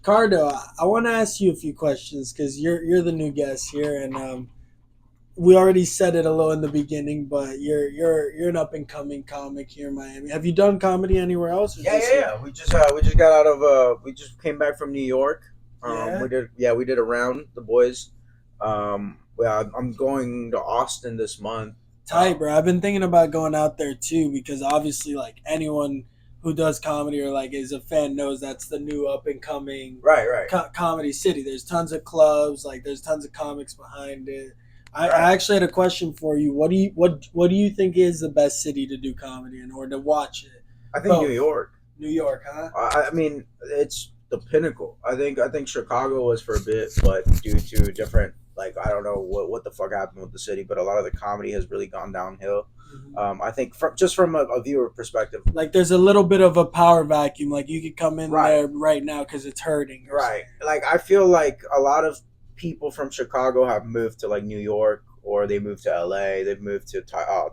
Cardo, I want to ask you a few questions because you're the new guest here, and we already said it a little in the beginning, but you're an up and coming comic here in Miami. Have you done comedy anywhere else? Or just here? Yeah. We just got out of we just came back from New York. Yeah? We did a round, the boys. I'm going to Austin this month. Tight, bro. I've been thinking about going out there too because obviously, like anyone who does comedy or like is a fan knows that's the new up and coming Right. comedy city. There's tons of clubs, like there's tons of comics behind it. I actually had a question for you. What do you think is the best city to do comedy in or to watch it? I think New York. New York, huh? I mean, it's the pinnacle. I think Chicago was for a bit, but due to different, like I don't know what the fuck happened with the city, but a lot of the comedy has really gone downhill. Mm-hmm. I think from a viewer perspective, Like there's a little bit of a power vacuum. Like you could come in Right. there right now because it's hurting. or right? Like I feel like a lot of people from Chicago have moved to like New York or they moved to LA. They've moved to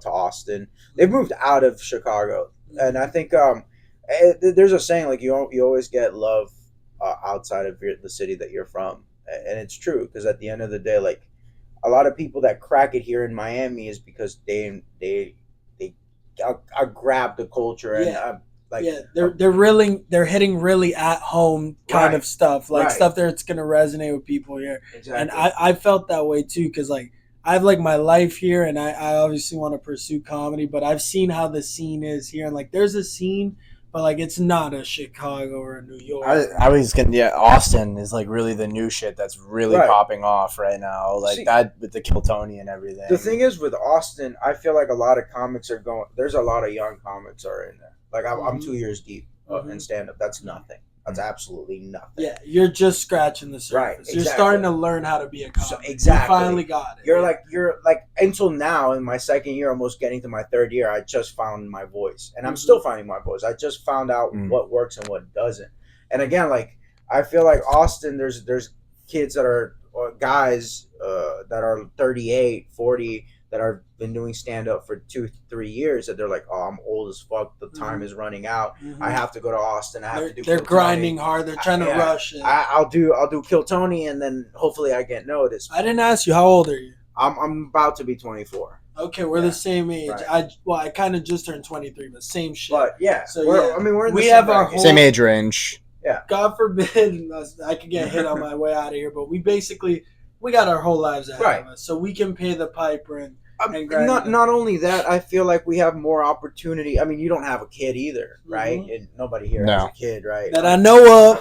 Austin. They've moved out of Chicago, and I think there's a saying like you always get love outside of the city that you're from, and it's true because at the end of the day, like a lot of people that crack it here in Miami is because they grab the culture and Yeah. like yeah, they're hitting really at home kind Right. of stuff, like Right. stuff that's gonna resonate with people here. exactly. And I felt that way too because like I have like my life here and I obviously want to pursue comedy, but I've seen how the scene is here and like there's a scene, but like it's not a Chicago or a New York. I was gonna Austin is like really the new shit that's really Right. popping off right now. Like See- that with the Kill Tony and everything. The thing is with Austin, I feel like a lot of comics are going. There's a lot of young comics are in there. Like I'm 2 years deep in stand up. That's nothing. That's absolutely nothing. Yeah, you're just scratching the surface. Right, You're exactly. starting to learn how to be a comic. So- exactly. You finally got it. You're like until now in my second year, almost getting to my third year, I just found my voice, and I'm still finding my voice. I just found out what works and what doesn't. And again, like I feel like Austin, there's kids that are or guys that are 38, 40 that have been doing stand up for 2-3 years that they're like, oh, I'm old as fuck. The time is running out. I have to go to Austin. I have to do. They're Kill grinding Tony. hard. They're trying to rush it. I'll do Kill Tony, and then hopefully I get noticed. I didn't ask you how old are you. I'm about to be 24. Okay, we're Yeah. the same age. Right. I kind of just turned 23, but same shit. But yeah, So, we're, yeah. I mean, we're in the We same have our bracket. whole- Same age range. God forbid I could get hit on my way out of here, but we got our whole lives ahead Right. of us, so we can pay the piper and Not only that, I feel like we have more opportunity. I mean, you don't have a kid either, right? Mhm. And nobody here No. has a kid, right? that I know of.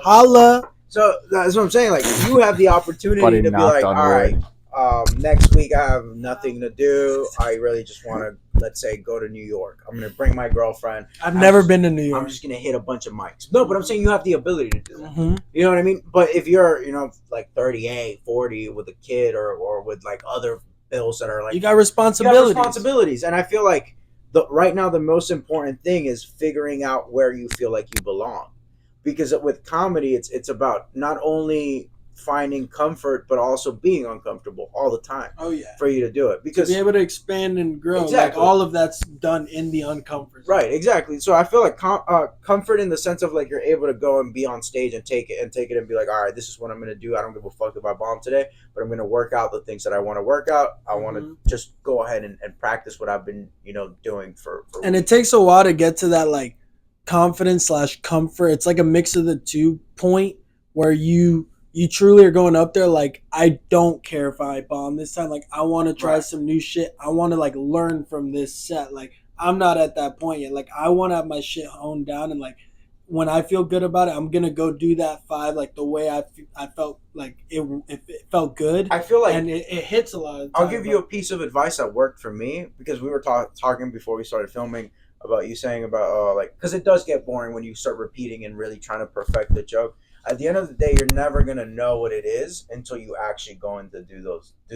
Holla. So that's what I'm saying. Like, you have the opportunity Buddy to be knocked like, on all right, wood. next week I have nothing to do. I really just want to, let's say, go to New York. I'm gonna bring my girlfriend. I've never been to New I'm York. just gonna hit a bunch of mics. No, but I'm saying you have the ability to do that. Mhm. You know what I mean? But if you're, like 38, 40 with a kid or with like other bills that are like You got you have responsibilities. responsibilities, and I feel like right now the most important thing is figuring out where you feel like you belong, because with comedy it's about not only finding comfort but also being uncomfortable all the time Oh yeah. for you to do it, To because be able to expand and grow, Exactly. like all of that's done in the uncomfort zone. right, exactly. So I feel like comfort in the sense of like you're able to go and be on stage and take it and be like, all right, this is what I'm gonna do. I don't give a fuck if I bomb today, but I'm gonna work out the things that I want to work out. I want to just go ahead and practice what I've been doing for And it takes a while to get to that like confidence / comfort. It's like a mix of the two point where you truly are going up there like, I don't care if I bomb this time. Like, I want to try Right. some new shit. I want to like learn from this set. Like, I'm not at that point yet. Like, I want to have my shit honed down, and like when I feel good about it, I'm gonna go do that 5 like the way I felt like it felt good. I feel like and it hits a lot of the I'll time, give you a piece of advice that worked for me, because we were talking before we started filming about you saying about because it does get boring when you start repeating and really trying to perfect the joke. At the end of the day, you're never gonna know what it is until you actually go in to do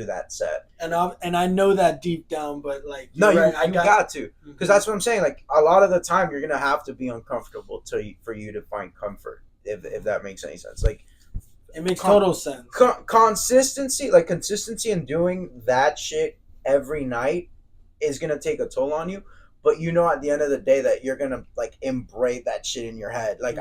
that set. and I know that deep down, but like No, you're you right, got to, because that's what I'm saying. Like, a lot of the time, you're gonna have to be uncomfortable for you to find comfort. If that makes any sense, like it makes total sense. consistency in doing that shit every night is gonna take a toll on you. But at the end of the day that you're gonna like embrace that shit in your head. Like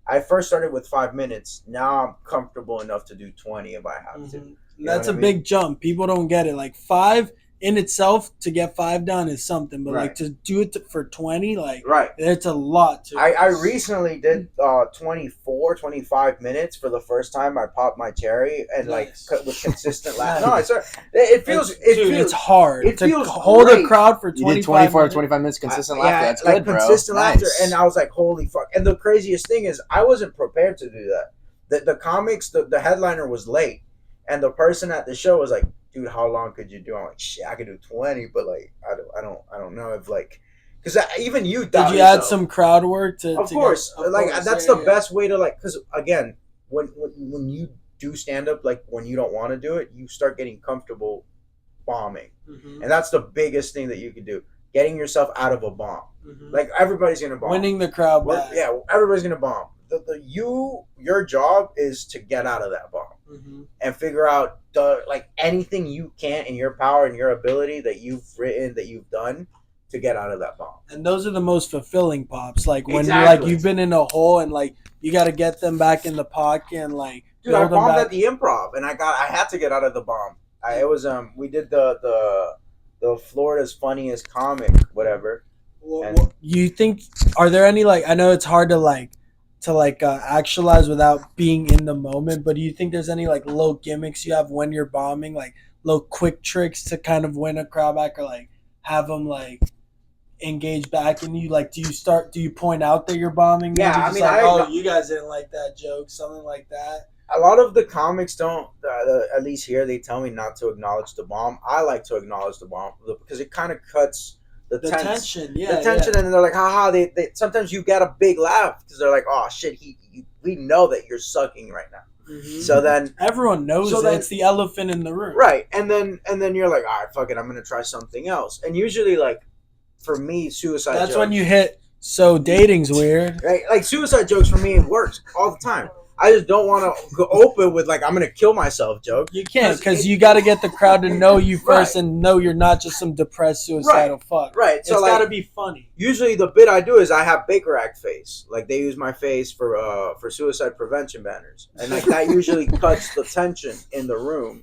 I first started with 5 minutes. Now I'm comfortable enough to do 20 if I have to. Mhm. You know That's what a I big jump. People don't get it. Like 5 in itself, to get 5 done is something, but like Right. to do it for 20, like Right. it's a lot. To I recently did 25 minutes for the first time. I popped my cherry and Nice. with consistent laughter. No, I swear, it feels. it's hard it to feels hold great. a crowd for You 25 did 24 minutes. 25 minutes consistent Yeah, laughter. That's like good, bro. consistent laughter, Nice. and I was like, "Holy fuck!" And the craziest thing is, I wasn't prepared to do that. The comics, the headliner was late, and the person at the show was like, "Dude, how long could you do?" I'm like, "Shit, I could do 20, but like, I don't know if like, because even you Did doubt you add yourself. some crowd work to? Of to course, get, of like course, that's yeah, the yeah. best way to like, because again, when you do stand up, like when you don't want to do it, you start getting comfortable bombing, Mhm, and that's the biggest thing that you can do, getting yourself out of a bomb. mhm. Like, everybody's gonna bomb. Winning the crowd We're- back. yeah, everybody's gonna bomb. Your job is to get out of that bomb Mhm. and figure out anything you can in your power and your ability that you've written, that you've done, to get out of that bomb. And those are the most fulfilling pops. Like when Exactly. you've been in a hole and like you got to get them back in the pocket and like Dude, I build them bombed back. at the Improv, and I had to get out of the bomb. It was we did the Florida's funniest comic, whatever. You think, are there any like, I know it's hard to actualize without being in the moment, but do you think there's any like little gimmicks you have when you're bombing, like little quick tricks to kind of win a crowd back, or like have them like engage back in you? Like, do you point out that you're bombing? Yeah, You're I just mean, like, you guys didn't like that joke, something like that. A lot of the comics don't, at least here, they tell me not to acknowledge the bomb. I like to acknowledge the bomb because it kind of cuts the tension. Yeah, the tension, and they're like, haha. They sometimes you get a big laugh because they're like, oh shit, we know that you're sucking right now. Mhm. So then everyone knows so that then- it's the elephant in the room, right, and then you're like, all right, fuck it, I'm gonna try something else. And usually, like, for me, suicide. That's jokes, when you hit. So dating's weird. right? Like, suicide jokes for me, it works all the time. I just don't want to go open with like, I'm gonna kill myself joke. You can't, because you got to get the crowd to know you first Right. and know you're not just some depressed suicidal fuck. Right. So It's like, got to be funny. usually the bit I do is I have Baker Act face. Like, they use my face for suicide prevention banners, and like that usually cuts the tension in the room.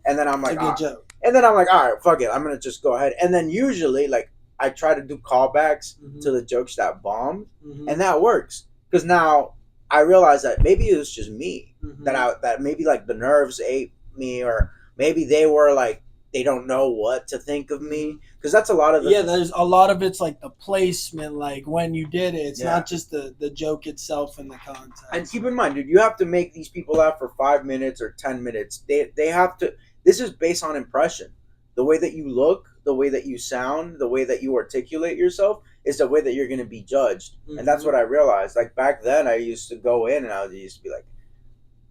And then I'm It's a like, good ah. joke. And then I'm like, all right, fuck it, I'm gonna just go ahead. And then usually, like, I try to do callbacks to the jokes that bombed, and that works because now I realize that maybe it was just me that maybe like the nerves ate me, or maybe they were like they don't know what to think of me, because that's a lot of there's a lot of it's like the placement, like when you did it, it's not just the joke itself and the context. And keep in mind, dude, you have to make these people laugh for 5 minutes or 10 minutes. They have to. This is based on impression. The way that you look, the way that you sound, the way that you articulate yourself is the way that you're going to be judged. And that's what I realized. Like back then, I used to go in and I used to be like,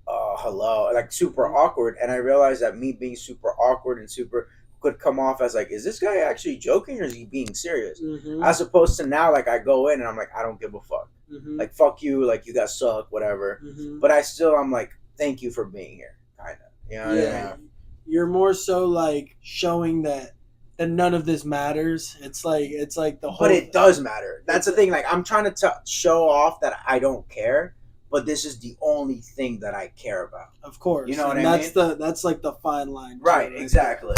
hello, like super awkward. And I realized that me being super awkward and super could come off as like, is this guy actually joking or is he being serious? As opposed to now, like I go in and I'm like, I don't give a fuck. Like, fuck you, like you guys suck, whatever. But I'm like, thank you for being here, kind of. You know what I mean? You're more so like showing that none of this matters. It's like the whole. But it does matter. That's the thing. Like I'm trying to show off that I don't care, but this is the only thing that I care about. Of course, you know what I mean. That's like the fine line. Right. Exactly.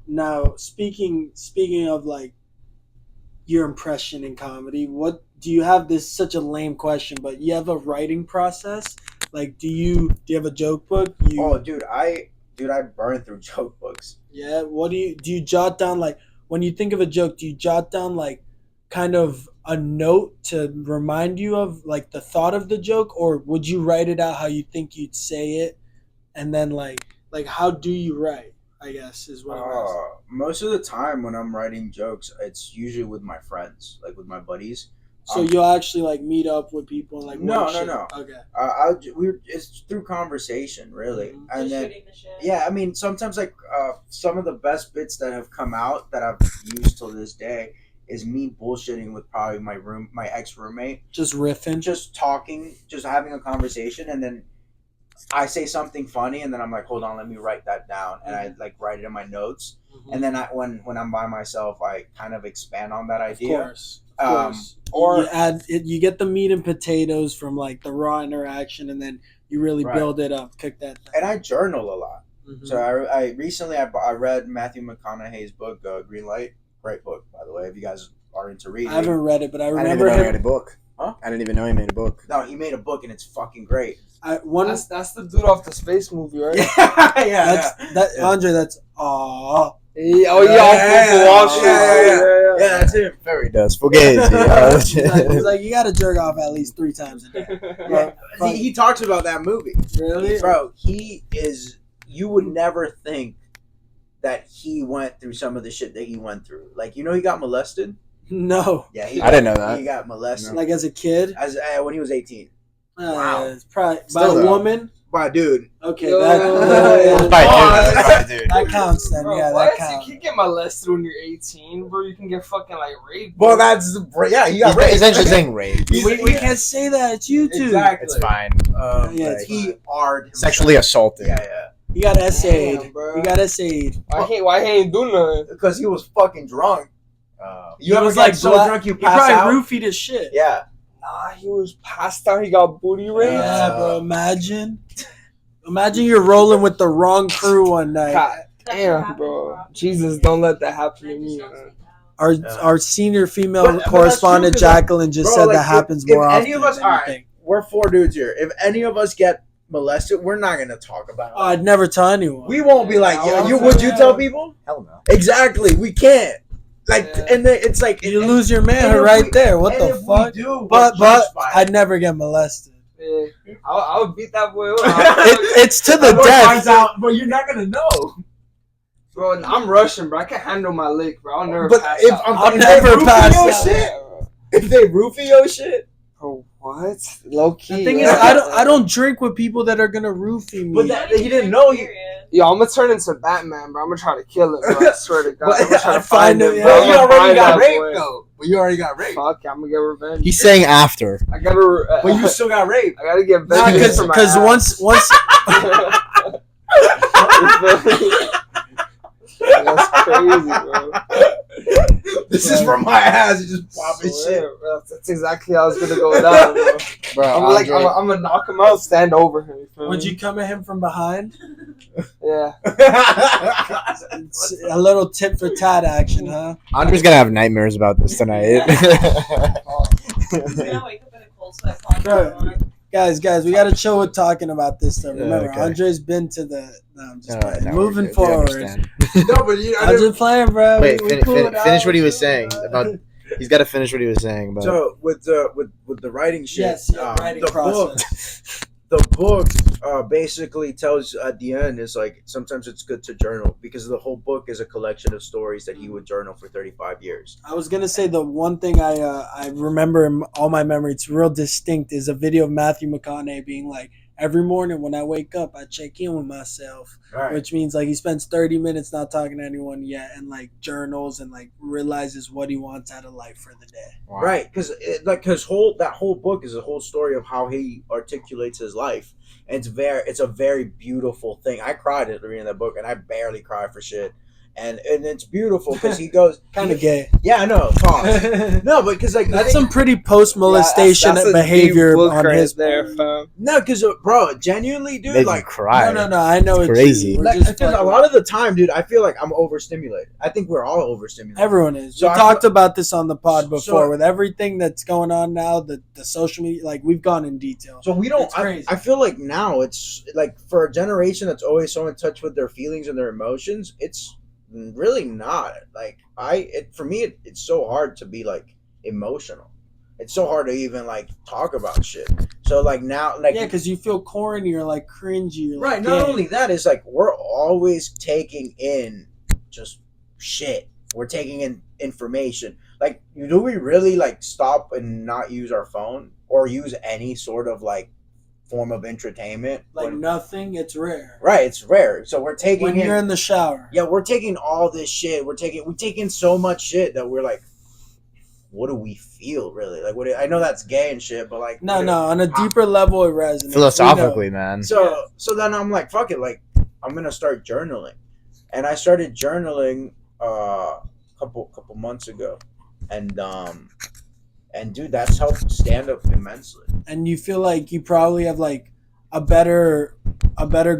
Now, speaking of like your impression in comedy, what do you have? This such a lame question, but you have a writing process. Like, do you have a joke book? Dude, I burn through joke books. Yeah. What do you jot down, like when you think of a joke? Do you jot down like kind of a note to remind you of like the thought of the joke, or would you write it out how you think you'd say it, and then like how do you write? I guess is what I'm asking. Most of the time when I'm writing jokes, it's usually with my friends, like with my buddies. So you'll actually like meet up with people and like no. Okay. It's through conversation, really, and Just then shooting the shit. yeah, I mean sometimes like some of the best bits that have come out that I've used till this day is me bullshitting with probably my ex roommate, Just riffing. just talking, just having a conversation, and then I say something funny, and then I'm like, hold on, let me write that down, and I like write it in my notes, and then when I'm by myself, I kind of expand on that idea. Of course. Or you get the meat and potatoes from like the raw interaction, and then you really build it up, cook that down. And I journal a lot. So I recently I read Matthew McConaughey's book, Green Light. Great book, by the way, if you guys are into reading. I haven't read it, but I I didn't remember even know he him. had a book. Huh? I didn't even know he made a book. No, he made a book and it's fucking great. That's the dude off the space movie, right? Andre, that's aw. Yeah, that's him. Very does. Fugazi. He's like, you gotta jerk off at least 3 times a day. But He talks about that movie. really? Bro, you would never think that he went through some of the shit that he went through. Like, he got molested? No. Yeah, I didn't know that. He got molested Like as a kid? when he was 18. Wow. It's probably Still, by a though. woman? By a dude. Okay, Yo. that Dude. counts then. Bro, Yeah, what? that counts. You can get molested when you're 18, bro. You can get fucking like raped. Well, bro. he got raped. Essentially saying rape. We can't say that. It's YouTube. Exactly. It's fine. Yeah, it's He hard Sexually assaulted. Yeah. You got essayed. Damn, bro. You got essayed. Why he ain't do nothing? Because he was fucking drunk. You ever was get so black- drunk you He pass out? probably roofied his shit. Yeah. Nah, he was passed out. He got booty raped. Yeah, bro. Imagine you're rolling with the wrong crew one night. God damn, bro. Jesus, don't let that happen to me, man. Our senior female But that's correspondent true, 'cause, Jacqueline just bro, said like, that happens if more often. any of us, than you all right, think. we're 4 dudes here. If any of us get molested, we're not gonna talk about it. Oh, I'd never tell anyone. We won't be like, would you tell people? Hell no. Exactly, we can't. Like, Yeah. and then it's like You and- lose your and manhood if right we- there. What and the if fuck? We do, But we're judged by I'd it. never get molested. Yeah. I would beat that boy up. It's to the Everyone finds death. out, but you're not gonna know. Bro, I'm Russian, bro. I can handle my lick, bro. I'll never But pass if out. I'll if never they roofie pass your out. shit, if they roofie your shit, Bro, what? Low key. The thing is, I don't drink with people that are gonna roofie me. but that he didn't know you. Yo, I'm gonna turn into Batman, bro. I'm gonna try to kill him, bro. I swear to God. But I'm gonna try to I find find him, him, bro. yeah. But I'm you gonna already find got that raped boy. though. But you already got raped. Fuck, I'm gonna get revenge. He's saying after. I gotta. But you still got raped. I gotta get Nah, vengeance for my because ass. once That's crazy, bro. This is from my ass. You just pop his shit. Swear, bro. That's exactly how it's gonna go down, bro. Bro, I'm gonna knock him out, stand over him. Would you come at him from behind? Yeah. It's a little tit for tat action, huh? Andre's gonna have nightmares about this tonight. He's gonna wake up in a cold sweat closet. Guys, we gotta chill with talking about this stuff. Remember, Okay. Andre's been to the. No, I'm just No, playing. no, Moving we forward. understand. No, but I'm just playing, bro. Wait, We cool it finish out, what he was chill it saying out. about. He's got to finish what he was saying about. So with the writing shit, Yes, yeah, writing the process. the book basically tells at the end is like sometimes it's good to journal because the whole book is a collection of stories that he would journal for 35 years. I was gonna say the one thing I remember in all my memory, it's real distinct, is a video of Matthew McConaughey being like, every morning when I wake up, I check in with myself, Right. which means like he spends 30 minutes not talking to anyone yet, and like journals and like realizes what he wants out of life for the day. Wow. Right, because that whole book is a whole story of how he articulates his life, and it's a very beautiful thing. I cried at reading that book, and I barely cry for shit, and it's beautiful because he goes Kind of gay. Yeah, I know. Pause. That's No, but because like some pretty post molestation That's a behavior deep book on right his there, part. fam. no, because bro, genuinely, dude, Made me like. cry. No, I know It's it's crazy. We're Like, just because a fucking- lot of the time, dude, I feel like I'm overstimulated. I think we're all overstimulated. Everyone is. So We I talked feel- about this on the pod before. So- with everything that's going on now, the social media, like we've gone in detail. So we don't. It's crazy. I feel like now it's like for a generation that's always so in touch with their feelings and their emotions. It's really not like for me. It's so hard to be like emotional. It's so hard to even like talk about shit. So like now, like Yeah, because you feel corny or like cringy. Or, right. like, Not gay. only that is like we're always taking in just shit. We're taking in information. Like, do we really like stop and not use our phone or use any sort of like form of entertainment? like nothing. It's rare. Right, it's rare. So we're taking When you're in the shower. yeah, we're taking all this shit. We take in so much shit that we're like, what do we feel really? Like, I know that's gay and shit, but like, No, what do- on a deeper level, it resonates. Philosophically, man. So then I'm like, fuck it, like I'm gonna start journaling, and I started journaling couple months ago, and dude, that's helped stand up immensely. And you feel like you probably have like a better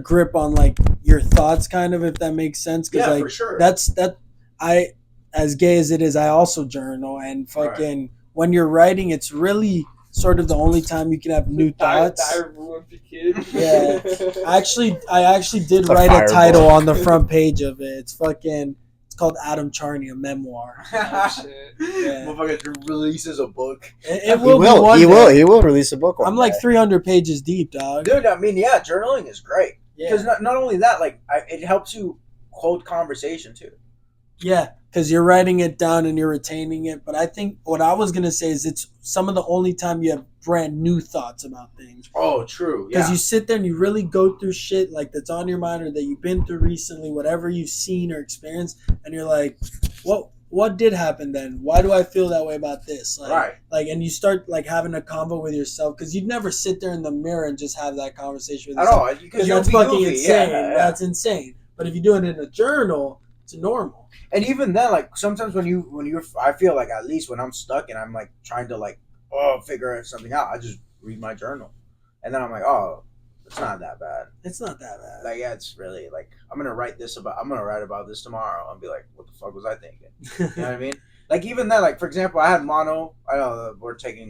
grip on like your thoughts, kind of, if that makes sense. Because Yeah, like for sure. I, as gay as it is, I also journal, and fucking when you're writing, it's really sort of the only time you can have new thoughts. Yeah. I actually did It's a write a fireball. title on the front page of it. It's called Adam Charni, a memoir. Yeah. Motherfucker releases a book. It will be one He day. will release a book. I'm like 300 pages deep, dog. Dude, I mean, yeah, journaling is great Yeah. because not only that, like it helps you hold conversation too. Yeah, because you're writing it down and you're retaining it. But I think what I was gonna say is it's some of the only time you have brand new thoughts about things. Oh, true. Because you sit there and you really go through shit like that's on your mind or that you've been through recently, whatever you've seen or experienced, and you're like, what did happen then? Why do I feel that way about this? Like, Right. Like, and you start like having a convo with yourself because you'd never sit there in the mirror and just have that conversation with At yourself. all because Because you'll that's be fucking goofy. insane. Yeah. That's insane. But if you do it in a journal, it's normal. And even then, like sometimes when you're, I feel like at least when I'm stuck and I'm like trying to like figure something out, I just read my journal, and then I'm like, oh, it's not that bad. It's not that bad. Like, yeah, it's really like I'm gonna write about this tomorrow and be like, what the fuck was I thinking? You know what I mean? Like even then, like for example, I had mono. I know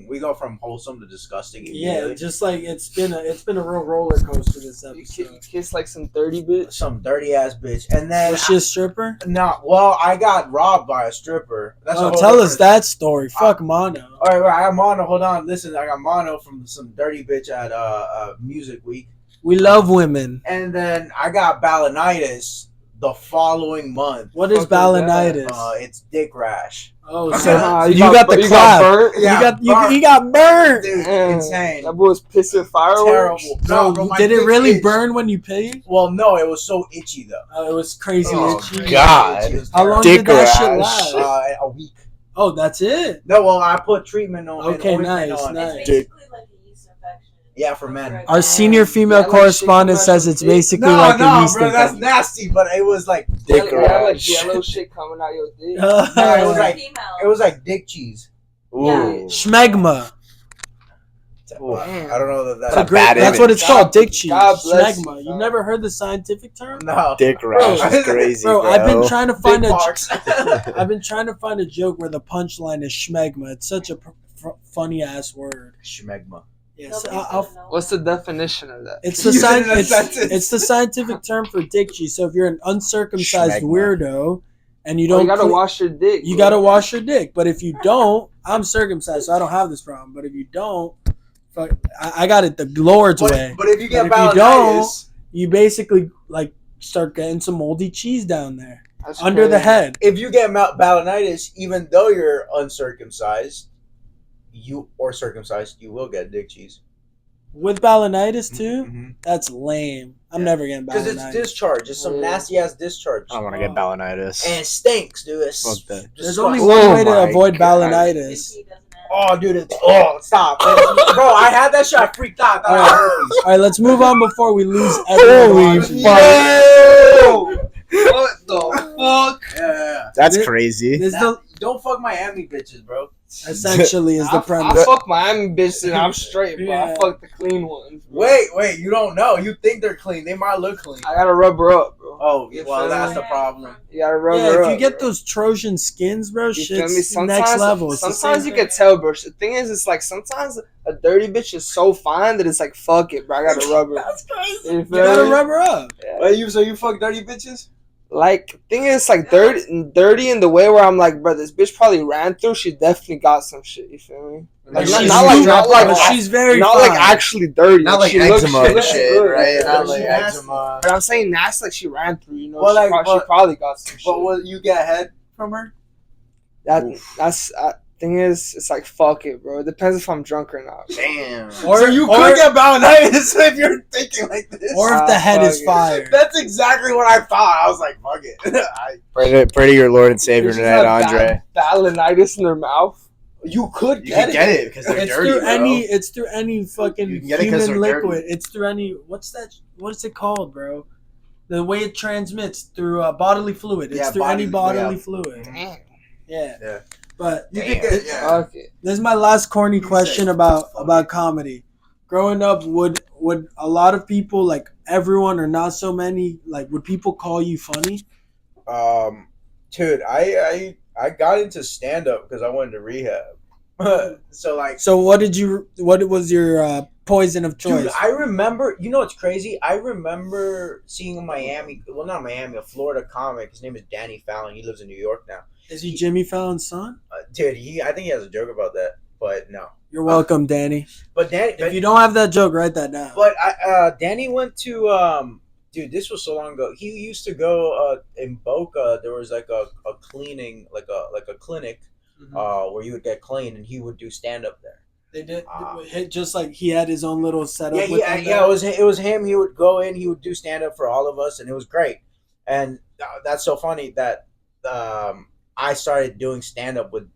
we go from wholesome to disgusting. Yeah, immediately. just like it's been a real roller coaster this You episode. kiss like some 30 bitch. Some dirty ass bitch, and then Was she a stripper? I got robbed by a stripper. That's a Oh, whole tell us different- that story. Fuck mono. All right, I got mono. Hold on, listen. I got mono from some dirty bitch at Music Week, We love women. and then I got balanitis the following month. What is Fuck is that? balanitis? It's dick rash. Oh, Ah, so you got the clap. burnt? Yeah, You got burned. Dude, Mm. insane. That boy was pissing fireworks. Terrible. No, bro, my did it dick really itched. burn when you peed? Well, no, it was so itchy though. It was crazy Oh, itchy. God. It was How long Dick did that shit rash. last? a week. Oh, that's it. No, well, I put treatment on. Okay, ointment nice, on. nice. It's basically like a yeast infection. Yeah, for men. Our senior female Yeah, like correspondent shit says it's coming out your basically No, like a no, yeast bro, that's infection. nasty. But it was like Dick Yeah, like rash. yellow shit coming out your dick. No, it was like Female. it was like dick cheese. Ooh. Yeah. Schmegma. I don't know that It's that's a great, bad that's image. what it's called, dick cheese. God bless you, Smegma. bro. You've never heard the scientific term? no. Dick rash is crazy, Bro, bro. I've been trying to find Dick a marks. I've been trying to find a joke where the punchline is schmegma. It's such a funny ass word. Schmegma. Yes, Nobody's I'll, gonna know. What's the definition of that? it's the Use it in a sentence. it's the scientific term for dick cheese. So if you're an uncircumcised Schmegma. weirdo and you Oh, don't you gotta cle- wash your dick. you bro. gotta wash your dick. But if you don't, I'm circumcised, so I don't have this problem. But if you don't, fuck, I got it the Lord's way. But if you get But if you don't, balanitis, You basically like start getting some moldy cheese down there That's under the crazy. head. if you get balanitis, even though you're uncircumcised, you will get dick cheese. With balanitis too? Mhm. That's lame. I'm Yeah. never getting Because it's balanitis. discharge. It's some Yeah. nasty ass discharge. I want to get balanitis. And it stinks, dude. It's Fuck that. There's only disgusting. one way to my avoid God. balanitis. He doesn't have- Oh, dude. Stop. Bro, I had that shit. I freaked out. I thought I had herpes. All right, let's move on before we lose everyone. Holy Yo! What the fuck? Yeah. That's This- crazy. This Don't fuck Miami bitches, bro. essentially is the I premise. fuck Miami bitch and I'm straight, bro. Yeah. I fuck the clean ones. Bro. Wait. You don't know. You think they're clean. They might look clean. I gotta rub her up, bro. Oh, You well, feel that's me? the problem. You gotta rub Yeah, her if up. you get bro. those Trojan skins, bro, You feel shit's me? Sometimes, next level. It's the sometimes same you can tell, bro. The thing is, it's like sometimes a dirty bitch is so fine that it's like, fuck it, bro. I gotta rub her. That's crazy. You You feel gotta me? rub her up. Yeah. So you fuck dirty bitches? Like, thing is, like, dirty in the way where I'm like, bro, this bitch probably ran through. She definitely got some shit. You feel me? Like, She's not like, sweet, not like, but she's very not fine. like actually dirty. Not like she looks, eczema she and looks shit, good. right? Yeah, Not she like nasty. eczema. But I'm saying nasty like she ran through. You know, Well, she, like, she probably got some shit. But will you get head from her? That's thing is, it's like fuck it, bro. It depends if I'm drunk or not. Damn. Or So you or- could get balanitis if you're thinking like this. Or if the head is fuck it. fire. That's exactly what I thought. I was like, fuck it. Pray to your Lord and Savior Bitches tonight, have Andrei. balanitis in their mouth. You could You can get it because they're It's dirty, through bro. it's through any fucking You can get it 'cause human they're liquid. It's through any what's it called, bro? The way it transmits through bodily fluid. It's Yeah, through any bodily yeah. fluid. Damn. Yeah. Yeah. But You could get Fuck it. this is my last corny question about comedy. Growing up, would a lot of people, like everyone or not so many, like would people call you funny? Dude, I got into stand up because I went to rehab. So like, So what was your poison of choice? dude, I remember. You know what's crazy? I remember seeing a a Florida comic. His name is Danny Fallon. He lives in New York now. Is he Jimmy Fallon's son? Dude, I think he has a joke about that, but no. You're welcome, Danny. But Danny, If you don't have that joke, write that down. but Danny went to dude, this was so long ago. He used to go in Boca. There was like a cleaning, like a clinic where you would get clean, and he would do stand up there. They did just like he had his own little setup. Yeah, with them it there. was him. He would go in. He would do stand up for all of us, and it was great. And that's so funny that I started doing stand up with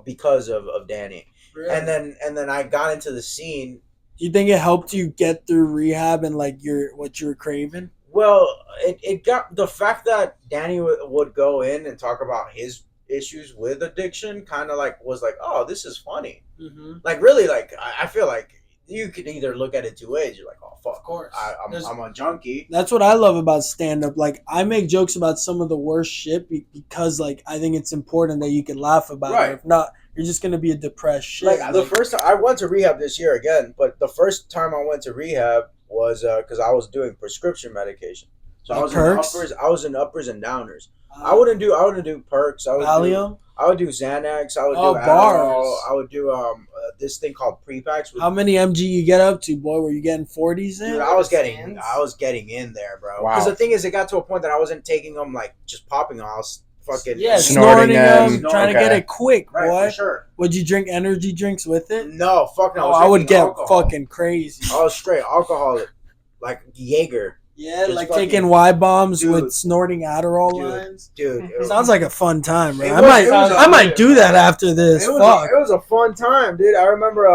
because of Danny. Really? And then I got into the scene. Do you think it helped you get through rehab and like what you were craving? Well, it got the fact that Danny would go in and talk about his issues with addiction kind of like was like, oh, this is funny. Mm-hmm. Like really, like I feel like you could either look at it two ways. You're like, oh fuck, Of course. I'm a junkie. That's what I love about stand up. Like I make jokes about some of the worst shit because like I think it's important that you can laugh about Right. it. If not, you're just gonna be a depressed shit. Like the first time I went to rehab this year again, but the first time I went to rehab was because I was doing prescription medication. So Like I was perks? in uppers. I was in uppers and downers. I wouldn't do perks. I would Valium. I would do Xanax. I would do bars. Adderall. I would do this thing called pre-packs. With, How many mg you get up to, boy? Were you getting 40s in? dude, I was getting in there, bro. Wow. Because the thing is, it got to a point that I wasn't taking them like just popping them. I was fucking Yeah, Snorting snorting them, them. trying to get Okay. it quick, right boy. for sure. Would you drink energy drinks with it? No, fuck no. Oh, I would drinking get alcohol. fucking crazy. I was straight alcoholic, like Jaeger, Yeah, Just like fucking- taking Y bombs Dude. with snorting Adderall Dude. lines. dude. It was- Sounds like a fun time, bro. It I was- might, it was a- I might do that after this. It was, Fuck. it was a fun time, dude. I remember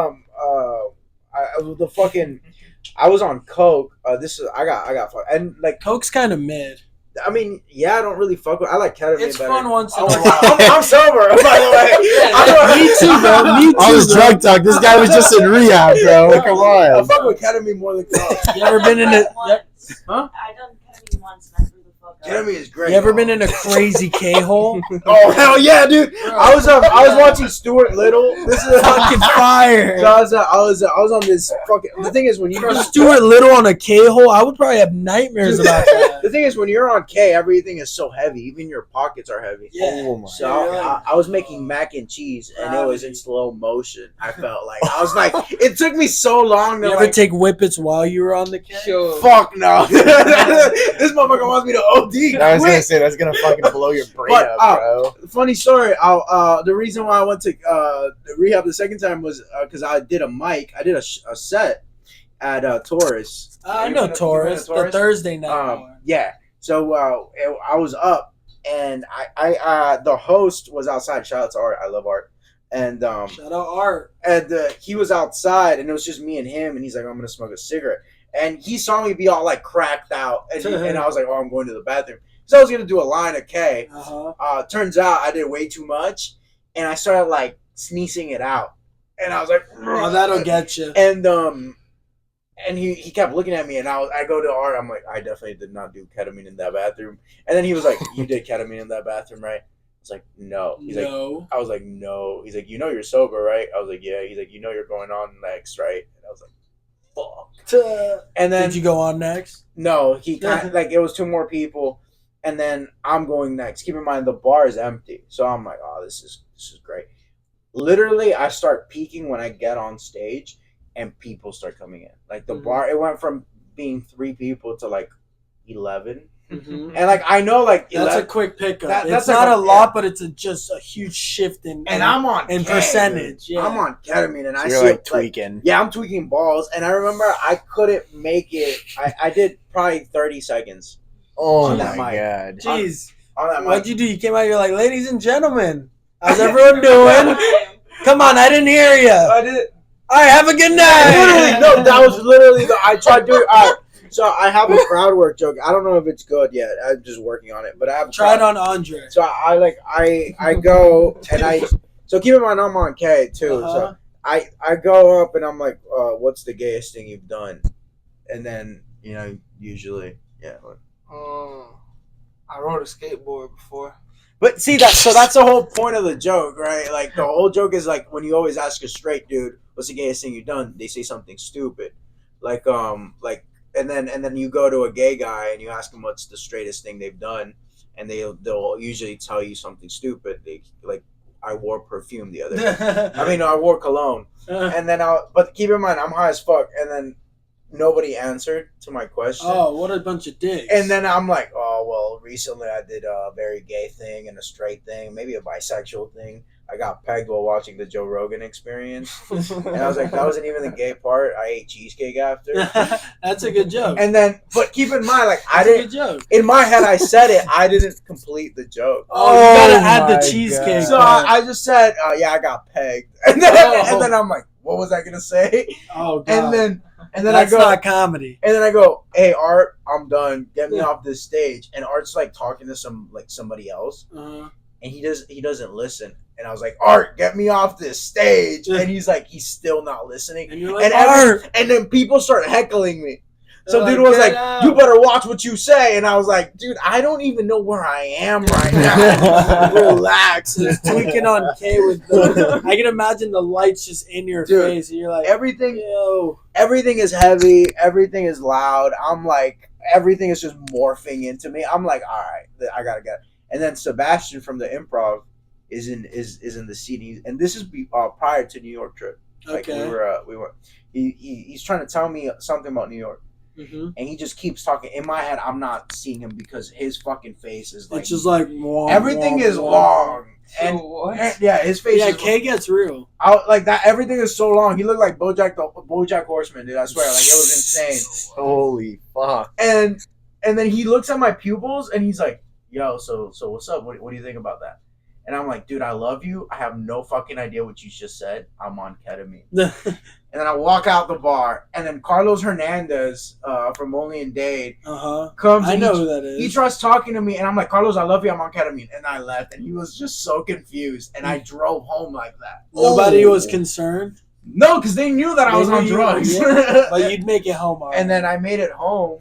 I was on coke. I got fucked. And like Coke's kind of mid. I mean, yeah, I don't really fuck with. I like ketamine. It's better. fun once in a Oh, while. I'm sober, by the way. Me too, bro. Me too. All this drug talk. This guy was just in rehab, bro. Come I on. fuck with ketamine more than coke. You ever been in a Huh? I done ketamine once and I threw the fuck up. Ketamine is great. You ever been in a crazy K-hole? Oh hell yeah, dude! I was watching Stuart Little. This is Fucking fire. So I was on this fucking. The thing is, when you Stuart Little on a K-hole, I would probably have nightmares about that. the thing is, when you're on K, everything is so heavy. Even your pockets are heavy. Yeah. Oh my. So I was making mac and cheese, and it was in slow motion. I felt like I was like, it took me so long to You ever like. take whippets while you were on the K? Fuck no! This motherfucker wants me to OD. I was gonna Quick. say that's gonna fucking blow your brain But, up, bro. Funny story. The reason why I went to rehab the second time was because I did a mic. I did a set at Taurus. I You know been to Taurus, the Taurus? Thursday night. one. Yeah. So I was up, and I the host was outside. Shout out to Art. I love Art. And Shout out Art. he was outside, and it was just me and him. And he's like, "I'm gonna smoke a cigarette." And he saw me be all like cracked out, and I was like, "Oh, I'm going to the bathroom." So I was gonna do a line of K. Uh-huh. Turns out I did way too much, and I started like sneezing it out, and I was like, Oh, that'll get you. and he kept looking at me, and I go to Art. I'm like, I definitely did not do ketamine in that bathroom. And then he was like, you did ketamine in that bathroom, right? I was like, no. He's like, No. I was like, no. He's like, you know you're sober, right? I was like, yeah. He's like, you know you're going on next, right? And I was like, fuck. And then Did you go on next? no, he kind of, like it was two more people, and then I'm going next. Keep in mind the bar is empty, so I'm like, oh, this is great. Literally, I start peaking when I get on stage, and people start coming in. Like the bar, it went from being 3 people to like 11, Mm-hmm. and like I know like That's 11, a quick pickup. That's It's like not a- a lot, but it's just a huge shift in and I'm on in K, percentage. dude. Yeah. I'm on ketamine, and So I you're see like it, tweaking. yeah, I'm tweaking balls, and I remember I couldn't make it. I did probably 30 seconds Oh on my that mic. god. Jeez. on that mic. What'd you do? You came out, you're like, ladies and gentlemen, how's everyone doing? Come on, I didn't hear you. I did. All right, have a good night. Literally, no, that was literally I tried to. So I have a crowd work joke. I don't know if it's good yet. I'm just working on it, but I have Try it on Andrei. So I go and I. So keep in mind I'm on K too. Uh-huh. So I go up and I'm like, what's the gayest thing you've done? And then usually I rode a skateboard before. But see that's the whole point of the joke, right? Like the whole joke is like when you always ask a straight dude, what's the gayest thing you've done? They say something stupid, and then you go to a gay guy and you ask them what's the straightest thing they've done, and they'll usually tell you something stupid. Like I wore perfume the other day. I mean, I wore cologne, and then but keep in mind I'm high as fuck, and then nobody answered to my question. Oh, what a bunch of dicks. And then I'm like, oh, well, recently I did a very gay thing and a straight thing, maybe a bisexual thing. I got pegged while watching the Joe Rogan Experience. And I was like, that wasn't even the gay part. I ate cheesecake after. That's a good joke. And then, but keep in mind, like, That's a good joke. in my head, I said it. I didn't complete the joke. Oh, you gotta Oh add the my cheesecake. God. So I just said, yeah, I got pegged. And then I'm like, what was I going to say? Oh, God. And then That's I go, not comedy. and then I go, hey, Art, I'm done. Get me off this stage. And Art's like talking to somebody else. Uh-huh. And he doesn't listen. And I was like, Art, get me off this stage. And he's like, he's still not listening. And you're like, And Art. and then people start heckling me. Some They're dude was "Get like, out." you better watch what you say. And I was like, dude, I don't even know where I am right now. Relax. Just tweaking on K with the, I can imagine the lights just in your Dude, face. And you're like, Everything yo. everything is heavy. Everything is loud. I'm like, everything is just morphing into me. I'm like, all right, I gotta get it. And then Sebastian from the Improv is in the seat, and this is prior to New York trip. Like Okay. we were. He's trying to tell me something about New York, Mm-hmm. and he just keeps talking. In my head, I'm not seeing him because his fucking face is like It's just like, womp, everything womp, is womp. long. And what? yeah, his face Yeah, is K gets real. like that. Everything is so long. He looked like BoJack Horseman, dude. I swear, like it was insane. Holy fuck. And then he looks at my pupils and he's like, "Yo, so what's up? What do you think about that?" And I'm like, "Dude, I love you. I have no fucking idea what you just said. I'm on ketamine." And then I walk out the bar, and then Carlos Hernandez from Only in Dade comes. I and know who that is. He tries talking to me, and I'm like, Carlos, I love you. I'm on ketamine, and I left, and he was just so confused, and I drove home like that. Nobody was concerned. No, because they knew that I was on drugs. Yeah, but you'd make it home. And then I made it home,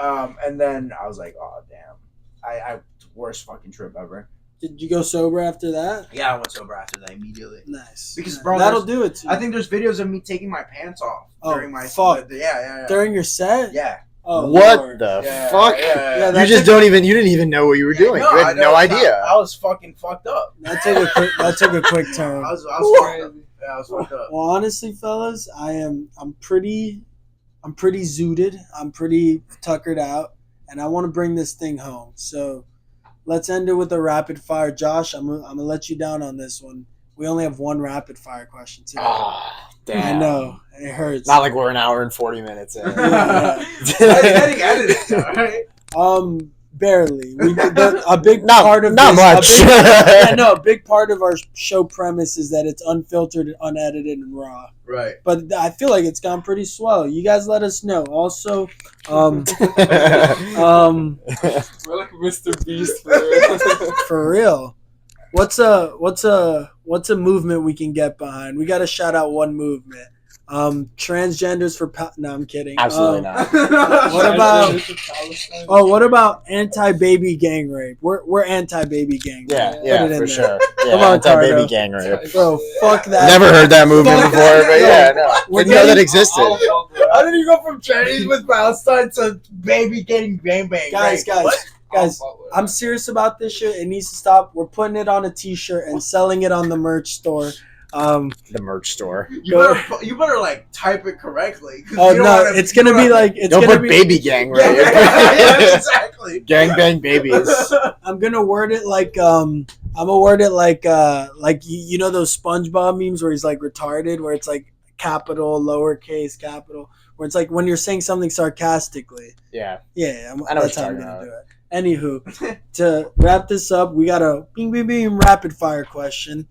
and then I was like, oh damn, I worst fucking trip ever. Did you go sober after that? Yeah, I went sober after that immediately. Nice. Because bro, that'll do it. I think there's videos of me taking my pants off during my fuck. Yeah. During your set? Yeah. Oh, what Lord. the Yeah, fuck? yeah. You just you didn't even know what you were doing. No, You had no idea. I was fucking fucked up. That took a quick turn. I was fucked up. Yeah, I was fucked up. Well, honestly, fellas, I'm pretty zooted. I'm pretty tuckered out, and I want to bring this thing home. So let's end it with a rapid fire. Josh, I'm gonna let you down on this one. We only have one rapid fire question today. Ah, damn. I know it hurts. Not like we're an hour and 40 minutes in. Yeah. Getting edited, all right? Barely. A big Not- part of not this, much. a big part of our show premise is that it's unfiltered, unedited, and raw. Right. But I feel like it's gone pretty swell. You guys let us know. Also, We're like Mr. Beast for real. for real, what's a movement we can get behind? We got to shout out one movement. Transgenders for no, I'm kidding. Absolutely not. What about anti-baby gang rape? We're anti-baby gang rape. Yeah, Put it in for there. sure. Yeah, Come on, anti-baby Cardo. gang rape. Bro, fuck that. Never heard that movement Fuck before, that. but yeah, no. Didn't know that existed. How did you go from Chinese with Palestine to baby getting bang bang? Guys, What? I'm serious about this shit. It needs to stop. We're putting it on a t-shirt and selling it on the merch store. The merch store. You better like type it correctly. Oh no, it's gonna be like Don't put baby gang rape. Yeah, exactly. Gang bang babies. I'm gonna word it like I'm gonna word it like you know those SpongeBob memes where he's like retarded, where it's like capital, lowercase, capital, where it's like when you're saying something sarcastically. Yeah. Yeah, I know that's what how you're I'm talking gonna do it. Anywho, to wrap this up, we got a bing bing bing rapid fire question.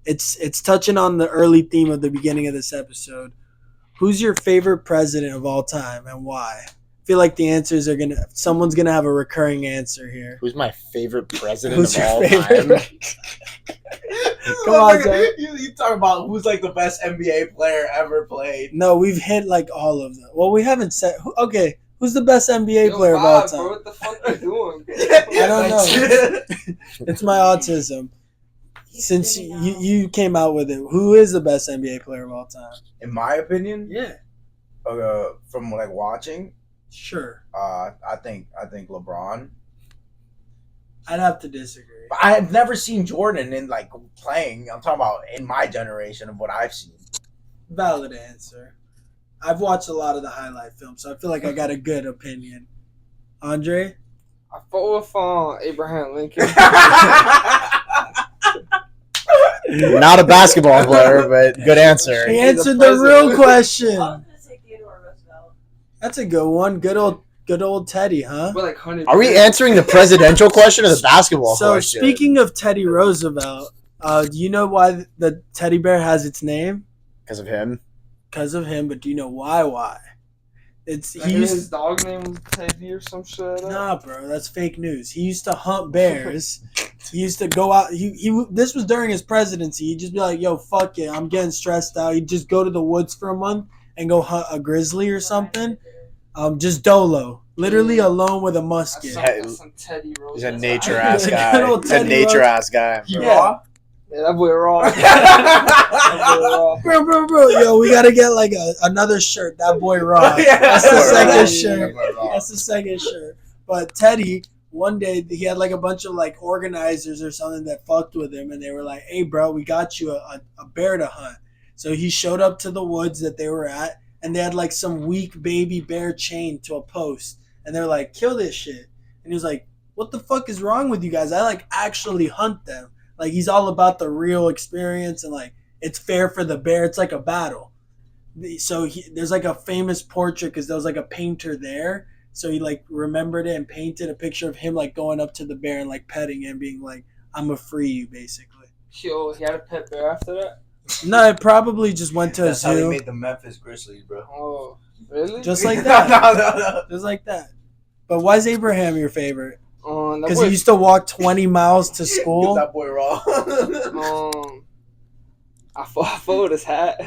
It's touching on the early theme of the beginning of this episode. Who's your favorite president of all time and why? I feel like the answers are someone's gonna have a recurring answer here. Who's my favorite president Who's of your all favorite? time? Come on, Joe. You talk about who's like the best NBA player ever played. No, we've hit like all of them. Well, we haven't said. Okay, who's the best NBA player of all time? Bro, what the fuck are you doing? I don't know. It's my autism. Since you came out with it, who is the best NBA player of all time? In my opinion, Yeah, from like watching, sure. I think LeBron. I'd have to disagree. But I've never seen Jordan in like playing. I'm talking about in my generation of what I've seen. Valid answer. I've watched a lot of the highlight film, so I feel like I got a good opinion. Andrei? I fought with Abraham Lincoln. Not a basketball player, but good answer. He He's answered the the real president. question. I was gonna say Theodore Roosevelt. That's a good one. Good old Teddy, huh? We're like 100. Are we answering the presidential question or the basketball So question? speaking of Teddy Roosevelt, do you know why the teddy bear has its name? Because of him. Because of him, but do you know why? It's Like his dog name was Teddy or some shit. Like that? Nah, bro, that's fake news. He used to hunt bears. He used to go out. He this was during his presidency. He'd just be like, "Yo, fuck it, I'm getting stressed out." He'd just go to the woods for a month and go hunt a grizzly or something. Just dolo, literally alone with a musket. That's some Teddy Roosevelt. He's a nature ass Good guy. old He's a Teddy nature Rose. ass guy. You Yeah. raw? Yeah, that boy raw. That boy raw. Bro, yo, we gotta get like another shirt. That boy raw. Yeah. That's the second Yeah. shirt. That's the second shirt. But Teddy, one day he had like a bunch of like organizers or something that fucked with him, and they were like, "Hey, bro, we got you a bear to hunt." So he showed up to the woods that they were at, and they had like some weak baby bear chained to a post, and they're like, "Kill this shit." And he was like, "What the fuck is wrong with you guys? I like actually hunt them." Like he's all about the real experience and like it's fair for the bear. It's like a battle. So there's like a famous portrait because there was like a painter there. So he like remembered it and painted a picture of him like going up to the bear and like petting it and being like, "I'm gonna free you," basically. Yo, he had a pet bear after that? No, it probably just went to a That's how they zoo. made the Memphis Grizzlies, bro. Oh, really? Just like that. no. Just like that. But why is Abraham your favorite? That Because boy, he used to walk 20 miles to school. That boy raw. I fought with his hat. Yo,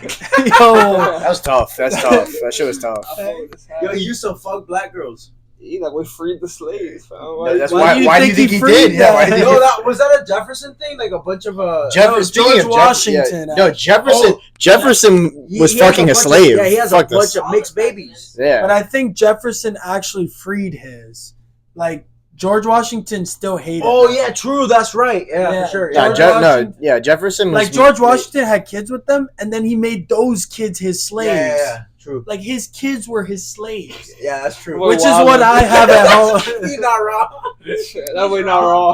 That was tough. That's tough. That shit was tough. I fought with his hat. Yo, he used to fuck black girls. He that boy freed the slaves, fam. That's Why why. do you Why do you think think he he did? freed Yeah. Why do them? you Yo, think that was that a Jefferson thing? Like a bunch of George Washington. No, Jefferson was fucking a slave. Yeah, he has Fuck a bunch this. of mixed babies. But Yeah. I think Jefferson actually freed his. Like, George Washington still hated Oh him. yeah, true. That's right. Yeah, Yeah. for sure. No, George Jefferson was Like, George Washington had kids with them, and then he made those kids his slaves. Yeah, true. Like, his kids were his slaves. Yeah, that's true. Well, Which is wow. what I have at home. He's not wrong. That way not raw.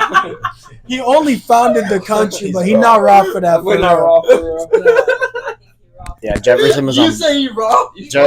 He only founded the country, but he not raw for that. That way For not real. raw for real. Yeah, Jefferson was You on. say he wrong? Je-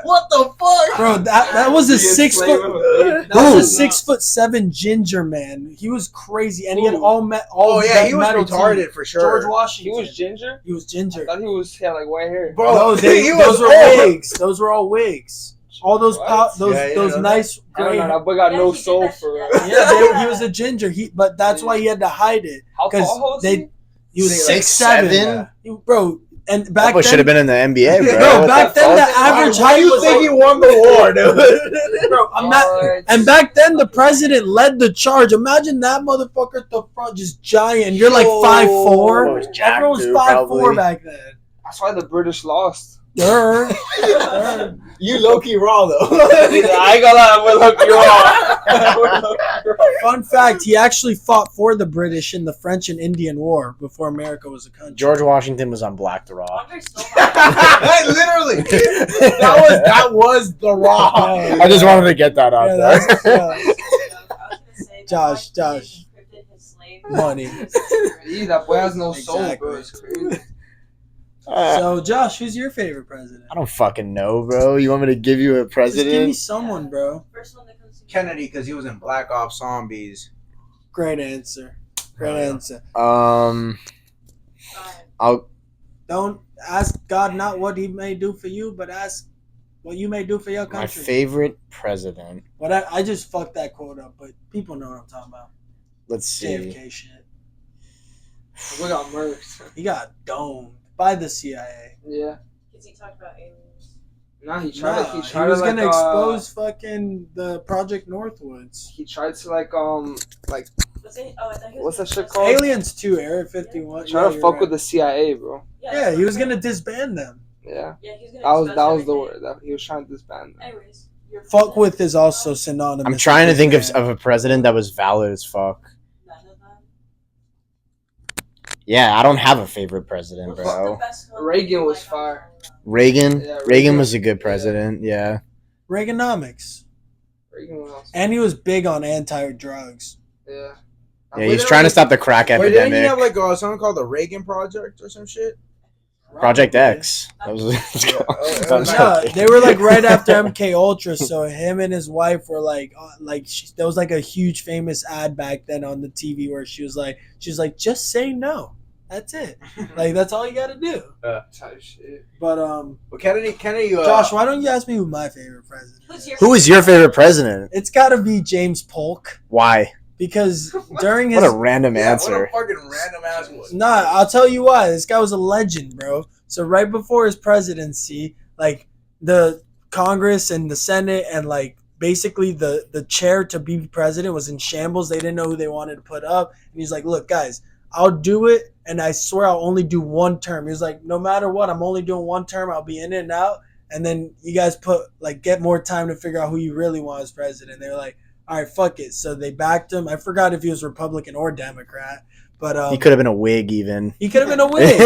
What the fuck? Bro, that was a Be 6 slave foot. of a baby. That was a 6'7" ginger man. He was crazy, and he had all Oh yeah, he was metal retarded teeth. for sure. George He Washington. was ginger? He was I ginger. thought he had like white hair. Bro, No, he was those were old. wigs. Those were all wigs. All those What? those Yeah, those yeah, nice I don't gray. know, that boy got Yeah, no he did soul that for shit. real. Yeah, he was a ginger. But that's why he had to hide it. How 'Cause tall was they- he? He was Like 6'7". Bro, and That back boy should then, have been in the NBA, bro. bro, What back the then the fuck? average Why height do you was think he won the war, dude? bro. I'm not. What? And back then, the president led the charge. Imagine that motherfucker at the front, just giant. You're like Yo. 5'4". He was jacked, Everyone was dude, 5'4" probably. back then. That's why the British lost. Durr. You low key raw though. I ain't gonna lie, I'm look Fun fact: he actually fought for the British in the French and Indian War before America was a country. George Washington was on Black the Raw. Andre stole my Literally, that was the raw. I just wanted to get that out Yeah, there. that's- I was gonna say, Josh, that's why Josh. he encrypted his slave. Money. That boy has no soul, Exactly. bro. It's crazy. So, Josh, who's your favorite president? I don't fucking know, bro. You want me to give you a Just give me president? someone, bro. First one that comes to Kennedy, because he was in Black Ops Zombies. Great answer. Great Yeah. answer. mind. I'll Don't ask God not what He may do for you, but ask what you may do for your my country. favorite president. But I just fucked that quote up, but people know what I'm talking about. Let's see. JFK shit. That boy got murked. He got domed by the CIA. Yeah. Because he talked about aliens. Nah, he tried. Nah, He he tried was to gonna like, expose fucking the Project Northwoods. He tried to like Was it? Oh, I thought he was. What's that shit gonna- called? Aliens too, Area 51. try to you're fuck right. with the CIA, bro. Yeah, he was gonna disband them. Yeah. Yeah, he was gonna. That was expose the everything. word that he was trying to disband them. Anyways, your Fuck president- with is also synonymous. I'm trying to with think of disband. a president that was valid as fuck. None of them. Yeah, I don't have a favorite president, What's the bro. best one Reagan that you was like fire. on Reagan. Yeah, Reagan Reagan. was a good president. Yeah. Reaganomics, Reagan was awesome. and he was big on anti-drugs. Yeah. Yeah, he's trying to stop the crack Wait, didn't he epidemic. have like something called the Reagan Project or some shit? Project X. That was. Yeah, they were like right after MK Ultra, so him and his wife were like there was like a huge famous ad back then on the TV where she was like, just say no, that's it, like that's all you got to do. Type shit. But Well, Kennedy. Josh, why don't you ask me who my favorite president Who's is? your Who is your favorite president? It's got to be James Polk, Why? because during What his a random answer. What a fucking random ass one. Nah, I'll tell you why. This guy was a legend, bro. So right before his presidency, like the Congress and the Senate and like basically the chair to be president was in shambles. They didn't know who they wanted to put up. And he's like, look, guys, I'll do it. And I swear I'll only do one term. He was like, no matter what, I'm only doing one term. I'll be in and out. And then you guys get more time to figure out who you really want as president. They were like, all right, fuck it. So they backed him. I forgot if he was Republican or Democrat. But He could have been a wig, even. he could have been a wig.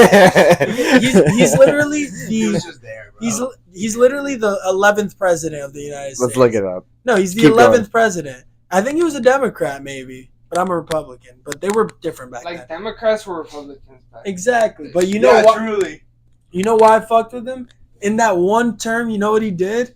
he's literally He the was just there, bro. he's literally the 11th president of the United States. Let's look it up. No, he's the Keep 11th going. president. I think he was a Democrat, maybe, but I'm a Republican. But they were different back Like then. Democrats were Republicans back. Exactly. But you know Yeah, what? truly. You know why I fucked with him? In that one term, you know what he did?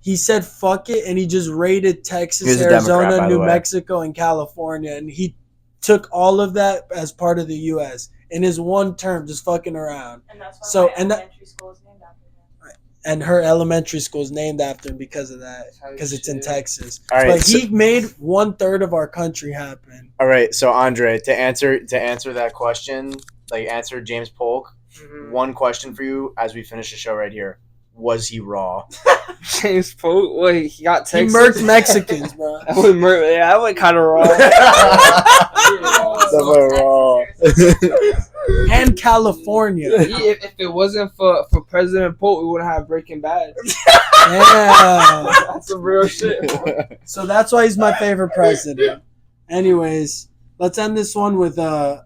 He said fuck it, and he just raided He Texas, was a Democrat, Arizona, by the New way. Mexico, and California, and he took all of that as part of the U.S. in his one term, just fucking around. And that's why So, my and that- elementary school is named after him. And her elementary school is named after him because of that, because it's in Shit. Texas. All right, But he made 1/3 of our country happen. All right, so Andrei, to answer that question, like answer James Polk. One question for you as we finish the show right here: was he raw? James Polk. Wait, he got He Texas. murked Mexicans, bro. I would yeah, I went kind of wrong. And California. If it wasn't for President Polk, we wouldn't have Breaking Bad. Yeah. That's some real shit. So that's why he's my favorite president. Anyways, let's end this one with a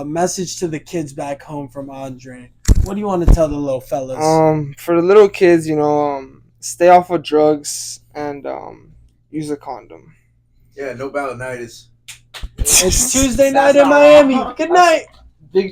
message to the kids back home from Andrei. What do you want to tell the little fellas? For the little kids, stay off of drugs and use a condom. Yeah, no Balanitis. It's Tuesday night in Miami. Good night. Big